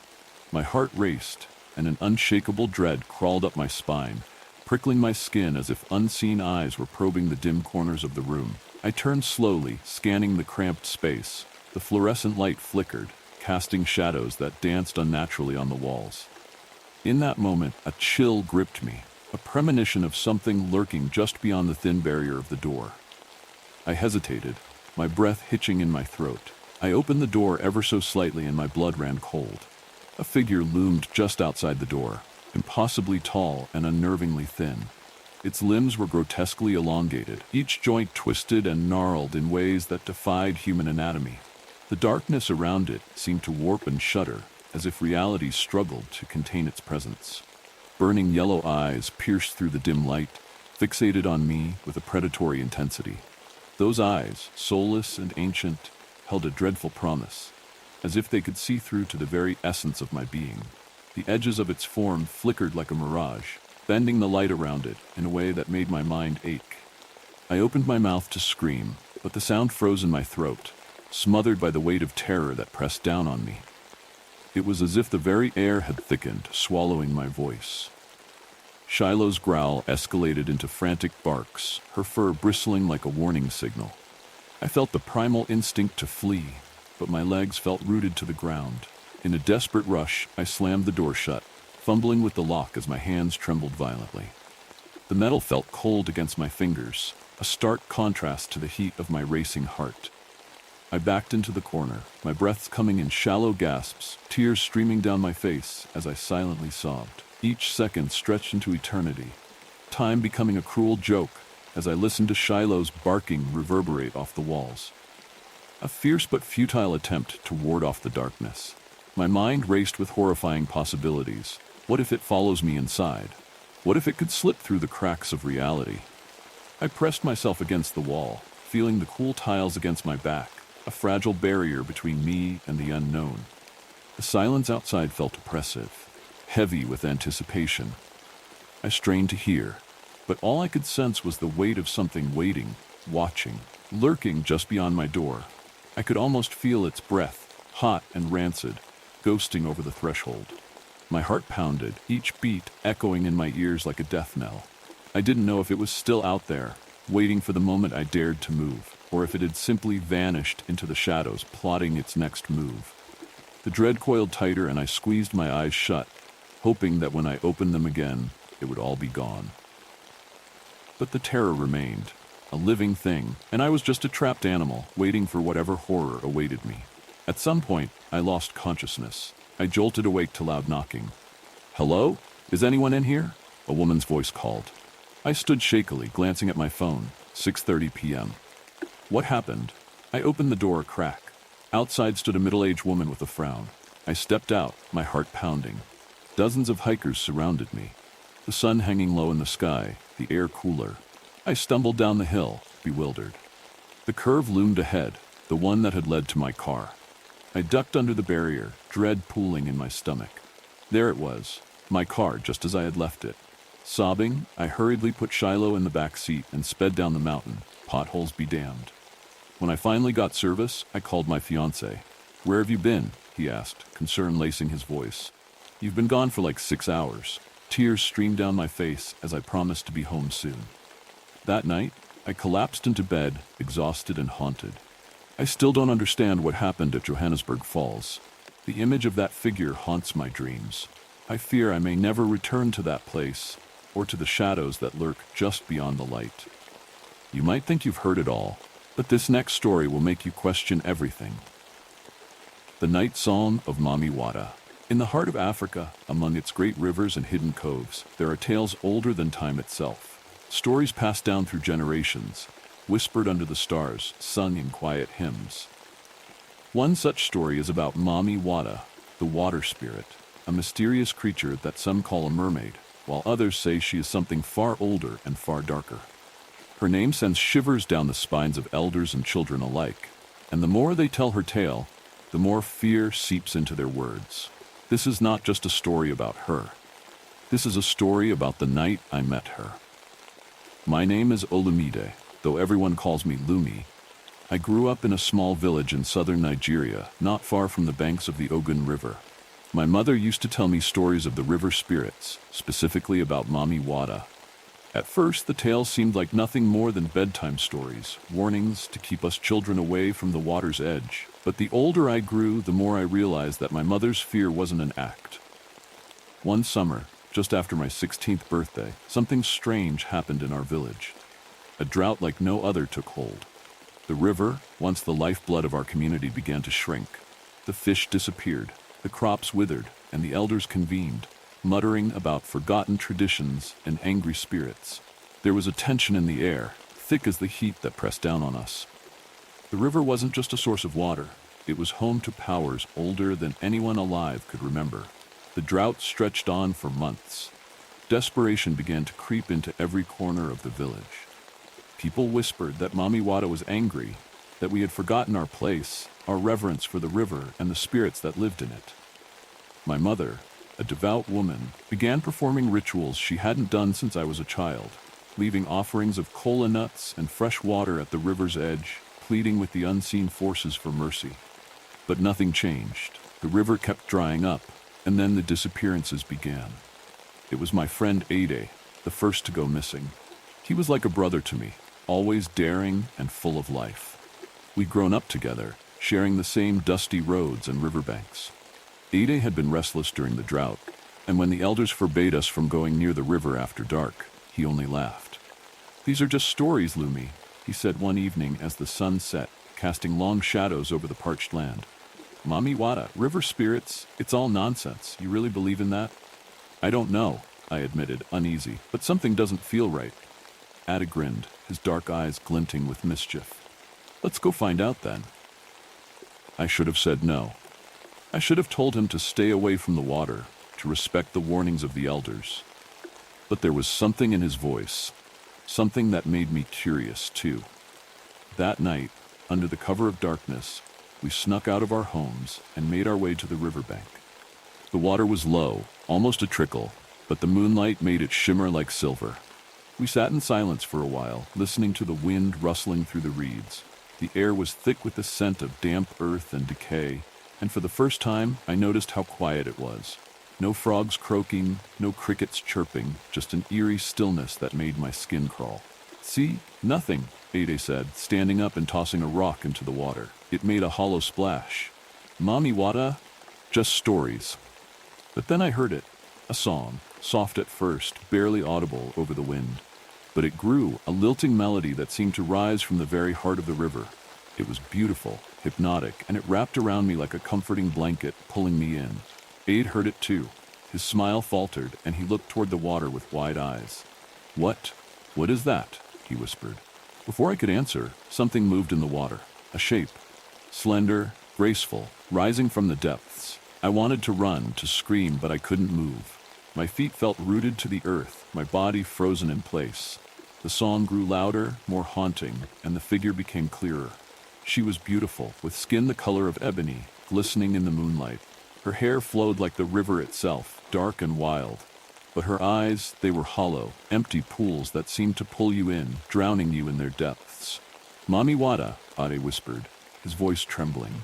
My heart raced, and an unshakable dread crawled up my spine, prickling my skin as if unseen eyes were probing the dim corners of the room. I turned slowly, scanning the cramped space. The fluorescent light flickered, casting shadows that danced unnaturally on the walls. In that moment, a chill gripped me, a premonition of something lurking just beyond the thin barrier of the door. I hesitated, my breath hitching in my throat. I opened the door ever so slightly and my blood ran cold. A figure loomed just outside the door, impossibly tall and unnervingly thin. Its limbs were grotesquely elongated, each joint twisted and gnarled in ways that defied human anatomy. The darkness around it seemed to warp and shudder, as if reality struggled to contain its presence. Burning yellow eyes pierced through the dim light, fixated on me with a predatory intensity. Those eyes, soulless and ancient, held a dreadful promise, as if they could see through to the very essence of my being. The edges of its form flickered like a mirage, bending the light around it in a way that made my mind ache. I opened my mouth to scream, but the sound froze in my throat, smothered by the weight of terror that pressed down on me. It was as if the very air had thickened, swallowing my voice. Shiloh's growl escalated into frantic barks, her fur bristling like a warning signal. I felt the primal instinct to flee, but my legs felt rooted to the ground. In a desperate rush, I slammed the door shut, fumbling with the lock as my hands trembled violently. The metal felt cold against my fingers, a stark contrast to the heat of my racing heart. I backed into the corner, my breaths coming in shallow gasps, tears streaming down my face as I silently sobbed. Each second stretched into eternity, time becoming a cruel joke as I listened to Shiloh's barking reverberate off the walls. A fierce but futile attempt to ward off the darkness. My mind raced with horrifying possibilities. What if it follows me inside? What if it could slip through the cracks of reality? I pressed myself against the wall, feeling the cool tiles against my back, a fragile barrier between me and the unknown. The silence outside felt oppressive, heavy with anticipation. I strained to hear, but all I could sense was the weight of something waiting, watching, lurking just beyond my door. I could almost feel its breath, hot and rancid, ghosting over the threshold. My heart pounded, each beat echoing in my ears like a death knell. I didn't know if it was still out there, waiting for the moment I dared to move, or if it had simply vanished into the shadows, plotting its next move. The dread coiled tighter and I squeezed my eyes shut, hoping that when I opened them again, it would all be gone. But the terror remained, a living thing, and I was just a trapped animal, waiting for whatever horror awaited me. At some point, I lost consciousness. I jolted awake to loud knocking. "Hello? Is anyone in here?" A woman's voice called. I stood shakily, glancing at my phone. 6:30 p.m. What happened? I opened the door a crack. Outside stood a middle-aged woman with a frown. I stepped out, my heart pounding. Dozens of hikers surrounded me. The sun hanging low in the sky, the air cooler. I stumbled down the hill, bewildered. The curve loomed ahead, the one that had led to my car. I ducked under the barrier, dread pooling in my stomach. There it was, my car just as I had left it. Sobbing, I hurriedly put Shiloh in the back seat and sped down the mountain, potholes be damned. When I finally got service, I called my fiancé. "Where have you been?" he asked, concern lacing his voice. "You've been gone for like 6 hours." Tears streamed down my face as I promised to be home soon. That night, I collapsed into bed, exhausted and haunted. I still don't understand what happened at Johannesburg Falls. The image of that figure haunts my dreams. I fear I may never return to that place, or to the shadows that lurk just beyond the light. You might think you've heard it all, but this next story will make you question everything. The Night Psalm of Mami Wata. In the heart of Africa, among its great rivers and hidden coves, there are tales older than time itself. Stories passed down through generations, whispered under the stars, sung in quiet hymns. One such story is about Mami Wata, the water spirit, a mysterious creature that some call a mermaid, while others say she is something far older and far darker. Her name sends shivers down the spines of elders and children alike, and the more they tell her tale, the more fear seeps into their words. This is not just a story about her. This is a story about the night I met her. My name is Olumide, though everyone calls me Lumi. I grew up in a small village in southern Nigeria, not far from the banks of the Ogun River. My mother used to tell me stories of the river spirits, specifically about Mami Wata. At first, the tales seemed like nothing more than bedtime stories, warnings to keep us children away from the water's edge. But the older I grew, the more I realized that my mother's fear wasn't an act. One summer, just after my 16th birthday, something strange happened in our village. A drought like no other took hold. The river, once the lifeblood of our community, began to shrink. The fish disappeared, the crops withered, and the elders convened, muttering about forgotten traditions and angry spirits. There was a tension in the air, thick as the heat that pressed down on us. The river wasn't just a source of water. It was home to powers older than anyone alive could remember. The drought stretched on for months. Desperation began to creep into every corner of the village. People whispered that Mami Wata was angry, that we had forgotten our place, our reverence for the river and the spirits that lived in it. My mother, a devout woman, began performing rituals she hadn't done since I was a child, leaving offerings of kola nuts and fresh water at the river's edge, pleading with the unseen forces for mercy. But nothing changed. The river kept drying up, and then the disappearances began. It was my friend Ade, the first to go missing. He was like a brother to me, always daring and full of life. We'd grown up together, sharing the same dusty roads and riverbanks. Ade had been restless during the drought, and when the elders forbade us from going near the river after dark, he only laughed. "These are just stories, Lumi," he said one evening as the sun set, casting long shadows over the parched land. "Mami Wada, river spirits, it's all nonsense. You really believe in that?" "I don't know," I admitted, uneasy, "but something doesn't feel right." Ada grinned, his dark eyes glinting with mischief. "Let's go find out then." I should have said no. I should have told him to stay away from the water, to respect the warnings of the elders. But there was something in his voice, something that made me curious too. That night, under the cover of darkness, we snuck out of our homes and made our way to the riverbank. The water was low, almost a trickle, but the moonlight made it shimmer like silver. We sat in silence for a while, listening to the wind rustling through the reeds. The air was thick with the scent of damp earth and decay, and for the first time I noticed how quiet it was. No frogs croaking, no crickets chirping, just an eerie stillness that made my skin crawl. "See? Nothing," Ade said, standing up and tossing a rock into the water. It made a hollow splash. "Mami Wada? Just stories." But then I heard it. A song, soft at first, barely audible over the wind. But it grew, a lilting melody that seemed to rise from the very heart of the river. It was beautiful, hypnotic, and it wrapped around me like a comforting blanket, pulling me in. Ade heard it too. His smile faltered, and he looked toward the water with wide eyes. What is that?" he whispered. Before I could answer, something moved in the water. A shape. Slender, graceful, rising from the depths. I wanted to run, to scream, but I couldn't move. My feet felt rooted to the earth, my body frozen in place. The song grew louder, more haunting, and the figure became clearer. She was beautiful, with skin the color of ebony, glistening in the moonlight. Her hair flowed like the river itself, dark and wild. But her eyes, they were hollow, empty pools that seemed to pull you in, drowning you in their depths. "Mami Wada," Ade whispered, his voice trembling.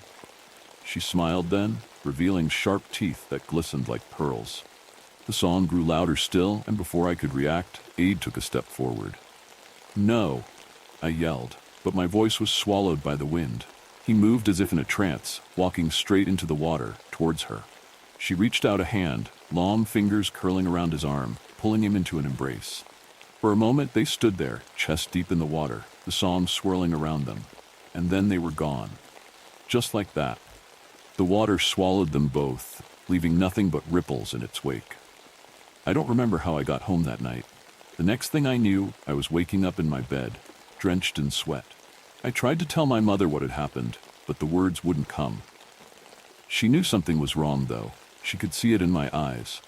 She smiled then, revealing sharp teeth that glistened like pearls. The song grew louder still, and before I could react, Ade took a step forward. "No," I yelled, but my voice was swallowed by the wind. He moved as if in a trance, walking straight into the water, towards her. She reached out a hand, long fingers curling around his arm, pulling him into an embrace. For a moment they stood there, chest deep in the water, the song swirling around them. And then they were gone. Just like that. The water swallowed them both, leaving nothing but ripples in its wake. I don't remember how I got home that night. The next thing I knew, I was waking up in my bed, drenched in sweat. I tried to tell my mother what had happened, but the words wouldn't come. She knew something was wrong, though. She could see it in my eyes.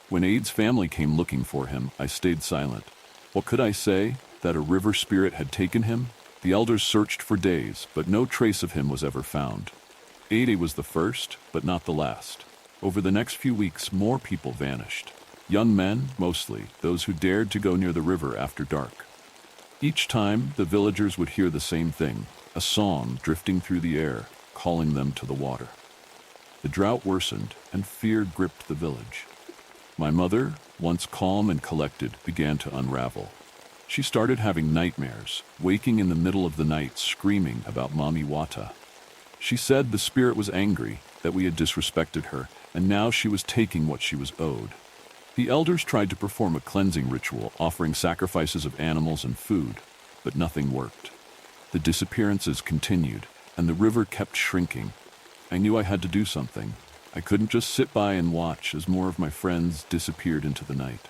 When Ade's family came looking for him, I stayed silent. What could I say? That a river spirit had taken him? The elders searched for days, but no trace of him was ever found. Ade was the first, but not the last. Over the next few weeks, more people vanished. Young men, mostly, those who dared to go near the river after dark. Each time, the villagers would hear the same thing, a song drifting through the air, calling them to the water. The drought worsened, and fear gripped the village. My mother, once calm and collected, began to unravel. She started having nightmares, waking in the middle of the night screaming about Mami Wata. She said the spirit was angry, that we had disrespected her, and now she was taking what she was owed. The elders tried to perform a cleansing ritual, offering sacrifices of animals and food, but nothing worked. The disappearances continued, and the river kept shrinking. I knew I had to do something. I couldn't just sit by and watch as more of my friends disappeared into the night.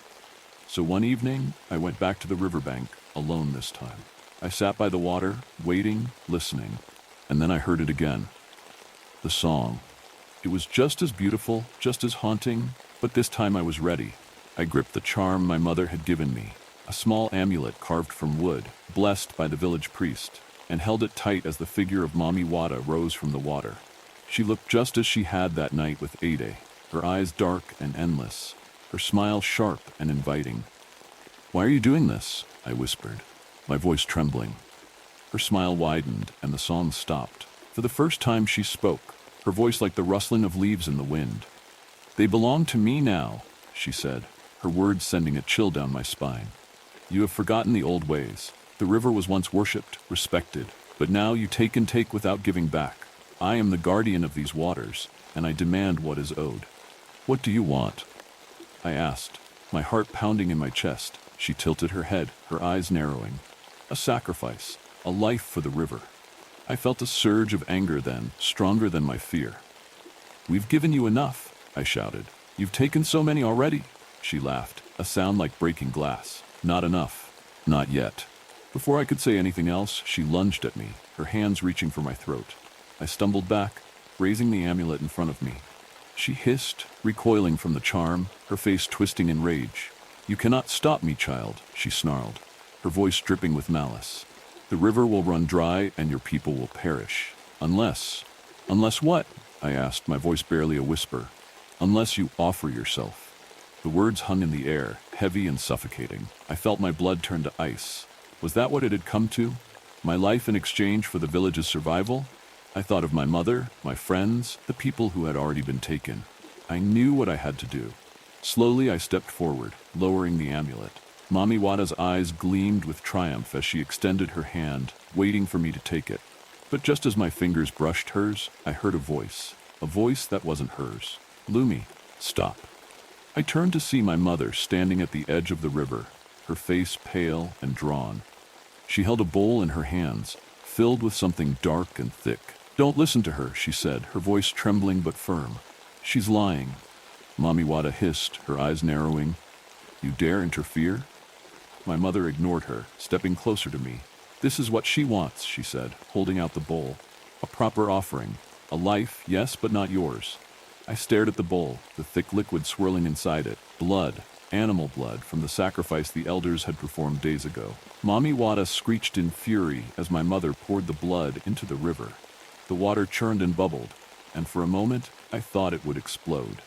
So one evening, I went back to the riverbank, alone this time. I sat by the water, waiting, listening, and then I heard it again. The song. It was just as beautiful, just as haunting, but this time I was ready. I gripped the charm my mother had given me, a small amulet carved from wood, blessed by the village priest, and held it tight as the figure of Mami Wada rose from the water. She looked just as she had that night with Ade, her eyes dark and endless, her smile sharp and inviting. "Why are you doing this?" I whispered, my voice trembling. Her smile widened, and the song stopped. For the first time she spoke, her voice like the rustling of leaves in the wind. "They belong to me now," she said, her words sending a chill down my spine. "You have forgotten the old ways. The river was once worshipped, respected, but now you take and take without giving back. I am the guardian of these waters, and I demand what is owed. What do you want? I asked, my heart pounding in my chest. She tilted her head, her eyes narrowing. A sacrifice, a life for the river. I felt a surge of anger then, stronger than my fear. We've given you enough, I shouted. You've taken so many already. She laughed, a sound like breaking glass. Not enough. Not yet. Before I could say anything else, she lunged at me, her hands reaching for my throat. I stumbled back, raising the amulet in front of me. She hissed, recoiling from the charm, her face twisting in rage. You cannot stop me, child, she snarled, her voice dripping with malice. The river will run dry and your people will perish. Unless what? I asked, my voice barely a whisper. Unless you offer yourself. The words hung in the air, heavy and suffocating. I felt my blood turn to ice. Was that what it had come to? My life in exchange for the village's survival? I thought of my mother, my friends, the people who had already been taken. I knew what I had to do. Slowly I stepped forward, lowering the amulet. Mami Wada's eyes gleamed with triumph as she extended her hand, waiting for me to take it. But just as my fingers brushed hers, I heard a voice that wasn't hers. Lumi, stop. I turned to see my mother standing at the edge of the river, her face pale and drawn. She held a bowl in her hands, filled with something dark and thick. Don't listen to her, she said, her voice trembling but firm. She's lying. Mami Wada hissed, her eyes narrowing. You dare interfere? My mother ignored her, stepping closer to me. This is what she wants, she said, holding out the bowl. A proper offering. A life, yes, but not yours. I stared at the bowl, the thick liquid swirling inside it. Blood, animal blood, from the sacrifice the elders had performed days ago. Mami Wada screeched in fury as my mother poured the blood into the river. The water churned and bubbled, and for a moment I thought it would explode.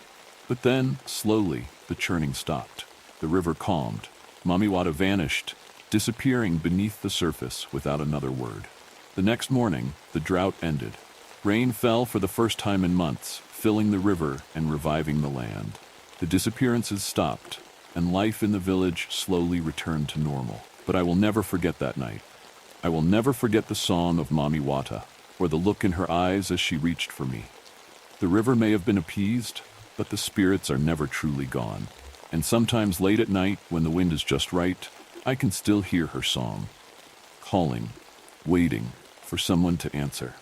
But then, slowly, the churning stopped. The river calmed. Mami Wada vanished, disappearing beneath the surface without another word. The next morning, the drought ended. Rain fell for the first time in months, filling the river and reviving the land. The disappearances stopped, and life in the village slowly returned to normal. But I will never forget that night. I will never forget the song of Mami Wata, or the look in her eyes as she reached for me. The river may have been appeased, but the spirits are never truly gone. And sometimes late at night, when the wind is just right, I can still hear her song, calling, waiting for someone to answer.